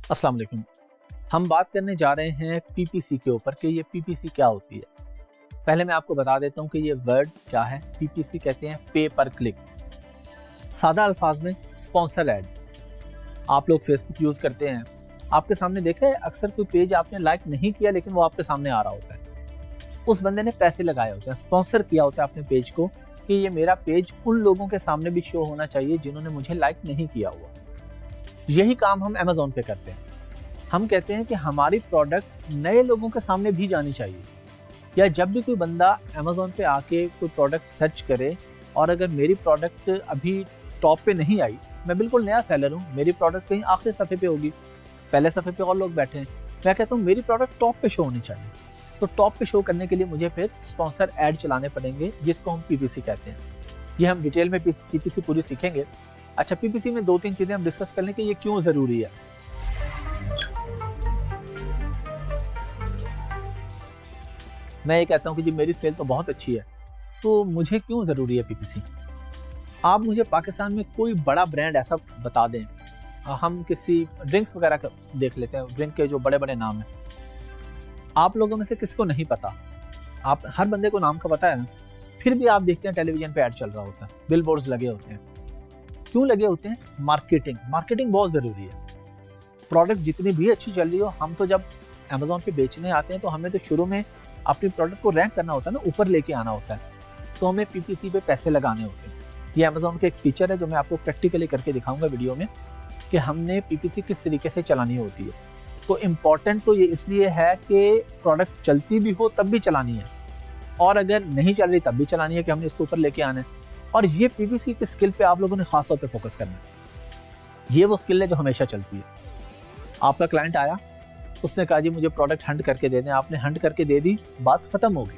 अस्सलाम वालेकुम। हम बात करने जा रहे हैं पीपीसी के ऊपर कि ये पीपीसी क्या होती है। पहले मैं आपको बता देता हूँ कि ये वर्ड क्या है। पीपीसी कहते हैं पे पर क्लिक। सादा अल्फाज में स्पॉन्सर ऐड। आप लोग फेसबुक यूज़ करते हैं, आपके सामने देखा है अक्सर कोई पेज आपने लाइक नहीं किया लेकिन वो आपके सामने आ रहा होता है। उस बंदे ने पैसे लगाए होते हैं, स्पॉन्सर किया होता है अपने पेज को कि ये मेरा पेज उन लोगों के सामने भी शो होना चाहिए जिन्होंने मुझे लाइक नहीं किया हुआ। यही काम हम अमेज़ॉन पे करते हैं। हम कहते हैं कि हमारी प्रोडक्ट नए लोगों के सामने भी जानी चाहिए, या जब भी कोई बंदा अमेज़ॉन पे आके कोई प्रोडक्ट सर्च करे और अगर मेरी प्रोडक्ट अभी टॉप पे नहीं आई, मैं बिल्कुल नया सेलर हूँ, मेरी प्रोडक्ट कहीं आखिरी सफ़े पे होगी, पहले सफ़े पे और लोग बैठे हैं, मैं कहता हूँ मेरी प्रोडक्ट टॉप पे शो होनी चाहिए। तो टॉप पे शो करने के लिए मुझे फिर स्पॉन्सर ऐड चलाने पड़ेंगे, जिसको हम पीपीसी कहते हैं। ये हम डिटेल में पीपीसी पूरी सीखेंगे। अच्छा, पीपीसी में 2-3 चीज़ें हम डिस्कस कर लें कि ये क्यों ज़रूरी है। मैं ये कहता हूँ कि जी मेरी सेल तो बहुत अच्छी है, तो मुझे क्यों ज़रूरी है पीपीसी। आप मुझे पाकिस्तान में कोई बड़ा ब्रांड ऐसा बता दें, हम किसी ड्रिंक्स वगैरह का देख लेते हैं, ड्रिंक के जो बड़े बड़े नाम हैं, आप लोगों में से किसको नहीं पता, आप हर बंदे को नाम का पता है ना, फिर भी आप देखते हैं टेलीविजन पे ऐड चल रहा होता है, बिलबोर्ड्स लगे होते हैं। क्यों लगे होते हैं? मार्केटिंग बहुत ज़रूरी है। प्रोडक्ट जितनी भी अच्छी चल रही हो, हम तो जब अमेज़ॉन पे बेचने आते हैं तो हमें तो शुरू में अपनी प्रोडक्ट को रैंक करना होता है ना, ऊपर लेके आना होता है, तो हमें पीपीसी पे पैसे लगाने होते हैं। ये अमेज़ॉन का एक फीचर है जो मैं आपको प्रैक्टिकली करके दिखाऊंगा वीडियो में कि हमने पीपीसी किस तरीके से चलानी होती है। तो इम्पॉर्टेंट तो ये इसलिए है कि प्रोडक्ट चलती भी हो तब भी चलानी है, और अगर नहीं चल रही तब भी चलानी है कि हमने इसको ऊपर लेके आना है। और ये पीपीसी की स्किल पे आप लोगों ने खास तौर पे फोकस करना है। ये वो स्किल है जो हमेशा चलती है। आपका क्लाइंट आया, उसने कहा जी मुझे प्रोडक्ट हंट करके दे दें, आपने हंट करके दे दी, बात खत्म हो गई।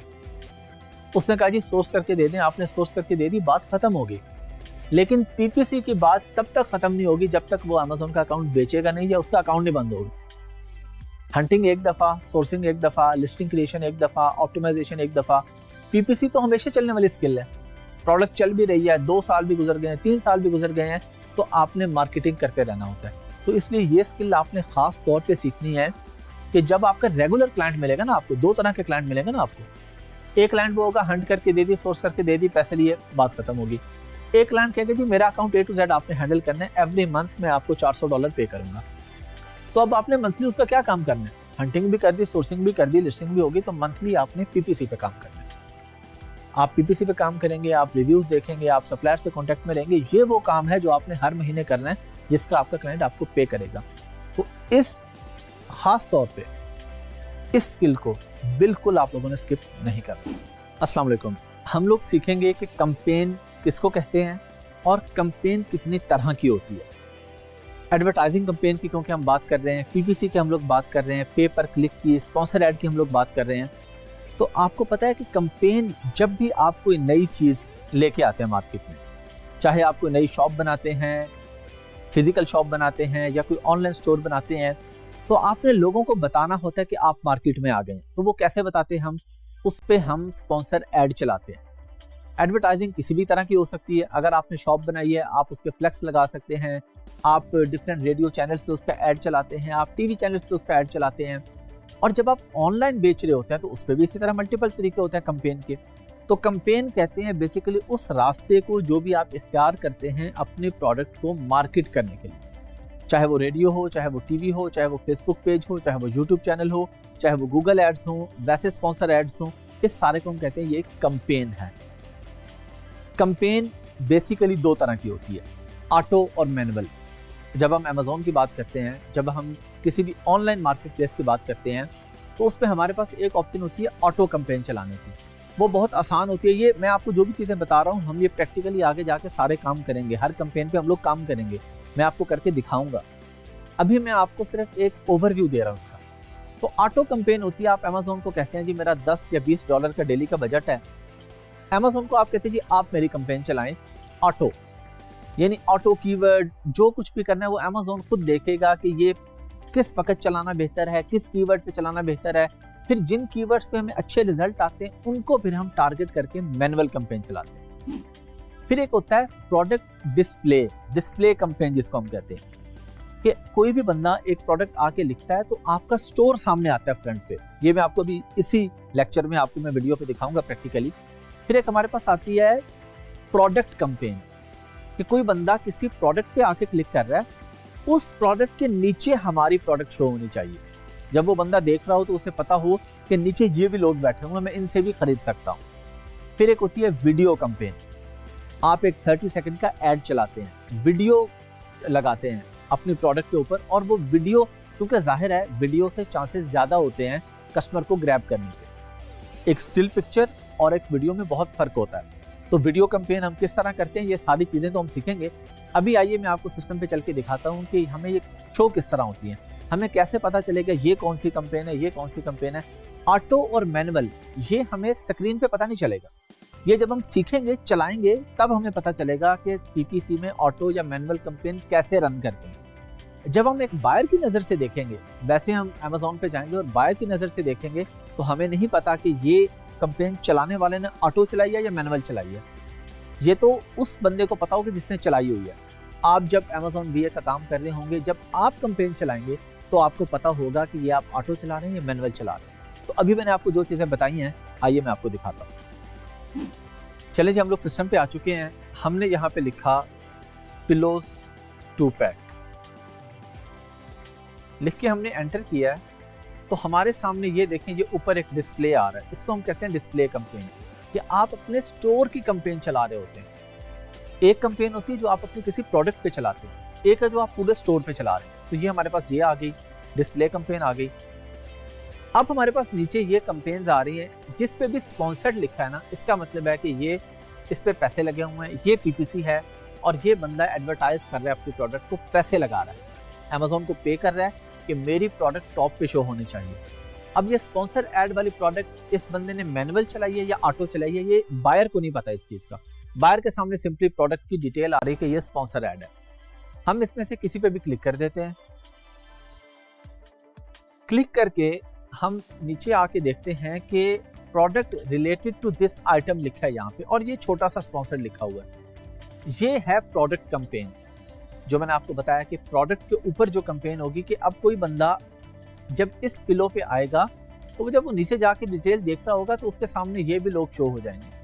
उसने कहा जी सोर्स करके दे दें, आपने सोर्स करके दे दी, बात खत्म हो गई। लेकिन पीपीसी की बात तब तक खत्म नहीं होगी जब तक वो अमेज़ॉन का अकाउंट बेचेगा नहीं या उसका अकाउंट नहीं बंद होगा। हंटिंग एक दफ़ा, सोर्सिंग एक दफ़ा, लिस्टिंग क्रिएशन एक दफ़ा, ऑप्टिमाइजेशन एक दफ़ा, पीपीसी तो हमेशा चलने वाली स्किल है। प्रोडक्ट चल भी रही है, 2 साल भी गुजर गए हैं, 3 साल भी गुजर गए हैं, तो आपने मार्केटिंग करते रहना होता है। तो इसलिए ये स्किल आपने खास तौर पे सीखनी है कि जब आपका रेगुलर क्लाइंट मिलेगा ना, आपको 2 तरह के क्लाइंट मिलेंगे ना आपको। एक क्लाइंट वो होगा हंट करके दे दी, सोर्स करके दे दी, पैसे लिए, बात खत्म होगी। एक क्लाइंट कहेगा जी मेरा अकाउंट A to Z आपने हैंडल करना है, एवरी मंथ मैं आपको $400 पे करूंगा। तो अब आपने मंथली उसका क्या काम करना है? हंटिंग भी कर दी, सोर्सिंग भी कर दी, लिस्टिंग भी होगी, तो मंथली आपने पीपीसी पे काम करना है। आप पीपीसी पे काम करेंगे, आप रिव्यूज देखेंगे, आप सप्लायर से कांटेक्ट में रहेंगे। ये वो काम है जो आपने हर महीने करना है, जिसका आपका क्लाइंट आपको पे करेगा। तो इस खास तौर पे इस स्किल को बिल्कुल आप लोगों ने स्किप नहीं करना। अस्सलाम वालेकुम। हम लोग सीखेंगे कि कैंपेन किसको कहते हैं और कैंपेन कितनी तरह की होती है। एडवर्टाइजिंग कैंपेन की क्योंकि हम बात कर रहे हैं, पीपीसी की हम लोग बात कर रहे हैं, पे पर क्लिक की, स्पॉन्सर ऐड की हम लोग बात कर रहे हैं। तो आपको पता है कि कैंपेन जब भी आप कोई नई चीज़ लेके आते हैं मार्केट में, चाहे आप कोई नई शॉप बनाते हैं, फिजिकल शॉप बनाते हैं या कोई ऑनलाइन स्टोर बनाते हैं, तो आपने लोगों को बताना होता है कि आप मार्केट में आ गए। तो वो कैसे बताते हैं? हम उस पे हम स्पॉन्सर ऐड चलाते हैं। एडवर्टाइजिंग किसी भी तरह की हो सकती है। अगर आपने शॉप बनाई है, आप उस पर फ्लेक्स लगा सकते हैं, आप डिफरेंट रेडियो चैनल्स पे उसका ऐड चलाते हैं, आप टीवी चैनल्स पे उसका ऐड चलाते हैं। और जब आप ऑनलाइन बेच रहे होते हैं तो उस पर भी इसी तरह मल्टीपल तरीके होते हैं कैंपेन के। तो कैंपेन कहते हैं बेसिकली उस रास्ते को जो भी आप इख्तियार करते हैं अपने प्रोडक्ट को मार्केट करने के लिए, चाहे वो रेडियो हो, चाहे वो टीवी हो, चाहे वो फेसबुक पेज हो, चाहे वो यूट्यूब चैनल हो, चाहे वो गूगल एड्स हो, वैसे स्पॉन्सर एड्स हो, इस सारे को हम कहते हैं ये कैंपेन है। कैंपेन बेसिकली 2 तरह की होती है, ऑटो और मैनुअल। जब हम अमेज़ॉन की बात करते हैं, जब हम किसी भी ऑनलाइन मार्केट प्लेस की बात करते हैं, तो उस पर हमारे पास एक ऑप्शन होती है ऑटो कैंपेन चलाने की। वो बहुत आसान होती है। ये मैं आपको जो भी चीज़ें बता रहा हूँ, हम ये प्रैक्टिकली आगे जाके सारे काम करेंगे, हर कैंपेन पे हम लोग काम करेंगे, मैं आपको करके दिखाऊंगा। अभी मैं आपको सिर्फ एक ओवरव्यू दे रहा हूँ। तो ऑटो कैंपेन होती है, आप अमेज़ॉन को कहते हैं जी मेरा $10 या $20 का डेली का बजट है। अमेज़ॉन को आप कहते हैं जी आप मेरी कैंपेन चलाएं ऑटो, यानी ऑटो कीवर्ड जो कुछ भी करना है वो अमेज़ॉन खुद देखेगा कि ये किस वक्त चलाना बेहतर है, किस कीवर्ड पे चलाना बेहतर है। फिर जिन कीवर्ड्स पे हमें अच्छे रिजल्ट आते हैं उनको फिर हम टारगेट करके मैनुअल कैंपेन चलाते हैं। फिर एक होता है प्रोडक्ट डिस्प्ले कैंपेन जिसको हम कहते हैं। कि कोई भी बंदा एक प्रोडक्ट आके लिखता है तो आपका स्टोर सामने आता है फ्रंट पे। ये मैं आपको अभी इसी लेक्चर में आपको मैं वीडियो पे दिखाऊंगा प्रैक्टिकली। फिर एक हमारे पास आती है प्रोडक्ट कैंपेन, कि कोई बंदा किसी प्रोडक्ट पे आके क्लिक कर रहा है, उस प्रोडक्ट के नीचे हमारी प्रोडक्ट शो होनी चाहिए। जब वो बंदा देख रहा हो तो उसे पता हो कि नीचे ये भी लोग बैठे होंगे, मैं इनसे भी खरीद सकता हूँ। फिर एक होती है वीडियो कैंपेन। आप एक 30 सेकंड का एड चलाते हैं, वीडियो लगाते हैं अपनी प्रोडक्ट के ऊपर, और वो वीडियो, क्योंकि जाहिर है वीडियो से चांसेस ज़्यादा होते हैं कस्टमर को ग्रैब करने के। एक स्टिल पिक्चर और एक वीडियो में बहुत फ़र्क होता है। तो वीडियो कैंपेन हम किस तरह करते हैं, ये सारी चीज़ें तो हम सीखेंगे। अभी आइए मैं आपको सिस्टम पे चल के दिखाता हूँ कि हमें ये शो किस तरह होती है। हमें कैसे पता चलेगा ये कौन सी कैंपेन है, ये कौन सी कैंपेन है। ऑटो और मैनुअल ये हमें स्क्रीन पे पता नहीं चलेगा, ये जब हम सीखेंगे, चलाएंगे, तब हमें पता चलेगा कि पीपीसी में ऑटो या मैनुअल कैंपेन कैसे रन करते हैं। जब हम एक बायर की नज़र से देखेंगे, वैसे हम अमेज़ॉन पे जाएंगे और बायर की नज़र से देखेंगे, तो हमें नहीं पता कि ये कैंपेन चलाने वाले ने ऑटो चलाई है या मैनुअल चलाई है। ये तो उस बंदे को पता होगा जिसने चलाई हुई है। आप जब अमेज़ॉन वीए का काम कर रहे होंगे, जब आप कैंपेन चलाएंगे तो आपको पता होगा कि ये आप ऑटो चला रहे हैं या मैनुअल चला रहे हैं। तो अभी मैंने आपको जो चीज़ें बताई हैं, आइए मैं आपको दिखाता हूँ। चलिए जी, हम लोग सिस्टम पे आ चुके हैं। हमने यहाँ पे लिखा पिलोज 2 पैक, लिख के हमने एंटर किया है, तो हमारे सामने ये देखें, ये ऊपर एक डिस्प्ले आ रहा है। इसको हम कहते हैं डिस्प्ले कैंपेन, कि आप अपने स्टोर की कैंपेन चला रहे होते हैं। एक कैंपेन होती है जो आप अपने किसी प्रोडक्ट पे चलाते हैं, एक है जो आप पूरे स्टोर पे चला रहे हैं। तो ये हमारे पास ये आ गई, डिस्प्ले कैंपेन आ गई। अब हमारे पास नीचे ये कैंपेन्स आ रही हैं, जिस पे भी स्पॉन्सर्ड लिखा है ना, इसका मतलब है कि ये इस पे पैसे लगे हुए हैं, ये पीपीसी है, और ये बंदा एडवर्टाइज कर रहा है अपनी प्रोडक्ट को, पैसे लगा रहा है, अमेज़ॉन को पे कर रहा है कि मेरी प्रोडक्ट टॉप पे शो होनी चाहिए। अब ये स्पॉन्सर एड वाली प्रोडक्ट इस बंदे ने मैनुअल चलाई है या ऑटो चलाई है, ये बायर को नहीं पता इस चीज़ का। बायर के सामने सिंपली प्रोडक्ट की डिटेल आ रही है कि ये स्पॉन्सर एड है। हम इसमें से किसी पे भी क्लिक कर देते हैं। क्लिक करके हम नीचे आके देखते हैं कि product related to this item लिखा है यहाँ पे, और ये छोटा सा स्पॉन्सर लिखा हुआ है। ये है प्रोडक्ट कैंपेन, जो मैंने आपको बताया कि प्रोडक्ट के ऊपर जो कैंपेन होगी, कि अब कोई बंदा जब इस पिलो पे आएगा, तो जब वो नीचे जाके डिटेल देख रहा होगा, तो उसके सामने ये भी लोग शो हो जाएंगे।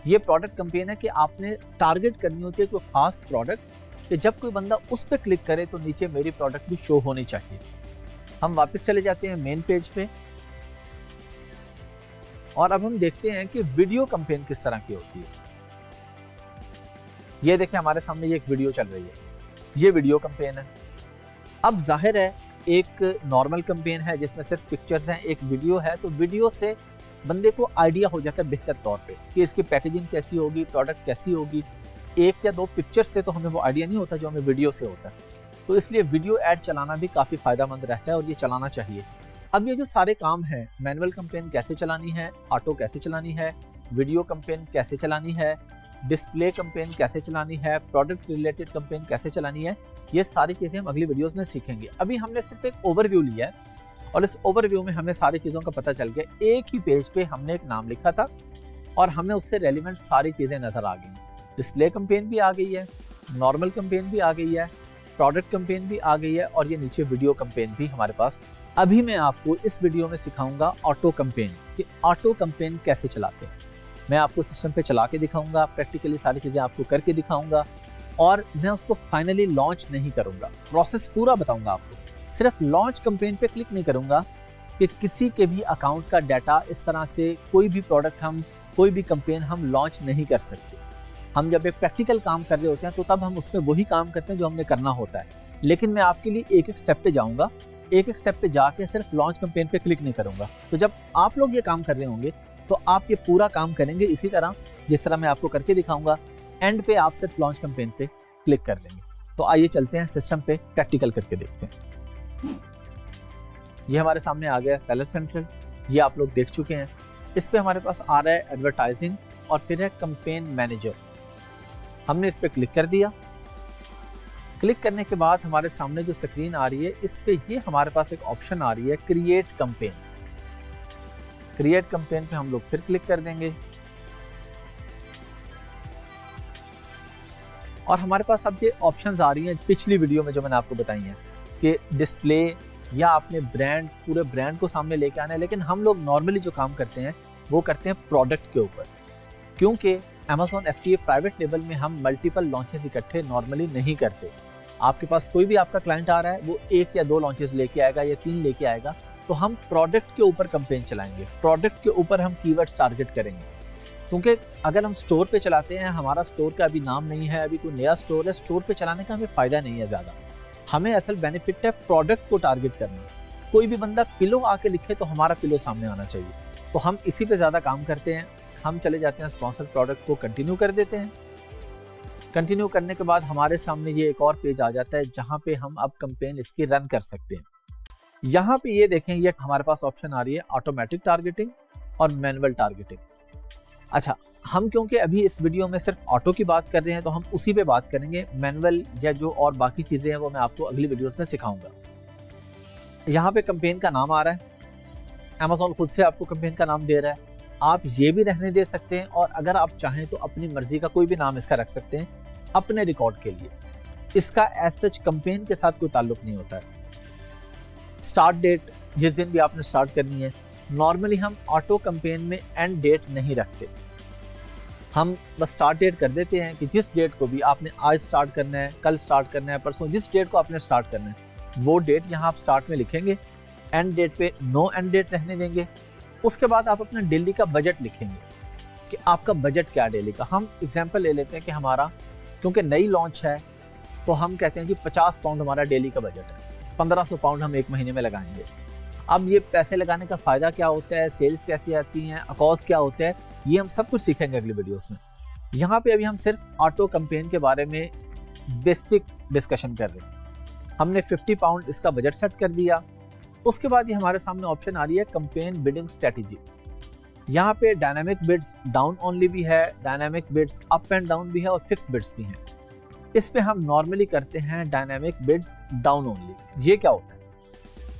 ये प्रोडक्ट कैंपेन है कि आपने टारगेट करनी होती है कोई खास प्रोडक्ट, कि जब कोई बंदा उस पर क्लिक करे तो नीचे मेरी प्रोडक्ट भी शो होनी चाहिए। हम वापस चले जाते हैं मेन पेज पे, और अब हम देखते हैं कि वीडियो कैंपेन किस तरह की होती है। ये देखें, हमारे सामने ये एक वीडियो चल रही है, ये वीडियो कैंपेन है। अब जाहिर है एक नॉर्मल कैंपेन है जिसमें सिर्फ पिक्चर्स हैं, एक वीडियो है, तो वीडियो से बंदे को आइडिया हो जाता है बेहतर तौर पे कि इसकी पैकेजिंग कैसी होगी, प्रोडक्ट कैसी होगी। एक या दो पिक्चर्स से तो हमें वो आइडिया नहीं होता जो हमें वीडियो से होता है। तो इसलिए वीडियो ऐड चलाना भी काफ़ी फ़ायदेमंद रहता है, और ये चलाना चाहिए। अब ये जो सारे काम हैं, मैनुअल कैंपेन कैसे चलानी है, ऑटो कैसे चलानी है, वीडियो कैंपेन कैसे चलानी है, डिस्प्ले कैंपेन कैसे चलानी है, प्रोडक्ट रिलेटेड कैंपेन कैसे चलानी है, ये सारी चीज़ें हम अगली वीडियोस में सीखेंगे। अभी हमने सिर्फ एक ओवरव्यू लिया है, और इस ओवरव्यू में हमें सारी चीज़ों का पता चल गया। एक ही पेज पे हमने एक नाम लिखा था, और हमें उससे रेलिवेंट सारी चीज़ें नज़र आ गई। डिस्प्ले कैंपेन भी आ गई है, नॉर्मल कैंपेन भी आ गई है, प्रोडक्ट कैंपेन भी आ गई है, और ये नीचे वीडियो कैंपेन भी हमारे पास। अभी मैं आपको इस वीडियो में सिखाऊंगा ऑटो कैंपेन, कि ऑटो कैंपेन कैसे चलाते हैं। मैं आपको सिस्टम पे चला के दिखाऊंगा, प्रैक्टिकली सारी चीज़ें आपको करके दिखाऊंगा, और मैं उसको फाइनली लॉन्च नहीं करूंगा, प्रोसेस पूरा बताऊंगा आपको। सिर्फ लॉन्च कैंपेन पे क्लिक नहीं करूंगा कि किसी के भी अकाउंट का डाटा इस तरह से कोई भी प्रोडक्ट हम, कोई भी कैंपेन हम लॉन्च नहीं कर सकते। हम जब एक प्रैक्टिकल काम कर रहे होते हैं तो तब हम उसमें वही काम करते हैं जो हमने करना होता है। लेकिन मैं आपके लिए एक एक स्टेप पे जाऊंगा, एक एक स्टेप पे जाके सिर्फ लॉन्च कैंपेन पे क्लिक नहीं करूंगा। तो जब आप लोग ये काम कर रहे होंगे तो आप ये पूरा काम करेंगे इसी तरह जिस तरह मैं आपको करके दिखाऊंगा। एंड पे आप सिर्फ लॉन्च कैंपेन पे क्लिक कर देंगे। तो आइए चलते हैं सिस्टम पे, प्रैक्टिकल करके देखते हैं। ये हमारे सामने आ गया सेलर सेंट्रल, ये आप लोग देख चुके हैं। इस पे हमारे पास आ रहा है एडवर्टाइजिंग, और फिर है कैंपेन मैनेजर। हमने इस पे क्लिक कर दिया। क्लिक करने के बाद हमारे सामने जो स्क्रीन आ रही है, इस पे ये हमारे पास एक ऑप्शन आ रही है क्रिएट कैंपेन। क्रिएट कैंपेन पे हम लोग फिर क्लिक कर देंगे, और हमारे पास अब ये ऑप्शंस आ रही हैं पिछली वीडियो में जो मैंने आपको बताई हैं कि डिस्प्ले या आपने ब्रांड, पूरे ब्रांड को सामने लेके आना है। लेकिन हम लोग नॉर्मली जो काम करते हैं वो करते हैं प्रोडक्ट के ऊपर, क्योंकि Amazon FBA प्राइवेट लेबल में हम मल्टीपल लॉन्चेस इकट्ठे नॉर्मली नहीं करते। आपके पास कोई भी आपका क्लाइंट आ रहा है, वो 1 या 2 लॉन्चेस लेके आएगा या 3 लेके आएगा, तो हम प्रोडक्ट के ऊपर कैंपेन चलाएंगे, प्रोडक्ट के ऊपर हम कीवर्ड टारगेट करेंगे। क्योंकि अगर हम स्टोर पे चलाते हैं, हमारा स्टोर का अभी नाम नहीं है, अभी कोई नया स्टोर है, स्टोर पे चलाने का हमें फ़ायदा नहीं है ज़्यादा। हमें असल बेनिफिट है प्रोडक्ट को टारगेट करना। कोई भी बंदा पिलो आके लिखे तो हमारा पिलो सामने आना चाहिए, तो हम इसी पे ज़्यादा काम करते हैं। हम चले जाते हैं स्पॉन्सर प्रोडक्ट को कंटिन्यू कर देते हैं। कंटिन्यू करने के बाद हमारे सामने ये एक और पेज आ जाता है जहाँ पे हम अब कैंपेन इसकी रन कर सकते हैं। यहाँ पे ये देखें, ये हमारे पास ऑप्शन आ रही है ऑटोमेटिक टारगेटिंग और मैनुअल टारगेटिंग। अच्छा, हम क्योंकि अभी इस वीडियो में सिर्फ ऑटो की बात कर रहे हैं तो हम उसी पे बात करेंगे। मैनुअल या जो और बाकी चीज़ें हैं वो मैं आपको अगली वीडियोस में सिखाऊंगा। यहाँ पे कैंपेन का नाम आ रहा है, Amazon खुद से आपको कैंपेन का नाम दे रहा है। आप ये भी रहने दे सकते हैं और अगर आप चाहें तो अपनी मर्जी का कोई भी नाम इसका रख सकते हैं अपने रिकॉर्ड के लिए। इसका एज सच कैंपेन के साथ कोई ताल्लुक नहीं होता है। स्टार्ट डेट जिस दिन भी आपने स्टार्ट करनी है, नॉर्मली हम ऑटो कैंपेन में एंड डेट नहीं रखते, हम बस स्टार्ट डेट कर देते हैं कि जिस डेट को भी आपने आज स्टार्ट करना है, कल स्टार्ट करना है, परसों जिस डेट को आपने स्टार्ट करना है वो डेट यहाँ आप स्टार्ट में लिखेंगे। एंड डेट पे नो एंड डेट रहने देंगे। उसके बाद आप अपना डेली का बजट लिखेंगे कि आपका बजट क्या है डेली का। हम एग्जांपल ले लेते हैं कि हमारा क्योंकि नई लॉन्च है तो हम कहते हैं कि 50 पाउंड हमारा डेली का बजट है, 1500 पाउंड हम एक महीने में लगाएंगे। अब ये पैसे लगाने का फ़ायदा क्या होता है, सेल्स कैसी आती हैं, अकॉस्ट क्या होता है, ये हम सब कुछ सीखेंगे अगली वीडियोस में। यहाँ पे अभी हम सिर्फ ऑटो कैंपेन के बारे में बेसिक डिस्कशन कर रहे हैं। हमने 50 पाउंड इसका बजट सेट कर दिया। उसके बाद ये हमारे सामने ऑप्शन आ रही है कैंपेन बिडिंग स्ट्रेटजी। यहाँ पे डायनामिक बिड्स डाउन ओनली भी है, dynamic bids up and down भी है और फिक्स बिड्स भी हैं। इस पे हम नॉर्मली करते हैं डायनामिक बिड्स डाउन ओनली। ये क्या होता है?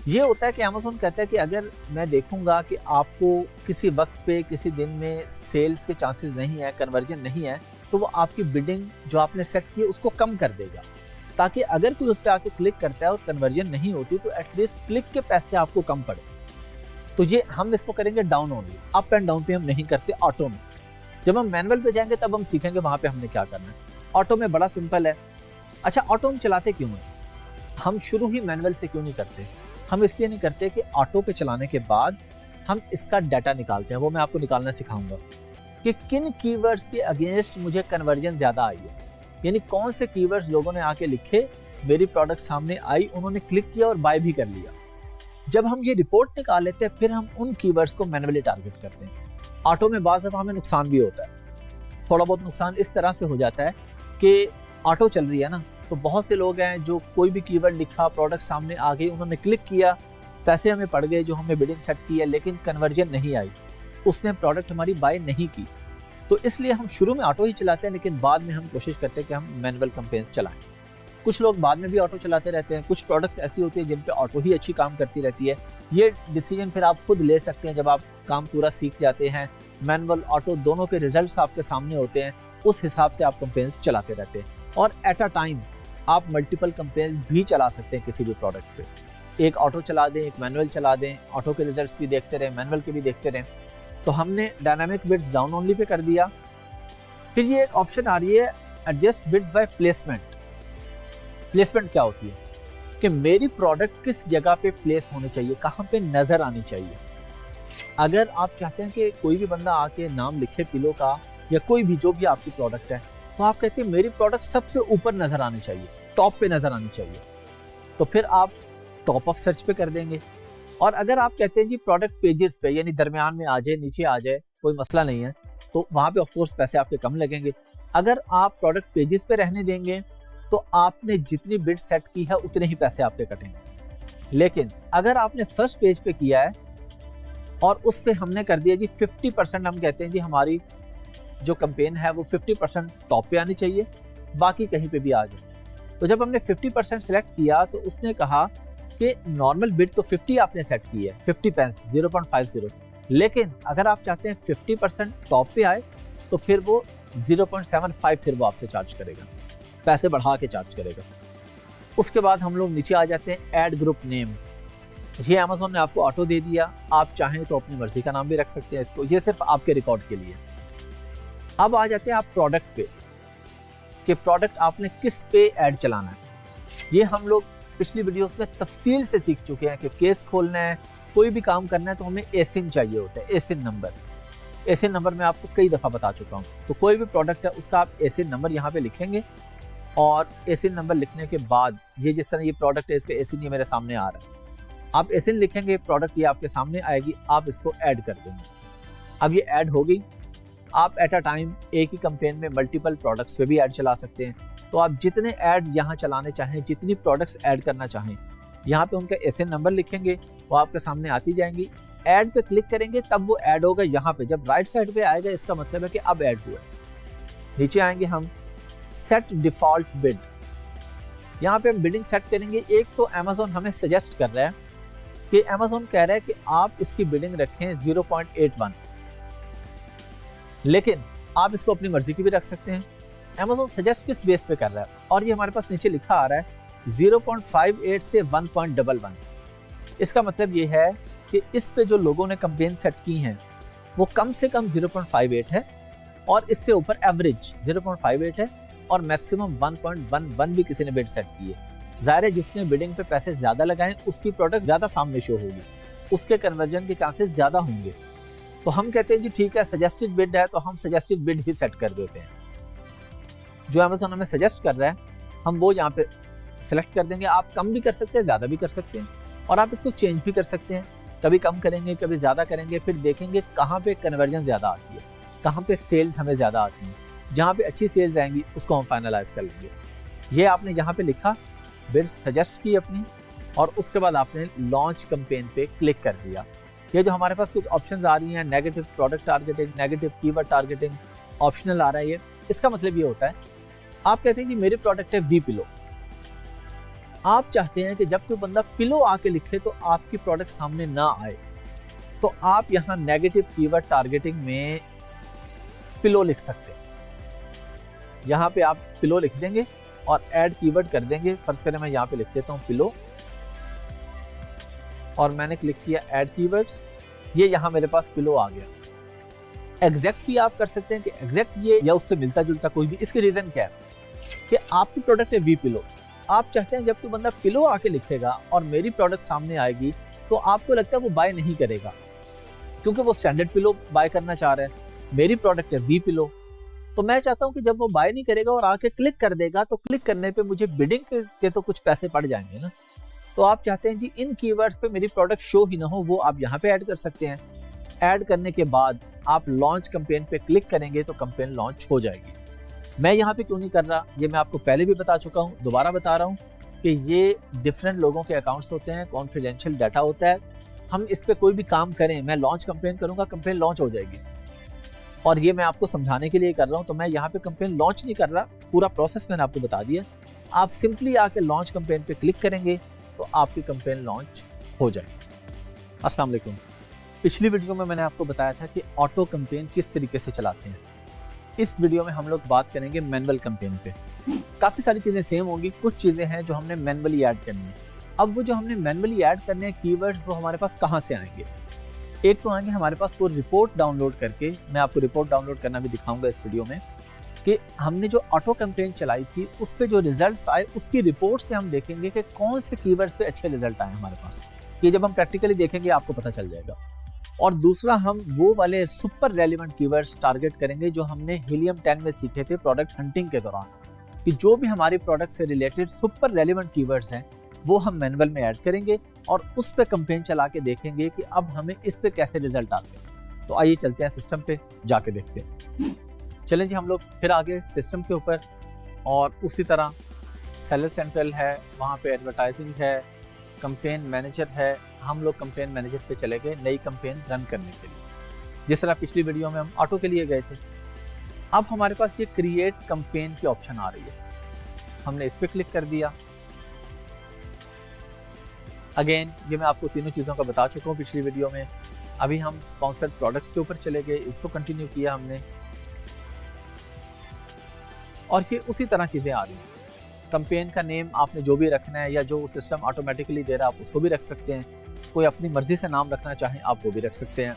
ये होता है कि Amazon कहता है कि अगर मैं देखूंगा कि आपको किसी वक्त पे किसी दिन में सेल्स के चांसेस नहीं है, कन्वर्जन नहीं है, तो वो आपकी बिडिंग जो आपने सेट की है उसको कम कर देगा, ताकि अगर कोई उस पर आके क्लिक करता है और कन्वर्जन नहीं होती तो एटलीस्ट क्लिक के पैसे आपको कम पड़े। तो ये हम इसको करेंगे down only, up and down पे हम नहीं करते ऑटो में। जब हम मैनुअल पे जाएंगे तब हम सीखेंगे वहां पे हमने क्या करना है। ऑटो में बड़ा सिंपल है। अच्छा, ऑटो हम चलाते क्यों हैं? हम शुरू ही मैनुअल से क्यों नहीं करते? हम इसलिए नहीं करते कि ऑटो पे चलाने के बाद हम इसका डाटा निकालते हैं, वो मैं आपको निकालना सिखाऊंगा कि किन कीवर्ड्स के अगेंस्ट मुझे कन्वर्जन ज्यादा आई है, यानी कौन से कीवर्ड्स लोगों ने आके लिखे, मेरी प्रोडक्ट सामने आई, उन्होंने क्लिक किया और बाय भी कर लिया। जब हम ये रिपोर्ट निकाल लेते हैं फिर हम उन कीवर्ड्स को मैनुअली टारगेट करते हैं। ऑटो में बाज़ दफ़ा हमें नुकसान भी होता है। थोड़ा बहुत नुकसान इस तरह से हो जाता है कि ऑटो चल रही है ना, तो बहुत से लोग हैं जो कोई भी कीवर्ड लिखा, प्रोडक्ट सामने आ गई, उन्होंने क्लिक किया, पैसे हमें पड़ गए जो हमने बिडिंग सेट की है, लेकिन कन्वर्जन नहीं आई, उसने प्रोडक्ट हमारी बाय नहीं की। तो इसलिए हम शुरू में ऑटो ही चलाते हैं, लेकिन बाद में हम कोशिश करते हैं कि हम मैनुअल कैंपेन्स चलाएं। कुछ लोग बाद में भी ऑटो चलाते रहते हैं। कुछ प्रोडक्ट्स ऐसी होती है जिन पे ऑटो ही अच्छी काम करती रहती है। ये डिसीजन फिर आप खुद ले सकते हैं जब आप काम पूरा सीख जाते हैं। मैनुअल ऑटो दोनों के रिजल्ट्स आपके सामने होते हैं, उस हिसाब से आप कैंपेन्स चलाते रहते हैं। और एट अ टाइम आप मल्टीपल कैंपेन्स भी चला सकते हैं किसी भी प्रोडक्ट पे। एक ऑटो चला दें, एक मैनुअल चला दें, ऑटो के रिजल्ट्स भी देखते रहें, मैनुअल के भी देखते रहें। तो हमने dynamic beads down only pay कर दिया। फिर ये एक ऑप्शन आ रही है adjust bids by placement. Placement क्या होती है कि मेरी प्रोडक्ट किस जगह पे प्लेस होनी चाहिए, कहाँ पे नजर आनी चाहिए। अगर आप चाहते हैं कि कोई भी बंदा आके नाम लिखे पिलो का या कोई भी जो भी आपकी प्रोडक्ट है, तो आप कहते हैं मेरी प्रोडक्ट सबसे ऊपर नजर आनी चाहिए, टॉप पे नजर आनी चाहिए, तो फिर आप टॉप ऑफ सर्च पे कर देंगे। और अगर आप कहते हैं जी प्रोडक्ट पेजेस पे, यानी दरमियान में आ जाए, नीचे आ जाए, कोई मसला नहीं है, तो वहां पे ऑफ कोर्स पैसे आपके कम लगेंगे। अगर आप प्रोडक्ट पेजेस पे रहने देंगे तो आपने जितनी बिड सेट की है उतने ही पैसे आपके कटेंगे। लेकिन अगर आपने फर्स्ट पेज पे किया है और उस पे हमने कर दिया जी 50%, हम कहते हैं जी हमारी जो कैंपेन है वो 50% टॉप पे आनी चाहिए, बाकी कहीं पे भी आ जाए। तो जब हमने 50% सेलेक्ट किया तो उसने कहा कि नॉर्मल बिड तो 50 आपने सेट की है, 50 पेंस 0.50, लेकिन अगर आप चाहते हैं 50% टॉप पे आए तो फिर वो 0.75 फिर वो आपसे चार्ज करेगा। पैसे बढ़ा के चार्ज करेगा। उसके बाद हम लोग नीचे आ जाते हैं ऐड ग्रुप नेम। ये अमेज़ॉन ने आपको ऑटो दे दिया, आप चाहें तो अपनी मर्जी का नाम भी रख सकते हैं इसको, ये सिर्फ आपके रिकॉर्ड के लिए। अब आ जाते हैं आप प्रोडक्ट पे, कि प्रोडक्ट आपने किस पे ऐड चलाना है। ये हम लोग पिछली वीडियोस में तफसील से सीख चुके हैं कि केस खोलना है, कोई भी काम करना है तो हमें एसिन चाहिए होता है, एसिन नंबर। एसिन नंबर मैं आपको कई दफ़ा बता चुका हूँ। तो कोई भी प्रोडक्ट है उसका आप एसिन नंबर यहाँ पे लिखेंगे, और एसिन नंबर लिखने के बाद ये जिस तरह ये प्रोडक्ट है इसका एसिन ये मेरे सामने आ रहा है, आप एसिन लिखेंगे, प्रोडक्ट ये आपके सामने आएगी, आप इसको ऐड कर देंगे। अब ये ऐड हो गई। आप एट अ टाइम एक ही कैंपेन में मल्टीपल प्रोडक्ट्स पे भी ऐड चला सकते हैं। तो आप जितने ऐड यहाँ चलाने चाहें, जितनी प्रोडक्ट्स ऐड करना चाहें, यहाँ पे उनका एसिन नंबर लिखेंगे, वो आपके सामने आती जाएंगी। ऐड पे क्लिक करेंगे तब वो ऐड होगा। यहाँ पे जब राइट साइड पे आएगा इसका मतलब है कि अब ऐड हुआ। नीचे आएंगे हम, सेट डिफॉल्ट बिड। यहाँ पे हम बिडिंग सेट करेंगे। एक तो अमेज़ॉन हमें सजेस्ट कर रहा है कि अमेज़ॉन कह रहा है कि आप इसकी बिडिंग रखें 0.81, लेकिन आप इसको अपनी मर्जी की भी रख सकते हैं। अमेज़ॉन सजेस्ट किस बेस पे कर रहा है, और ये हमारे पास नीचे लिखा आ रहा है 0.58 से 1.11। इसका मतलब ये है कि इस पे जो लोगों ने कैंपेन सेट की हैं वो कम से कम 0.58 है, और इससे ऊपर एवरेज 0.58 है, और मैक्सिमम 1.11 भी किसी ने बिड सेट की है। जाहिर है जिसने बिडिंग पे पैसे ज्यादा लगाए उसकी प्रोडक्ट ज्यादा सामने शो होगी, उसके कन्वर्जन के चांसेस ज्यादा होंगे। तो हम कहते हैं जी ठीक है, सजेस्टेड बिड है तो हम सजेस्टेड बिड ही सेट कर देते हैं। जो अमेज़ॉन हमें सजेस्ट कर रहा है हम वो यहाँ पे सिलेक्ट कर देंगे। आप कम भी कर सकते हैं, ज्यादा भी कर सकते हैं, और आप इसको चेंज भी कर सकते हैं। कभी कम करेंगे, कभी ज्यादा करेंगे, फिर देखेंगे कहाँ पे कन्वर्जन ज्यादा आती है, कहाँ पे सेल्स हमें ज्यादा आती हैं। जहाँ पे अच्छी सेल्स आएंगी उसको हम फाइनलाइज कर लेंगे। ये आपने यहाँ पे लिखा, बिड सजेस्ट की अपनी, और उसके बाद आपने लॉन्च कैंपेन पे क्लिक कर दिया। ये जो हमारे पास कुछ ऑप्शंस आ रही हैं, negative product targeting, negative keyword targeting, optional आ रहा है। ये इसका मतलब ये होता है, आप कहते हैं कि मेरी प्रोडक्ट है वी पिलो। आप चाहते हैं कि जब कोई बंदा पिलो आके लिखे तो आपकी प्रोडक्ट सामने ना आए, तो आप यहाँ नेगेटिव कीवर्ड टारगेटिंग में पिलो लिख सकते हैं। यहाँ पे आप पिलो लिख देंगे और ऐड कीवर्ड कर देंगे। फर्ज करें मैं यहाँ पे लिख देता हूँ पिलो, और मैंने क्लिक किया ऐड कीवर्ड्स। ये यहाँ मेरे पास पिलो आ गया। एग्जैक्ट भी आप कर सकते हैं कि एग्जैक्ट ये या उससे मिलता जुलता कोई भी। इसके रीजन क्या है कि आपकी प्रोडक्ट है वी पिलो। आप चाहते हैं जब कोई बंदा पिलो आके लिखेगा और मेरी प्रोडक्ट सामने आएगी तो आपको लगता है वो बाय नहीं करेगा, क्योंकि वो स्टैंडर्ड पिलो बाय करना चाह रहा है। मेरी प्रोडक्ट है वी पिलो, तो मैं चाहता हूं कि जब वो बाय नहीं करेगा और आके क्लिक कर देगा तो क्लिक करने पे मुझे बिडिंग के तो कुछ पैसे पड़ जाएंगे ना। तो आप चाहते हैं जी इन कीवर्ड्स पे मेरी प्रोडक्ट शो ही ना हो, वो आप यहाँ पे ऐड कर सकते हैं। ऐड करने के बाद आप लॉन्च कैंपेन पे क्लिक करेंगे तो कैंपेन लॉन्च हो जाएगी। मैं यहाँ पे क्यों नहीं कर रहा, ये मैं आपको पहले भी बता चुका हूँ, दोबारा बता रहा हूँ कि ये डिफरेंट लोगों के अकाउंट्स होते हैं, कॉन्फिडेंशियल डाटा होता है। हम इस पे कोई भी काम करें, मैं लॉन्च कैंपेन करूंगा, कैंपेन लॉन्च हो जाएगी, और ये मैं आपको समझाने के लिए कर रहा हूँ। तो मैं यहाँ पे कैंपेन लॉन्च नहीं कर रहा, पूरा प्रोसेस मैंने आपको बता दिया। आप सिंपली आके लॉन्च कैंपेन पे क्लिक करेंगे तो आपकी कैंपेन लॉन्च हो जाएगी। अस्सलाम वालेकुम। पिछली वीडियो में मैंने आपको बताया था कि ऑटो कैंपेन किस तरीके से चलाते हैं। इस वीडियो में हम लोग बात करेंगे मैनुअल कैंपेन पे। काफ़ी सारी चीज़ें सेम होंगी, कुछ चीज़ें हैं जो हमने मैनुअली ऐड करनी है। अब वो जो हमने मैनुअली ऐड करने हैं कीवर्ड्स, वो हमारे पास कहाँ से आएंगे? एक तो आएंगे हमारे पास वो रिपोर्ट डाउनलोड करके। मैं आपको रिपोर्ट डाउनलोड करना भी दिखाऊंगा इस वीडियो में, कि हमने जो ऑटो कैंपेन चलाई थी उस पे जो रिजल्ट्स आए उसकी रिपोर्ट से हम देखेंगे कि कौन से कीवर्ड्स पे अच्छे रिजल्ट आए हमारे पास। ये जब हम प्रैक्टिकली देखेंगे आपको पता चल जाएगा। और दूसरा, हम वो वाले सुपर रेलिवेंट कीवर्ड्स टारगेट करेंगे जो हमने हीलियम 10 में सीखे थे प्रोडक्ट हंटिंग के दौरान, कि जो भी हमारी प्रोडक्ट से रिलेटेड सुपर रेलिवेंट कीवर्ड्स हैं वो हम मैनुअल में ऐड करेंगे और उस पे कैंपेन चला के देखेंगे कि अब हमें इस पे कैसे रिजल्ट आते हैं। तो आइए चलते हैं सिस्टम पे जाके देखते हैं। चलें जी, हम लोग फिर आगे सिस्टम के ऊपर, और उसी तरह सेलर सेंट्रल है, वहाँ पे एडवर्टाइजिंग है, कैंपेन मैनेजर है। हम लोग कैंपेन मैनेजर पे चले गए नई कैंपेन रन करने के लिए, जिस तरह पिछली वीडियो में हम ऑटो के लिए गए थे। अब हमारे पास ये क्रिएट कैंपेन की ऑप्शन आ रही है, हमने इस पे क्लिक कर दिया। अगेन ये मैं आपको तीनों चीज़ों का बता चुका हूँ पिछली वीडियो में। अभी हम स्पॉन्सर्ड प्रोडक्ट्स के ऊपर चले गए, इसको कंटिन्यू किया हमने। और ये उसी तरह चीज़ें आ रही हैं। कैंपेन का नेम आपने जो भी रखना है या जो सिस्टम ऑटोमेटिकली दे रहा है आप उसको भी रख सकते हैं। कोई अपनी मर्जी से नाम रखना चाहें आप वो भी रख सकते हैं।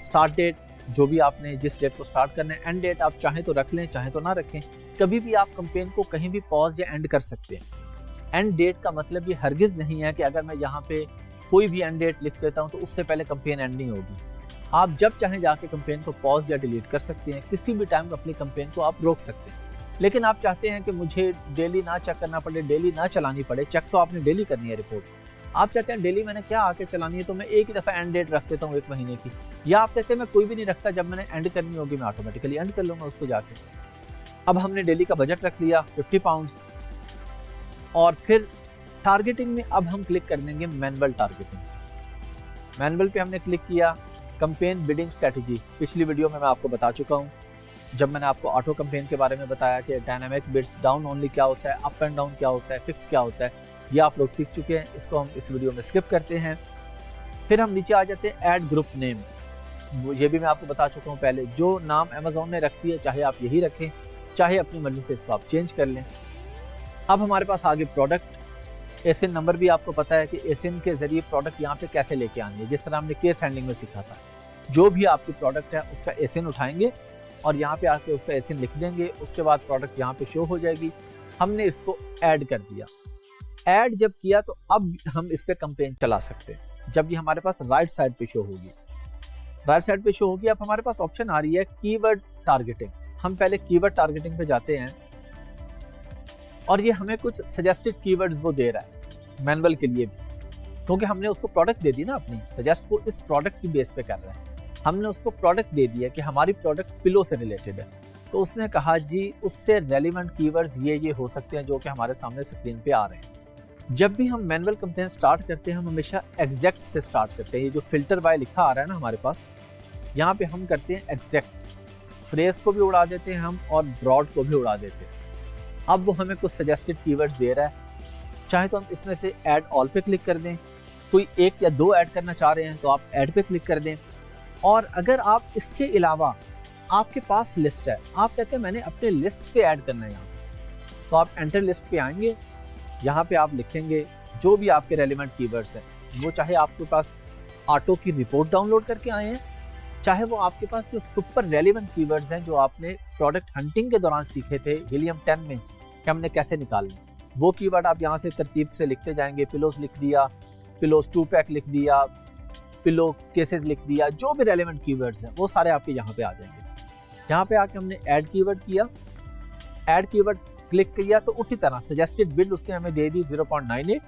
स्टार्ट डेट, जो भी आपने जिस डेट को स्टार्ट करना है, एंड डेट आप चाहें तो रख लें चाहें तो ना रखें। कभी भी आप कैंपेन को कहीं भी पॉज या एंड कर सकते हैं। एंड डेट का मतलब ये हरगिज़ नहीं है कि अगर मैं यहाँ पे कोई भी एंड डेट लिख देता हूँ तो उससे पहले कैंपेन एंड नहीं होगी। आप जब चाहें जाके कैंपेन को पॉज या डिलीट कर सकते हैं, किसी भी टाइम अपनी कैंपेन को आप रोक सकते हैं। लेकिन आप चाहते हैं कि मुझे डेली ना चेक करना पड़े, डेली ना चलानी पड़े, चेक तो आपने डेली करनी है रिपोर्ट। आप चाहते हैं डेली मैंने क्या आके चलानी है तो मैं एक ही दफ़ा एंड डेट रख देता हूँ 1 महीने की, या आप कहते हैं मैं कोई भी नहीं रखता, जब मैंने एंड करनी होगी मैं ऑटोमेटिकली एंड कर लूँगा उसको जाके। अब हमने डेली का बजट रख लिया 50 पाउंड्स, और फिर टारगेटिंग में अब हम क्लिक कर देंगे मैनुअल टारगेटिंग। मैनुअल पे हमने क्लिक किया। कैंपेन बिडिंग स्ट्रेटजी पिछली वीडियो में मैं आपको बता चुका हूँ, जब मैंने आपको ऑटो कैंपेन के बारे में बताया कि डायनामिक बिड्स डाउन ओनली क्या होता है, अप एंड डाउन क्या होता है, फिक्स क्या होता है, ये आप लोग सीख चुके हैं। इसको हम इस वीडियो में स्किप करते हैं। फिर हम नीचे आ जाते हैं ऐड ग्रुप नेम। ये भी मैं आपको बता चुका हूँ पहले, जो नाम अमेजोन ने रखती है चाहे आप यही रखें, चाहे अपनी मर्जी से इसको आप चेंज कर लें। अब हमारे पास आगे प्रोडक्ट, एसिन नंबर भी आपको पता है कि एसिन के जरिए प्रोडक्ट यहाँ पे कैसे लेके आएंगे, जिस तरह हमने केस हैंडलिंग में सीखा था। जो भी आपकी प्रोडक्ट है उसका एसिन उठाएंगे और यहाँ पे आके उसका एसिन लिख देंगे, उसके बाद प्रोडक्ट यहाँ पे शो हो जाएगी। हमने इसको ऐड कर दिया। ऐड जब किया तो अब हम इस पे कैंपेन चला सकते हैं। जब ये हमारे पास राइट साइड पे शो होगी, राइट साइड पे शो होगी, अब हमारे पास ऑप्शन आ रही है कीवर्ड टारगेटिंग। हम पहले कीवर्ड टारगेटिंग पे जाते हैं और ये हमें कुछ सजेस्टेड कीवर्ड्स वो दे रहा है मैनुअल के लिए भी, क्योंकि हमने उसको प्रोडक्ट दे दी ना अपनी, सजेस्ट को इस प्रोडक्ट की बेस पे कर रहा है। हमने उसको प्रोडक्ट दे दिया कि हमारी प्रोडक्ट पिलो से रिलेटेड है, तो उसने कहा जी उससे रेलिवेंट कीवर्ड्स ये हो सकते हैं जो कि हमारे सामने स्क्रीन पे आ रहे हैं। जब भी हम मैनुअल कैंपेन स्टार्ट करते हैं हम हमेशा एग्जैक्ट से स्टार्ट करते हैं। ये जो फिल्टर बाय लिखा आ रहा है ना हमारे पास, यहाँ पे हम करते हैं एग्जैक्ट। फ्रेज को भी उड़ा देते हैं हम और ब्रॉड को भी उड़ा देते हैं। अब वो हमें कुछ सजेस्टेड कीवर्ड्स दे रहा है, चाहे तो हम इसमें से ऐड ऑल पे क्लिक कर दें। कोई 1 या 2 ऐड करना चाह रहे हैं तो आप ऐड पे क्लिक कर दें। और अगर आप इसके अलावा आपके पास लिस्ट है, आप कहते हैं मैंने अपने लिस्ट से ऐड करना है यहाँ, तो आप एंटर लिस्ट पे आएंगे। यहाँ पे आप लिखेंगे जो भी आपके रेलिवेंट कीवर्ड्स हैं, वो चाहे आपके पास ऑटो की रिपोर्ट डाउनलोड करके आए हैं, चाहे वो आपके पास जो सुपर रेलिवेंट कीवर्ड्स हैं जो आपने प्रोडक्ट हंटिंग के दौरान सीखे थे हीलियम 10 में कि हमने कैसे निकालने, वो कीवर्ड आप यहाँ से तरतीब से लिखते जाएंगे। पिलोज लिख दिया, पिलोज 2 पैक लिख दिया, पिलो केसेस लिख दिया, जो भी रेलिवेंट कीवर्ड्स हैं वो सारे आपके यहाँ पे आ जाएंगे। यहाँ पे आके हमने ऐड कीवर्ड किया, ऐड कीवर्ड क्लिक किया तो उसी तरह सजेस्टेड बिड उसने हमें दे दी 0.98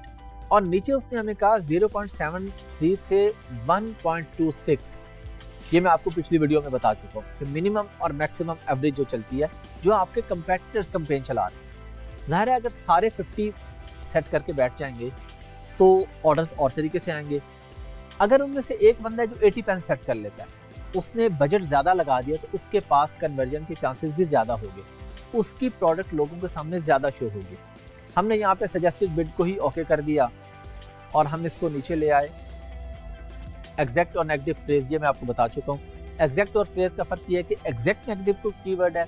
और नीचे उसने हमें कहा 0.73 से 1.26। ये मैं आपको पिछली वीडियो में बता चुका हूँ कि मिनिमम और मैक्सिमम एवरेज जो चलती है, जो आपके कंपेटिटर्स कैंपेन चला रहे हैं। ज़ाहिर है अगर सारे 50 सेट करके बैठ जाएंगे तो ऑर्डर्स और तरीके से आएंगे। अगर उनमें से एक बंदा है जो 80 पेन सेट कर लेता है, उसने बजट ज़्यादा लगा दिया तो उसके पास कन्वर्जन के चांसेस भी ज़्यादा होंगे, उसकी प्रोडक्ट लोगों के सामने ज़्यादा शो होगी। हमने यहाँ पे सजेस्टेड बिड को ही ओके कर दिया और हम इसको नीचे ले आए। एग्जैक्ट और नेगेटिव फ्रेज ये मैं आपको बता चुका हूँ। एग्जैक्ट और फ्रेज का फर्क ये है कि एग्जैक्ट नेगेटिव कोई कीवर्ड है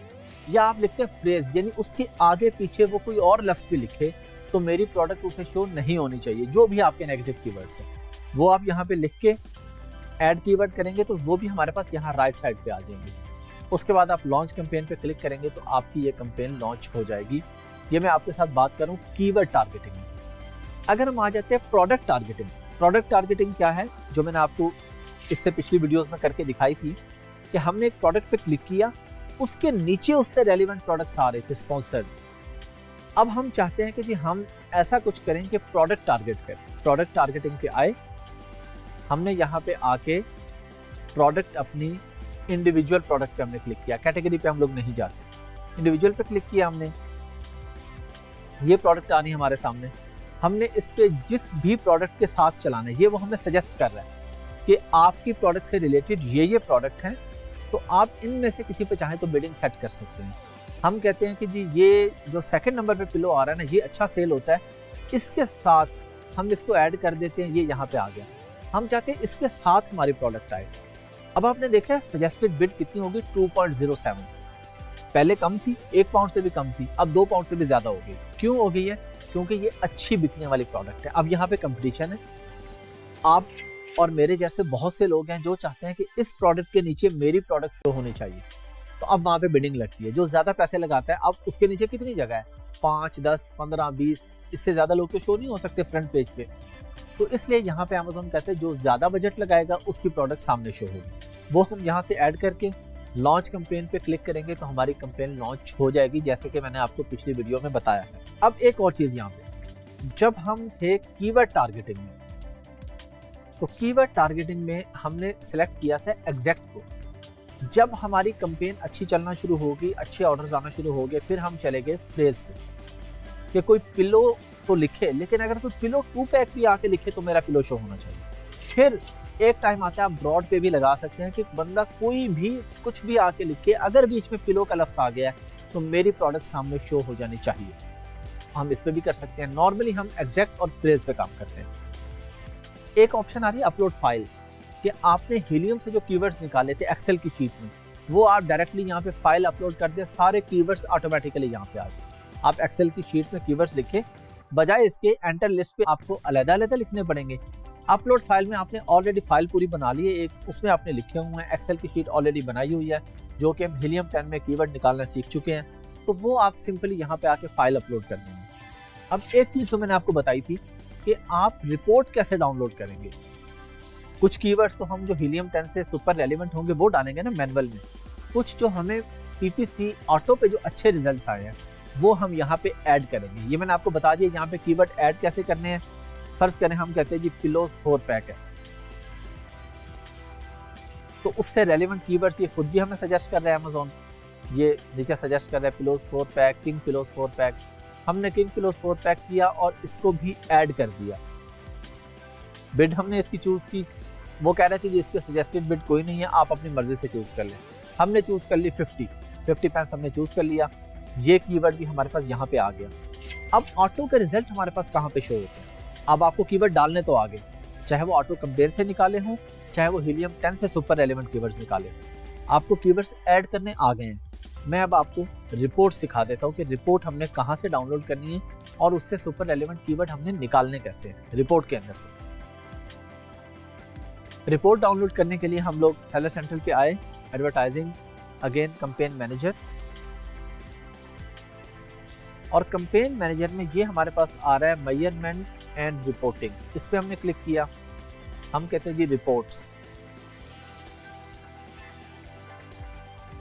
या आप लिखते हैं फ्रेज, यानी उसके आगे पीछे वो कोई और लफ्ज़ भी लिखे तो मेरी प्रोडक्ट उसे शो नहीं होनी चाहिए। जो भी आपके नेगेटिव कीवर्ड्स हैं वो आप यहाँ पे लिख के ऐड कीवर्ड करेंगे तो वो भी हमारे पास यहाँ राइट साइड पे आ जाएंगे। उसके बाद आप लॉन्च कैंपेन पे क्लिक करेंगे तो आपकी ये कैंपेन लॉन्च हो जाएगी। ये मैं आपके साथ बात करूँ कीवर्ड टारगेटिंग में। अगर हम आ जाते हैं प्रोडक्ट टारगेटिंग, प्रोडक्ट टारगेटिंग क्या है, जो मैंने आपको इससे पिछली वीडियोस में करके दिखाई थी कि हमने एक प्रोडक्ट पे क्लिक किया, उसके नीचे उससे रेलिवेंट प्रोडक्ट्स आ रहे थे स्पॉन्सर्ड। अब हम चाहते हैं कि जी हम ऐसा कुछ करें कि प्रोडक्ट टारगेट करें। प्रोडक्ट टारगेटिंग पे आए, हमने यहाँ पे आके प्रोडक्ट अपनी इंडिविजुअल प्रोडक्ट पे हमने क्लिक किया, कैटेगरी पे हम लोग नहीं जाते, इंडिविजुअल पे क्लिक किया हमने। ये प्रोडक्ट आनी हमारे सामने, हमने इस पे जिस भी प्रोडक्ट के साथ चलाना है, ये वो हमें सजेस्ट कर रहा है कि आपकी प्रोडक्ट से रिलेटेड ये प्रोडक्ट हैं, तो आप इनमें से किसी पे चाहें तो बिडिंग सेट कर सकते हैं। हम कहते हैं कि जी ये जो सेकंड नंबर पे पिलो आ रहा है ना, ये अच्छा सेल होता है, इसके साथ हम इसको ऐड कर देते हैं, ये यहाँ पे आ गया। हम चाहते हैं इसके साथ हमारी प्रोडक्ट आए। अब आपने देखा है सजेस्टेड बिड कितनी होगी, 2.07। पहले कम थी, 1 पाउंड से भी कम थी, अब 2 पाउंड से भी ज्यादा हो गई। क्यों हो गई है? क्योंकि ये अच्छी बिकने वाली प्रोडक्ट है। अब यहाँ पे कंपटीशन है, आप और मेरे जैसे बहुत से लोग हैं जो चाहते हैं कि इस प्रोडक्ट के नीचे मेरी प्रोडक्ट शो होनी चाहिए, तो अब वहां पे बिडिंग लगती है। जो ज्यादा पैसे लगाता है, अब उसके नीचे कितनी जगह है? 5, 10, 15, 20, इससे ज्यादा लोग तो शो नहीं हो सकते फ्रंट पेज पे। तो इसलिए यहाँ पे Amazon कहते हैं जो ज्यादा बजट लगाएगा उसकी प्रोडक्ट सामने शो होगी। वो हम यहाँ से ऐड करके लॉन्च कैंपेन पे क्लिक करेंगे तो हमारी कैंपेन लॉन्च हो जाएगी, जैसे कि मैंने आपको पिछली वीडियो में बताया है। अब एक और चीज यहाँ पे, जब हम थे कीवर्ड टारगेटिंग में, तो कीवर्ड टारगेटिंग में हमने सिलेक्ट किया था एग्जैक्ट को। जब हमारी कैंपेन अच्छी चलना शुरू होगी, अच्छे ऑर्डर्स आना शुरू हो गए, फिर हम चले गए फ्रेज पे कि कोई पिलो तो लिखे, लेकिन अगर कोई पिलो 2 पैक भी आके लिखे तो मेरा पिलो शो होना चाहिए। फिर एक टाइम आता है, आप ब्रॉड पे भी लगा सकते हैं कि बंदा कोई भी कुछ भी आके लिखे, अगर बीच में पिलो का लफ्ज आ गया है तो मेरी प्रोडक्ट सामने शो हो जानी चाहिए। हम इस पे भी कर सकते हैं। नॉर्मली हम एग्जैक्ट और फ्रेज पे काम करते हैं। एक ऑप्शन आ रही है अपलोड फाइल, कि आपने हीलियम से जो कीवर्ड्स निकाले थे एक्सेल की शीट में, वो आप डायरेक्टली यहाँ पे फाइल अपलोड कर दें, सारे कीवर्ड्स ऑटोमेटिकली यहाँ पे आ जाए। आप एक्सेल की शीट में कीवर्ड्स लिखे, बजाय इसके एंटर लिस्ट पे आपको अलग-अलग लिखने पड़ेंगे। अपलोड फाइल में आपने ऑलरेडी फाइल पूरी बना ली है, एक उसमें आपने लिखे हुए हैं, एक्सेल की शीट ऑलरेडी बनाई हुई है, जो कि हम हीलियम 10 में कीवर्ड निकालना सीख चुके हैं, तो वो आप सिंपली यहाँ पे आके फाइल अपलोड कर देंगे। अब एक चीज तो मैंने आपको बताई थी कि आप रिपोर्ट कैसे डाउनलोड करेंगे। कुछ कीवर्ड्स तो हम जो हीलियम 10 से सुपर रेलेवेंट होंगे वो डालेंगे ना मैनुअल में, कुछ जो हमें पीपीसी ऑटो पे जो अच्छे रिजल्ट्स आए हैं वो हम यहाँ पे ऐड करेंगे। ये मैंने आपको बता दिया यहाँ पे कीवर्ड ऐड कैसे करने हैं। फर्ज करें हम कहते हैं जी पिलोस 4 पैक है, तो उससे रेलेवेंट कीवर्ड्स ये खुद भी हमें सजेस्ट कर रहा है Amazon। ये नीचे सजेस्ट कर रहा है pillows 4 pack, king pillows 4 pack. हमने किंग पिलोस 4 पैक किया और इसको भी ऐड कर दिया। बिड हमने इसकी चूज की, वो कह रहा है कि इसके सजेस्टेड बिड कोई नहीं है, आप अपनी मर्जी से चूज कर लें। हमने चूज कर ली 50 पैंस हमने चूज कर लिया। ये कीवर्ड भी हमारे पास यहाँ पे आ गया। अब ऑटो के रिजल्ट हमारे पास कहाँ पे शो होते हैं? अब आपको कीवर्ड डालने तो आ गए, चाहे वो ऑटो कंपेयर से निकाले हों, चाहे वो हीलियम 10 से सुपर रेलेवेंट कीवर्ड्स निकाले, आपको कीवर्ड्स ऐड करने आ गए हैं। मैं अब आपको रिपोर्ट सिखा देता हूँ कि रिपोर्ट हमने कहाँ से डाउनलोड करनी है और उससे सुपर रेलेवेंट कीवर्ड हमने निकालने कैसे हैं रिपोर्ट के अंदर से। रिपोर्ट डाउनलोड करने के लिए हम लोग सेलर सेंट्रल पे आए, एडवर्टाइजिंग, अगेन कैंपेन मैनेजर, और कैंपेन मैनेजर में ये हमारे पास आ रहा है मेजरमेंट एंड रिपोर्टिंग। इस पे हमने क्लिक किया, हम कहते हैं जी रिपोर्ट्स।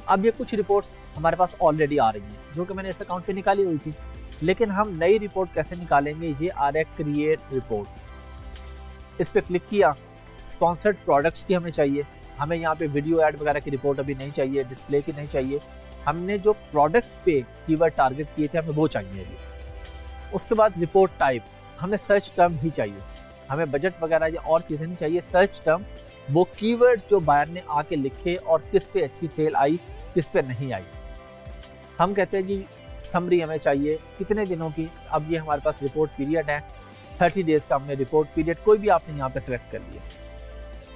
अब ये कुछ रिपोर्ट्स हमारे पास ऑलरेडी आ रही हैं जो कि मैंने इस अकाउंट पे निकाली हुई थी, लेकिन हम नई रिपोर्ट कैसे निकालेंगे? ये आ रहा है क्रिएट रिपोर्ट। इस पे क्लिक किया, स्पॉन्सर्ड प्रोडक्ट्स की हमें चाहिए, हमें यहाँ पे वीडियो ऐड वगैरह की रिपोर्ट अभी नहीं चाहिए, डिस्प्ले की नहीं चाहिए, हमने जो प्रोडक्ट पे कीवर्ड टारगेट किए थे हमें वो चाहिए अभी। उसके बाद रिपोर्ट टाइप, हमें सर्च टर्म ही चाहिए, हमें बजट वगैरह या और चीज़ें नहीं चाहिए। सर्च टर्म वो कीवर्ड्स जो बायर ने आके लिखे और किस पे अच्छी सेल आई, किस पे नहीं आई। हम कहते हैं जी समरी हमें चाहिए कितने दिनों की। अब ये हमारे पास रिपोर्ट पीरियड है 30 डेज का, हमने रिपोर्ट पीरियड कोई भी आपने यहाँ पे सेलेक्ट कर लिया।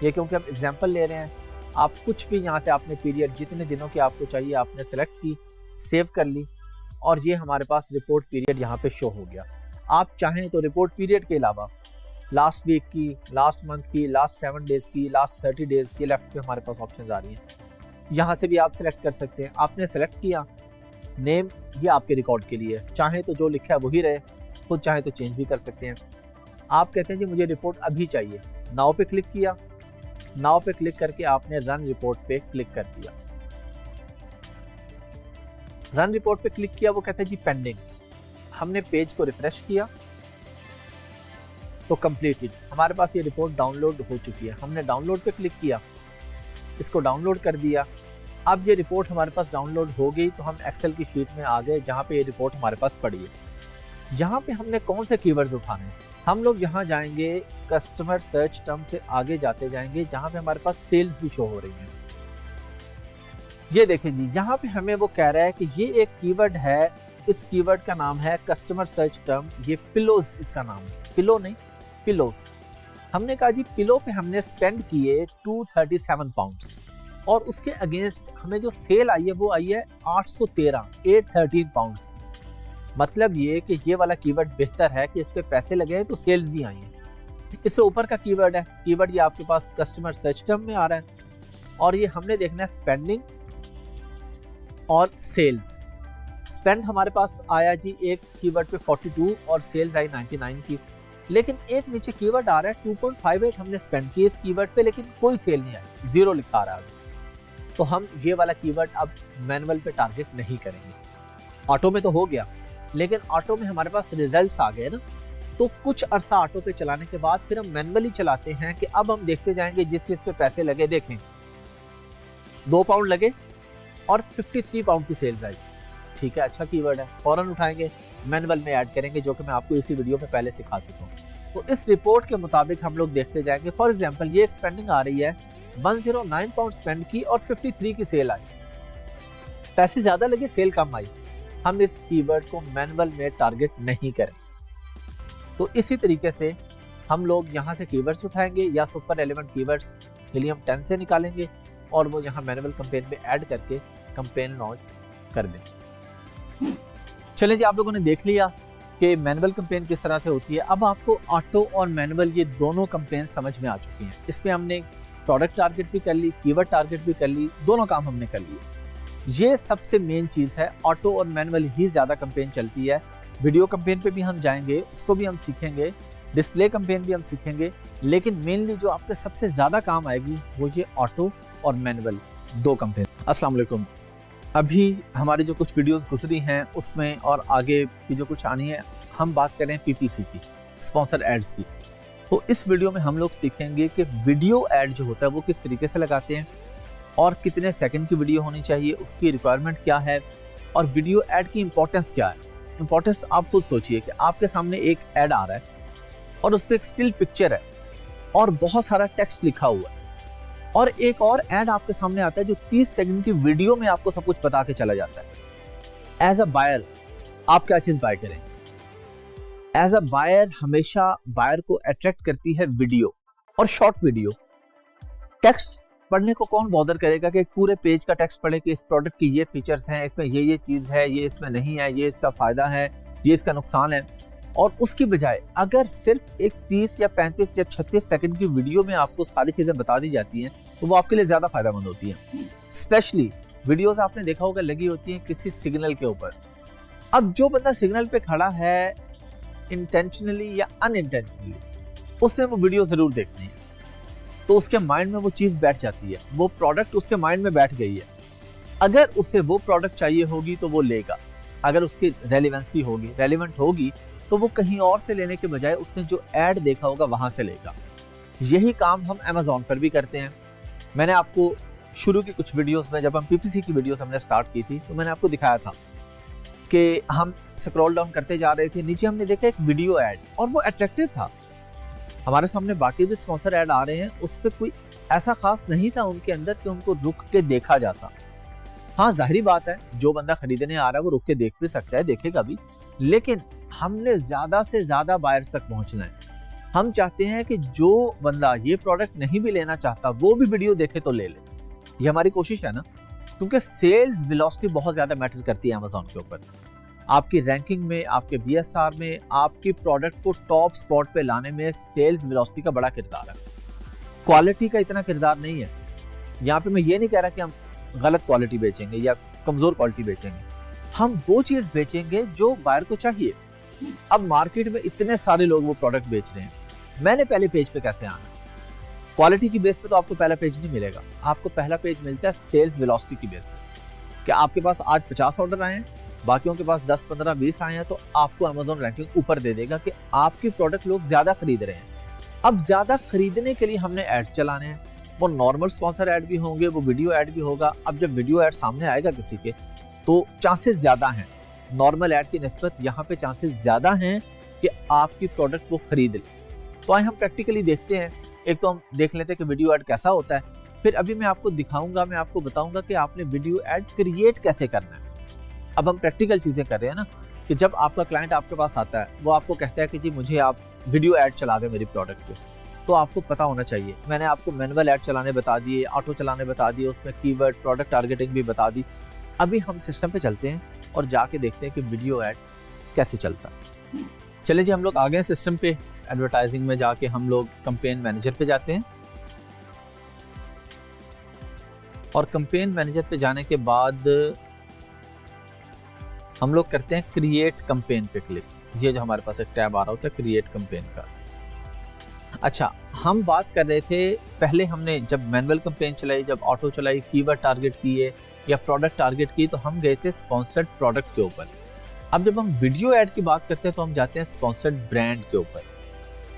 ये क्योंकि हम एग्जाम्पल ले रहे हैं, आप कुछ भी यहाँ से आपने पीरियड जितने दिनों की आपको चाहिए आपने सेलेक्ट की, सेव कर ली, और ये हमारे पास रिपोर्ट पीरियड यहाँ पे शो हो गया। आप चाहें तो रिपोर्ट पीरियड के अलावा लास्ट वीक की, लास्ट मंथ की, लास्ट 7 डेज की, लास्ट 30 डेज की, लेफ्ट पे हमारे पास ऑप्शंस आ रही हैं, यहाँ से भी आप सेलेक्ट कर सकते हैं। आपने सेलेक्ट किया, नेम ये आपके रिकॉर्ड के लिए है, चाहे तो जो लिखा है वही रहे, खुद चाहे तो चेंज भी कर सकते हैं। आप कहते हैं जी मुझे रिपोर्ट अभी चाहिए, नाउ पे क्लिक किया, नाउ पे क्लिक करके आपने रन रिपोर्ट पे क्लिक कर दिया। रन रिपोर्ट पे क्लिक किया, वो कहते हैं जी पेंडिंग। हमने पेज को रिफ्रेश किया तो कंप्लीटेड, हमारे पास ये रिपोर्ट डाउनलोड हो चुकी है। हमने डाउनलोड पे क्लिक किया, इसको डाउनलोड कर दिया। अब ये रिपोर्ट हमारे पास डाउनलोड हो गई तो हम एक्सेल की शीट में आ गए जहाँ पे ये रिपोर्ट हमारे पास पड़ी है। यहाँ पे हमने कौन से कीवर्ड्स उठाने हैं? हम लोग यहाँ जाएंगे कस्टमर सर्च टर्म से आगे जाते जाएंगे जहाँ पे हमारे पास सेल्स भी शो हो रही हैं। ये देखें जी, यहाँ पे हमें वो कह रहा है कि ये एक कीवर्ड है, इस कीवर्ड का नाम है कस्टमर सर्च टर्म, ये पिलोज इसका नाम है, पिलो नहीं पिलोस। हमने कहा जी पिलो पे हमने स्पेंड किए 237 पाउंड्स। और उसके अगेंस्ट हमें जो सेल आई है वो आई है 813 पाउंड्स। मतलब ये कि ये वाला कीवर्ड बेहतर है कि इस पे पैसे लगे हैं तो सेल्स भी आई हैं। इससे ऊपर का कीवर्ड है, कीवर्ड ये आपके पास कस्टमर सर्च टर्म में आ रहा है और ये हमने देखना है स्पेंडिंग और सेल्स। स्पेंड हमारे पास आया जी एक कीवर्ड पे 42 और सेल्स आई 99 की, लेकिन एक नीचे कीवर्ड आ रहा है 2.58 हमने स्पेंड किया इस कीवर्ड पे, लेकिन कोई सेल नहीं आई, 0 लिखा आ रहा है। तो हम ये वाला कीवर्ड अब मैनुअल पे टारगेट नहीं करेंगे। ऑटो में तो हो गया, लेकिन ऑटो में हमारे पास रिजल्ट्स आ गए ना, तो कुछ अरसा ऑटो पे चलाने के बाद फिर हम मैनुअली चलाते हैं कि अब हम देखते जाएंगे जिस चीज पे पैसे लगे, देखें 2 पाउंड लगे और 53 पाउंड की सेल्स आई, ठीक है, अच्छा कीवर्ड है, फौरन उठाएंगे मैनुअल में ऐड करेंगे, जो कि मैं आपको इसी वीडियो में पहले सिखा चुका हूँ। तो इस रिपोर्ट के मुताबिक हम लोग देखते जाएंगे। फॉर एग्जांपल ये स्पेंडिंग आ रही है 109 पाउंड स्पेंड की और 53 की सेल आई, पैसे ज्यादा लगे सेल कम आई, हम इस कीवर्ड को मैनुअल में टारगेट नहीं करें। तो इसी तरीके से हम लोग यहाँ से कीवर्ड्स उठाएंगे या सुपर रेलेवेंट कीवर्ड्स हीलियम 10 से निकालेंगे और वो यहाँ मैनुअल कैंपेन में ऐड करके कैंपेन लॉन्च कर दें। चलें जी, आप लोगों ने देख लिया कि मैनुअल कैंपेन किस तरह से होती है। अब आपको ऑटो और मैनुअल ये दोनों कैंपेन समझ में आ चुकी हैं। इसमें हमने प्रोडक्ट टारगेट भी कर ली, कीवर्ड टारगेट भी कर ली, दोनों काम हमने कर लिए। ये सबसे मेन चीज़ है, ऑटो और मैनुअल ही ज़्यादा कैंपेन चलती है। वीडियो कैंपेन पे भी हम जाएंगे, उसको भी हम सीखेंगे, डिस्प्ले कैंपेन भी हम सीखेंगे, लेकिन मेनली जो आपके सबसे ज़्यादा काम आएगी वो ये ऑटो और मैनुअल 2 कैंपेन। अस्सलाम वालेकुम। अभी हमारी जो कुछ वीडियोस गुजरी हैं उसमें और आगे की जो कुछ आनी है, हम बात करें पीपीसी की, स्पॉन्सर एड्स की। तो इस वीडियो में हम लोग सीखेंगे कि वीडियो ऐड जो होता है वो किस तरीके से लगाते हैं और कितने सेकंड की वीडियो होनी चाहिए, उसकी रिक्वायरमेंट क्या है और वीडियो ऐड की इंपॉर्टेंस क्या है। इंपॉर्टेंस आप खुद सोचिए कि आपके सामने एक ऐड आ रहा है और उस पर एक स्टिल पिक्चर है और बहुत सारा टेक्स्ट लिखा हुआ है, और एक और ऐड आपके सामने आता है जो 30 सेकंड की वीडियो में आपको सब कुछ बता के चला जाता है। एज अ बायर आप क्या चीज बाय करें? एज अ बायर हमेशा बायर को अट्रैक्ट करती है वीडियो और शॉर्ट वीडियो। टेक्स्ट पढ़ने को कौन बॉदर करेगा कि एक पूरे पेज का टेक्स्ट पढ़े कि इस प्रोडक्ट की ये फीचर्स हैं, इसमें ये चीज़ है, ये इसमें नहीं है, ये इसका फ़ायदा है, ये इसका नुकसान है। और उसकी बजाय अगर सिर्फ एक 30 या 35 या 36 सेकंड की वीडियो में आपको सारी चीज़ें बता दी जाती हैं तो वो आपके लिए ज़्यादा फायदेमंद होती हैं। स्पेशली वीडियोस आपने देखा होगा लगी होती हैं किसी सिग्नल के ऊपर। अब जो बंदा सिग्नल पे खड़ा है इंटेंशनली या अनइंटेंशनली, उसने वो वीडियो ज़रूर देखनी है, तो उसके माइंड में वो चीज़ बैठ जाती है, वो प्रोडक्ट उसके माइंड में बैठ गई है। अगर उसे वो प्रोडक्ट चाहिए होगी तो वो लेगा, अगर उसकी रेलिवेंसी होगी, रेलिवेंट होगी, तो वो कहीं और से लेने के बजाय उसने जो ऐड देखा होगा वहां से लेगा। यही काम हम अमेज़ॉन पर भी करते हैं। मैंने आपको शुरू की कुछ वीडियोस में, जब हम पीपीसी की वीडियोस हमने स्टार्ट की थी, तो मैंने आपको दिखाया था कि हम स्क्रॉल डाउन करते जा रहे थे, नीचे हमने देखा एक वीडियो ऐड और वो अट्रैक्टिव था। हमारे सामने बाकी भी स्पॉन्सर ऐड आ रहे हैं, उस पर कोई ऐसा खास नहीं था उनके अंदर कि उनको रुक के देखा जाता। हाँ, जाहिर बात है जो बंदा खरीदने आ रहा है वो रुक के देख भी सकता है, देखेगा भी, लेकिन हमने ज्यादा से ज्यादा बायर्स तक पहुंचना है। हम चाहते हैं कि जो बंदा ये प्रोडक्ट नहीं भी लेना चाहता वो भी वीडियो देखे तो ले ले, ये हमारी कोशिश है ना, क्योंकि सेल्स वेलोसिटी बहुत ज्यादा मैटर करती है अमेज़ॉन के ऊपर। आपकी रैंकिंग में, आपके बीएसआर में, आपकी प्रोडक्ट को टॉप स्पॉट पे लाने में सेल्स वेलोसिटी का बड़ा किरदार है, क्वालिटी का इतना किरदार नहीं है। यहाँ पे मैं ये नहीं कह रहा कि हम गलत क्वालिटी बेचेंगे या कमजोर क्वालिटी बेचेंगे, हम वो चीज बेचेंगे जो बायर को चाहिए। अब मार्केट में इतने सारे लोग वो प्रोडक्ट बेच रहे हैं, मैंने पहले पेज पे कैसे आना? क्वालिटी की बेस पे तो आपको पहला पेज नहीं मिलेगा, आपको पहला पेज मिलता है सेल्स वेलोसिटी की बेस पे। कि आपके पास आज 50 ऑर्डर आए हैं, बाकियों के पास 10, 15, 20 आए हैं, तो आपको अमेज़ॉन रैंकिंग ऊपर दे देगा कि आपकी प्रोडक्ट लोग ज्यादा खरीद रहे हैं। अब ज्यादा खरीदने के लिए हमने ऐड चलाने हैं, वो नॉर्मल स्पॉन्सर ऐड भी होंगे, वो वीडियो ऐड भी होगा। अब जब वीडियो ऐड सामने आएगा किसी के, तो चांसेस ज्यादा हैं, नॉर्मल ऐड की निस्बत यहाँ पे चांसेस ज्यादा हैं कि आपकी प्रोडक्ट वो खरीद ले। तो आइए हम प्रैक्टिकली देखते हैं। एक तो हम देख लेते हैं कि वीडियो ऐड कैसा होता है, फिर अभी मैं आपको दिखाऊंगा, मैं आपको बताऊंगा कि आपने वीडियो ऐड क्रिएट कैसे करना है। अब हम प्रैक्टिकल चीजें कर रहे हैं ना, कि जब आपका क्लाइंट आपके पास आता है, वो आपको कहता है कि जी मुझे आप वीडियो ऐड चला दें मेरी प्रोडक्ट पे, तो आपको पता होना चाहिए। मैंने आपको मैनुअल ऐड चलाने बता दिए, ऑटो चलाने बता दिए, उसमें कीवर्ड, प्रोडक्ट टारगेटिंग भी बता दी। अभी हम सिस्टम पे चलते हैं और जाके देखते हैं कि वीडियो ऐड कैसे चलता है। चलिए जी, हम लोग आ गए सिस्टम पे। एडवर्टाइजिंग में जाके हम लोग कैंपेन मैनेजर पे जाते हैं और कैंपेन मैनेजर पे जाने के बाद हम लोग करते हैं क्रिएट कैंपेन पे क्लिक। ये जो हमारे पास एक टैब आ रहा होता है क्रिएट कैंपेन का। अच्छा, हम बात कर रहे थे पहले, हमने जब मैनुअल कैंपेन चलाई, जब ऑटो चलाई, कीवर्ड टारगेट किए या प्रोडक्ट टारगेट किए, तो हम गए थे स्पॉन्सर्ड प्रोडक्ट के ऊपर। अब जब हम वीडियो ऐड की बात करते हैं तो हम जाते हैं स्पॉन्सर्ड ब्रांड के ऊपर।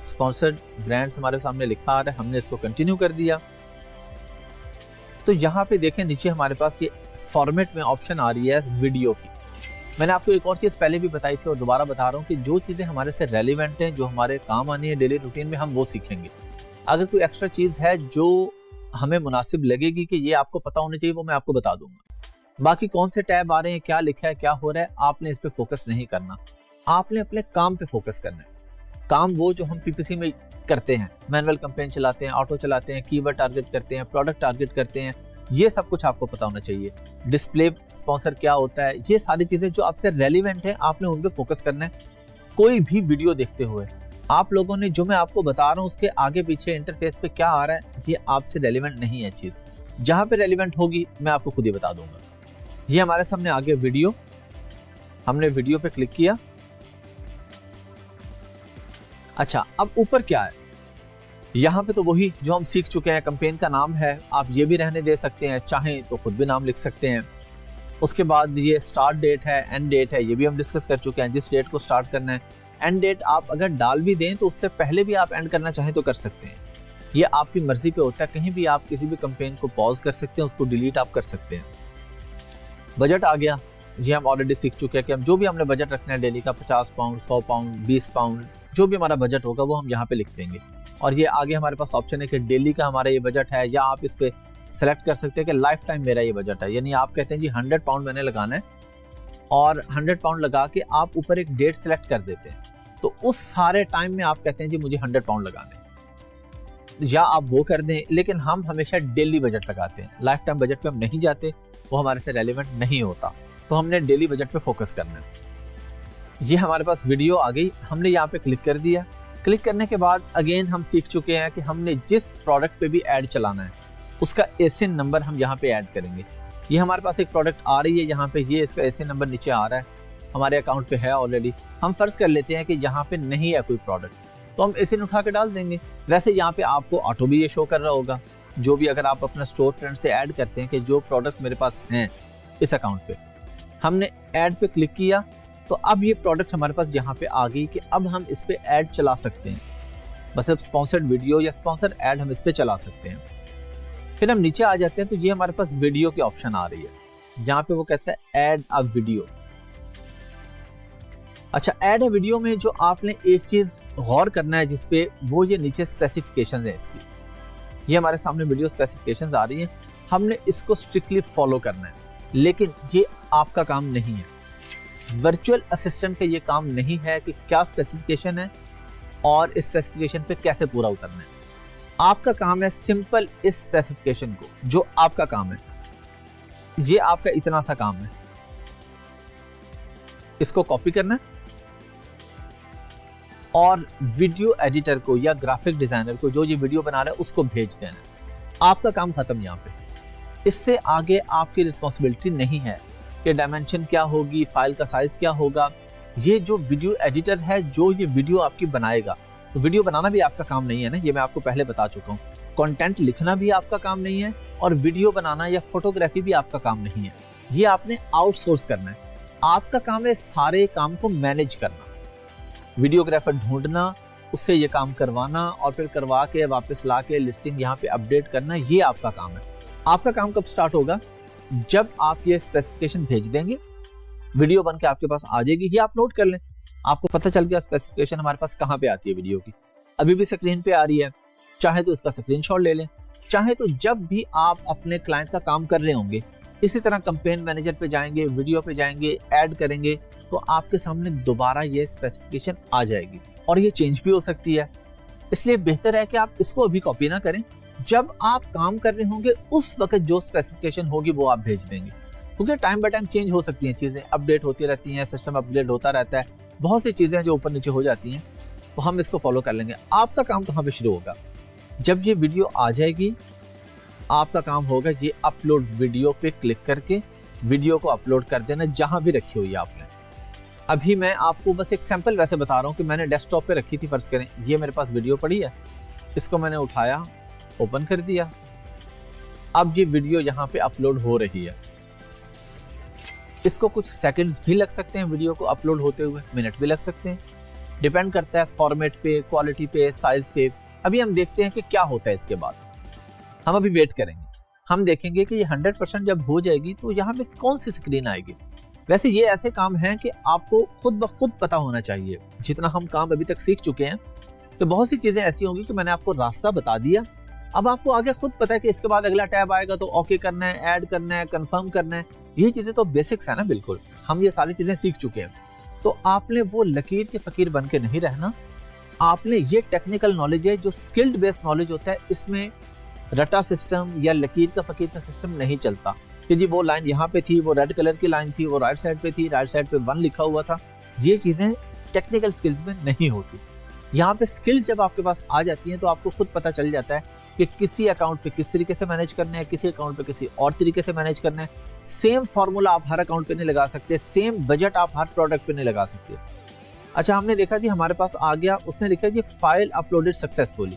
स्पॉन्सर्ड ब्रांड्स हमारे सामने लिखा आ रहा है, हमने इसको कंटिन्यू कर दिया। तो यहाँ पे देखें नीचे हमारे पास ये फॉर्मेट में ऑप्शन आ रही है वीडियो की। मैंने आपको एक और चीज़ पहले भी बताई थी और दोबारा बता रहा हूँ कि जो चीज़ें हमारे से रेलिवेंट हैं, जो हमारे काम आनी है डेली रूटीन में, हम वो सीखेंगे। अगर कोई एक्स्ट्रा चीज़ है जो हमें मुनासिब लगेगी कि ये आपको पता होनी चाहिए, वो मैं आपको बता दूंगा। बाकी कौन से टैब आ रहे हैं, क्या लिखा है, क्या हो रहा है, आपने इस पे फोकस नहीं करना। आपने अपने काम पे फोकस करना है। काम वो जो हम पीपीसी में करते हैं, मैनुअल कैंपेन चलाते हैं, ऑटो चलाते हैं, कीवर्ड टारगेट करते हैं, प्रोडक्ट टारगेट करते हैं, ये सब कुछ आपको पता होना चाहिए। डिस्प्ले स्पॉन्सर क्या होता है, ये सारी चीजें जो आपसे रेलिवेंट है, आपने उन पे फोकस करना है। कोई भी वीडियो देखते हुए आप लोगों ने जो मैं आपको बता रहा हूँ उसके आगे पीछे इंटरफेस पे क्या आ रहा है, ये आपसे रेलिवेंट नहीं है चीज। जहां पे रेलिवेंट होगी मैं आपको खुद ही बता दूंगा। ये हमारे सामने आ गया वीडियो, हमने वीडियो पे क्लिक किया। अच्छा, अब ऊपर क्या है, यहाँ पे तो वही जो हम सीख चुके हैं। कैंपेन का नाम है, आप ये भी रहने दे सकते हैं, चाहें तो खुद भी नाम लिख सकते हैं। उसके बाद ये स्टार्ट डेट है, एंड डेट है, ये भी हम डिस्कस कर चुके हैं, जिस डेट को स्टार्ट करना है। एंड डेट आप अगर डाल भी दें तो उससे पहले भी आप एंड करना चाहें तो कर सकते हैं, ये आपकी मर्जी पे होता है। कहीं भी आप किसी भी कैंपेन को पॉज कर सकते हैं, उसको डिलीट आप कर सकते हैं। बजट आ गया, ये हम ऑलरेडी सीख चुके हैं कि हम जो भी हमने बजट रखना है डेली का, 50 पाउंड, 100 पाउंड, 20 पाउंड, जो भी हमारा बजट होगा वो हम यहाँ पे लिख देंगे। और ये आगे हमारे पास ऑप्शन है कि डेली का हमारा ये बजट है, या आप इस पे सेलेक्ट कर सकते हैं कि लाइफ टाइम मेरा ये बजट है। यानी आप कहते हैं जी 100 पाउंड मैंने लगाना है, और 100 पाउंड लगा के आप ऊपर एक डेट सेलेक्ट कर देते हैं, तो उस सारे टाइम में आप कहते हैं जी मुझे 100 पाउंड लगाने हैं, या आप वो कर दें। लेकिन हम हमेशा डेली बजट लगाते हैं, लाइफ टाइम बजट पे हम नहीं जाते, वो हमारे से रेलिवेंट नहीं होता। तो हमने डेली बजट पे फोकस करना है। ये हमारे पास वीडियो आ गई, हमने यहाँ पे क्लिक कर दिया। क्लिक करने के बाद अगेन हम सीख चुके हैं कि हमने जिस प्रोडक्ट पे भी ऐड चलाना है उसका एसिन नंबर हम यहाँ पे ऐड करेंगे। ये हमारे पास एक प्रोडक्ट आ रही है यहाँ पे, ये इसका एसिन नंबर नीचे आ रहा है, हमारे अकाउंट पे है ऑलरेडी। हम फर्ज कर लेते हैं कि यहाँ पे नहीं है कोई प्रोडक्ट, तो हम एसिन उठा के डाल देंगे। वैसे यहाँ पे आपको ऑटो भी ये शो कर रहा होगा, जो भी अगर आप अपना स्टोर फ्रंट से ऐड करते हैं कि जो प्रोडक्ट्स मेरे पास हैं इस अकाउंट पे। हमने ऐड पे क्लिक किया तो अब ये प्रोडक्ट हमारे पास यहाँ पे आ गई कि अब हम इस पे ऐड चला सकते हैं, मतलब स्पॉन्सर्ड वीडियो या स्पॉन्सर्ड ऐड हम इस पे चला सकते हैं। फिर हम नीचे आ जाते हैं तो ये हमारे पास वीडियो की ऑप्शन आ रही है, जहाँ पे वो कहता है ऐड अ वीडियो। अच्छा, ऐड अ वीडियो में जो आपने एक चीज गौर करना है जिसपे, वो ये नीचे स्पेसिफिकेशंस है इसकी। ये हमारे सामने वीडियो स्पेसिफिकेशंस आ रही हैं, हमने इसको स्ट्रिक्टली फॉलो करना है। लेकिन ये आपका काम नहीं है, वर्चुअल असिस्टेंट का ये काम नहीं है कि क्या स्पेसिफिकेशन है और इस स्पेसिफिकेशन पे कैसे पूरा उतरना है। आपका काम है सिंपल इस स्पेसिफिकेशन को, जो आपका काम है, ये आपका इतना सा काम है, इसको कॉपी करना है और वीडियो एडिटर को या ग्राफिक डिजाइनर को जो ये वीडियो बना रहा है उसको भेज देना है। आपका काम खत्म यहाँ पे। इससे आगे आपकी रिस्पॉन्सिबिलिटी नहीं है कि डायमेंशन क्या होगी, फाइल का साइज क्या होगा। ये जो वीडियो एडिटर है जो ये वीडियो आपकी बनाएगा, तो वीडियो बनाना भी आपका काम नहीं है ना, ये मैं आपको पहले बता चुका हूँ। कंटेंट लिखना भी आपका काम नहीं है और वीडियो बनाना या फोटोग्राफी भी आपका काम नहीं है, ये आपने आउटसोर्स करना है। आपका काम है सारे काम को मैनेज करना, वीडियोग्राफर ढूंढना, उससे ये काम करवाना और फिर करवा के वापस ला के लिस्टिंग यहाँ पे अपडेट करना, ये आपका काम है। आपका काम कब स्टार्ट होगा? जब आप ये स्पेसिफिकेशन भेज देंगे, वीडियो बन के आपके पास आ जाएगी। ये आप नोट कर लें, आपको पता चल गया स्पेसिफिकेशन हमारे पास कहाँ पे आती है वीडियो की। अभी भी स्क्रीन पे आ रही है, चाहे तो इसका स्क्रीनशॉट ले लें, चाहे तो जब भी आप अपने क्लाइंट का काम कर रहे होंगे इसी तरह कैंपेन मैनेजर पे जाएंगे, वीडियो पे जाएंगे, ऐड करेंगे, तो आपके सामने दोबारा ये स्पेसिफिकेशन आ जाएगी और ये चेंज भी हो सकती है। इसलिए बेहतर है कि आप इसको अभी कॉपी ना करें, जब आप काम कर रहे होंगे उस वक्त जो स्पेसिफिकेशन होगी वो आप भेज देंगे, क्योंकि टाइम बाय टाइम चेंज हो सकती हैं चीज़ें, अपडेट होती रहती हैं, सिस्टम अपग्रेड होता रहता है, बहुत सी चीज़ें जो ऊपर नीचे हो जाती हैं, तो हम इसको फॉलो कर लेंगे। आपका काम कहाँ पे शुरू होगा? जब ये वीडियो आ जाएगी आपका काम होगा ये अपलोड वीडियो पे क्लिक करके वीडियो को अपलोड कर देना जहां भी रखी हुई है आपने। अभी मैं आपको बस एक सैंपल वैसे बता रहा हूं कि मैंने डेस्कटॉप पे रखी थी, फर्ज करें ये मेरे पास वीडियो पड़ी है, इसको मैंने उठाया, ओपन कर दिया, अब ये वीडियो यहाँ पे अपलोड हो रही है। इसको कुछ सेकंड्स भी लग सकते हैं वीडियो को अपलोड होते हुए, मिनट भी लग सकते हैं, डिपेंड करता है फॉर्मेट पे, क्वालिटी पे, साइज पे। अभी हम देखते हैं कि क्या होता है इसके बाद। हम अभी वेट करेंगे, हम देखेंगे कि ये 100% जब हो जाएगी तो यहाँ पे कौन सी स्क्रीन आएगी। वैसे ये ऐसे काम हैं कि आपको खुद ब खुद पता होना चाहिए। जितना हम काम अभी तक सीख चुके हैं तो बहुत सी चीजें ऐसी होंगी कि मैंने आपको रास्ता बता दिया, अब आपको आगे खुद पता है कि इसके बाद अगला टैब आएगा तो ओके करना है, ऐड करना है, कंफर्म करना है। ये चीजें तो बेसिक्स है ना, बिल्कुल हम ये सारी चीजें सीख चुके हैं। तो आपने वो लकीर के फकीर बन के नहीं रहना, आपने ये टेक्निकल नॉलेज है जो स्किल्ड बेस्ड नॉलेज होता है, इसमें रटा सिस्टम या लकीर का फकीर का सिस्टम नहीं चलता कि जी वो लाइन यहाँ पे थी, वो रेड कलर की लाइन थी, वो राइट साइड पे थी, राइट साइड पे 1 लिखा हुआ था। ये चीजें टेक्निकल स्किल्स में नहीं होती। यहाँ पे स्किल्स जब आपके पास आ जाती हैं तो आपको खुद पता चल जाता है कि किसी अकाउंट पे किस तरीके से मैनेज करना है, किसी अकाउंट पे किसी और तरीके से मैनेज करना है। सेम फॉर्मूला आप हर अकाउंट पे नहीं लगा सकते, सेम बजट आप हर प्रोडक्ट पे नहीं लगा सकते। अच्छा, हमने देखा जी हमारे पास आ गया, उसने लिखा जी फाइल अपलोडेड सक्सेसफुली।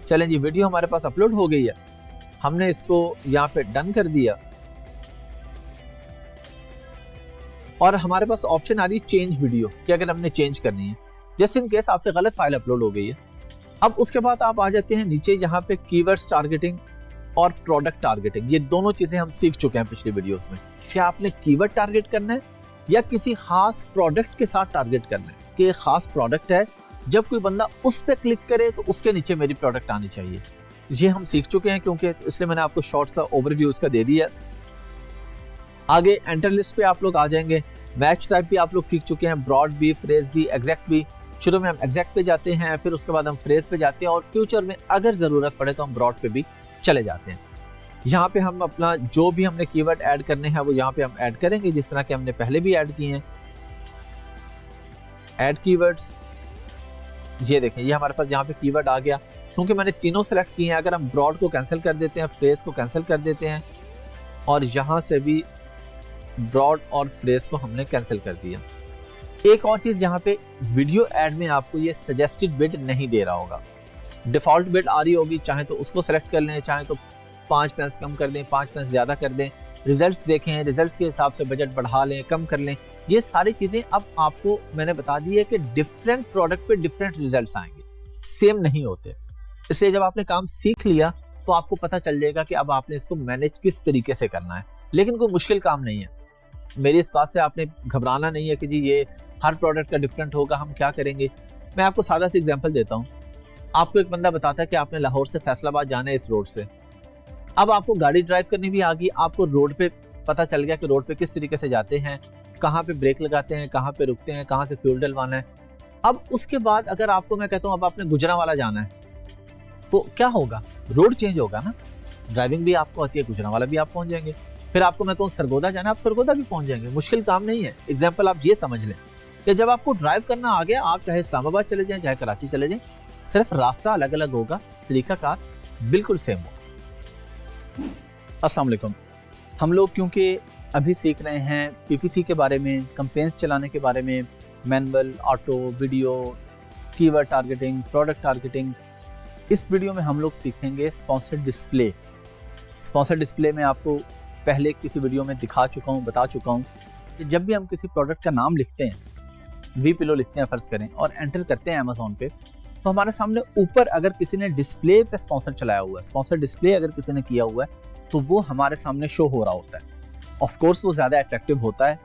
चलें जी, वीडियो हमारे पास अपलोड हो गई है, हमने इसको यहाँ पे डन कर दिया और हमारे पास ऑप्शन आ रही है चेंज वीडियो कि अगर हमने चेंज करनी है, जस्ट इन केस आपसे गलत फाइल अपलोड हो गई है। अब उसके बाद आप आ जाते हैं नीचे यहाँ पे कीवर्ड्स टारगेटिंग और प्रोडक्ट टारगेटिंग। ये दोनों चीजें हम सीख चुके हैं पिछली वीडियोस में। क्या आपने कीवर्ड टारगेट करना है या किसी खास प्रोडक्ट के साथ टारगेट करना है कि एक खास प्रोडक्ट है, जब कोई बंदा उस पर क्लिक करे तो उसके नीचे मेरी प्रोडक्ट आनी चाहिए। ये हम सीख चुके हैं, क्योंकि इसलिए मैंने आपको शॉर्ट सा ओवरव्यू उसका दे दिया। आगे एंटर लिस्ट पे आप लोग आ जाएंगे। मैच टाइप भी आप लोग सीख चुके हैं, ब्रॉड भी, फ्रेज भी, एग्जैक्ट भी। शुरू में हम एग्जैक्ट पे जाते हैं, फिर उसके बाद हम फ्रेज पे जाते हैं और फ्यूचर में अगर जरूरत पड़े तो हम ब्रॉड पे भी चले जाते हैं। यहाँ पे हम अपना जो भी हमने कीवर्ड ऐड करने हैं वो यहाँ पे हम ऐड करेंगे, जिस तरह के हमने पहले भी ऐड किए हैं। ऐड कीवर्ड्स, ये देखें ये हमारे पास यहाँ पे कीवर्ड आ गया, क्योंकि मैंने तीनों सेलेक्ट किए हैं। अगर हम ब्रॉड को कैंसिल कर देते हैं, फ्रेज को कैंसिल कर देते हैं और यहाँ से भी ब्रॉड और फ्रेज को हमने कैंसिल कर दिया। एक और चीज, यहाँ पे वीडियो ऐड में आपको ये सजेस्टेड बिड नहीं दे रहा होगा, डिफॉल्ट बिड आ रही होगी, चाहे तो उसको सेलेक्ट कर लें, चाहे तो 5 पैसे कम कर दें, 5 पैसे ज्यादा कर दें। रिजल्ट्स देखें, रिजल्ट्स के हिसाब से बजट बढ़ा लें, कम कर लें। ये सारी चीजें अब आपको मैंने बता दी है कि डिफरेंट प्रोडक्ट पे डिफरेंट रिजल्ट्स आएंगे, सेम नहीं होते। इसलिए जब आपने काम सीख लिया तो आपको पता चल जाएगा कि अब आपने इसको मैनेज किस तरीके से करना है। लेकिन कोई मुश्किल काम नहीं है, मेरी इस बात से आपने घबराना नहीं है कि जी ये हर प्रोडक्ट का डिफरेंट होगा, हम क्या करेंगे। मैं आपको सादा सी एग्जांपल देता हूँ। आपको एक बंदा बताता है कि आपने लाहौर से फैसलाबाद जाना है इस रोड से। अब आपको गाड़ी ड्राइव करनी भी आ गई, आपको रोड पे पता चल गया कि रोड पे किस तरीके से जाते हैं, कहाँ पे ब्रेक लगाते हैं, कहाँ पे रुकते हैं, कहाँ से फ्यूल डलवाना है। अब उसके बाद अगर आपको मैं कहता हूँ अब आपने गुजरांवाला जाना है तो क्या होगा, रोड चेंज होगा ना। ड्राइविंग भी आपको आती है, गुजरांवाला भी आप पहुंच जाएंगे। फिर आपको मैं कहूँ सरगोदा जाना, आप सरगोदा भी पहुंच जाएंगे, मुश्किल काम नहीं है। एग्जाम्पल आप ये समझ लें कि जब आपको ड्राइव करना आ गया, आप चाहे इस्लामाबाद चले जाएं, चाहे कराची चले जाएं, सिर्फ रास्ता अलग अलग होगा, तरीकाकार बिल्कुल सेम होगा। अस्सलाम वालेकुम। हम लोग क्योंकि अभी सीख रहे हैं पीपीसी के बारे में, कैंपेन्स चलाने के बारे में, manual, auto, video, keyword targeting, product targeting. इस वीडियो में हम लोग सीखेंगे स्पॉन्सर्ड डिस्प्ले। स्पॉन्सर्ड डिस्प्ले में आपको पहले किसी वीडियो में दिखा चुका हूँ, बता चुका हूँ कि जब भी हम किसी प्रोडक्ट का नाम लिखते हैं, वी पिलो लिखते हैं फर्ज करें, और एंटर करते हैं अमेज़ॉन पे, तो हमारे सामने ऊपर अगर किसी ने डिस्प्ले पे स्पॉन्सर चलाया हुआ है, स्पॉन्सर डिस्प्ले अगर किसी ने किया हुआ है, तो वो हमारे सामने शो हो रहा होता है। ऑफ कोर्स वो ज़्यादा अट्रैक्टिव होता है,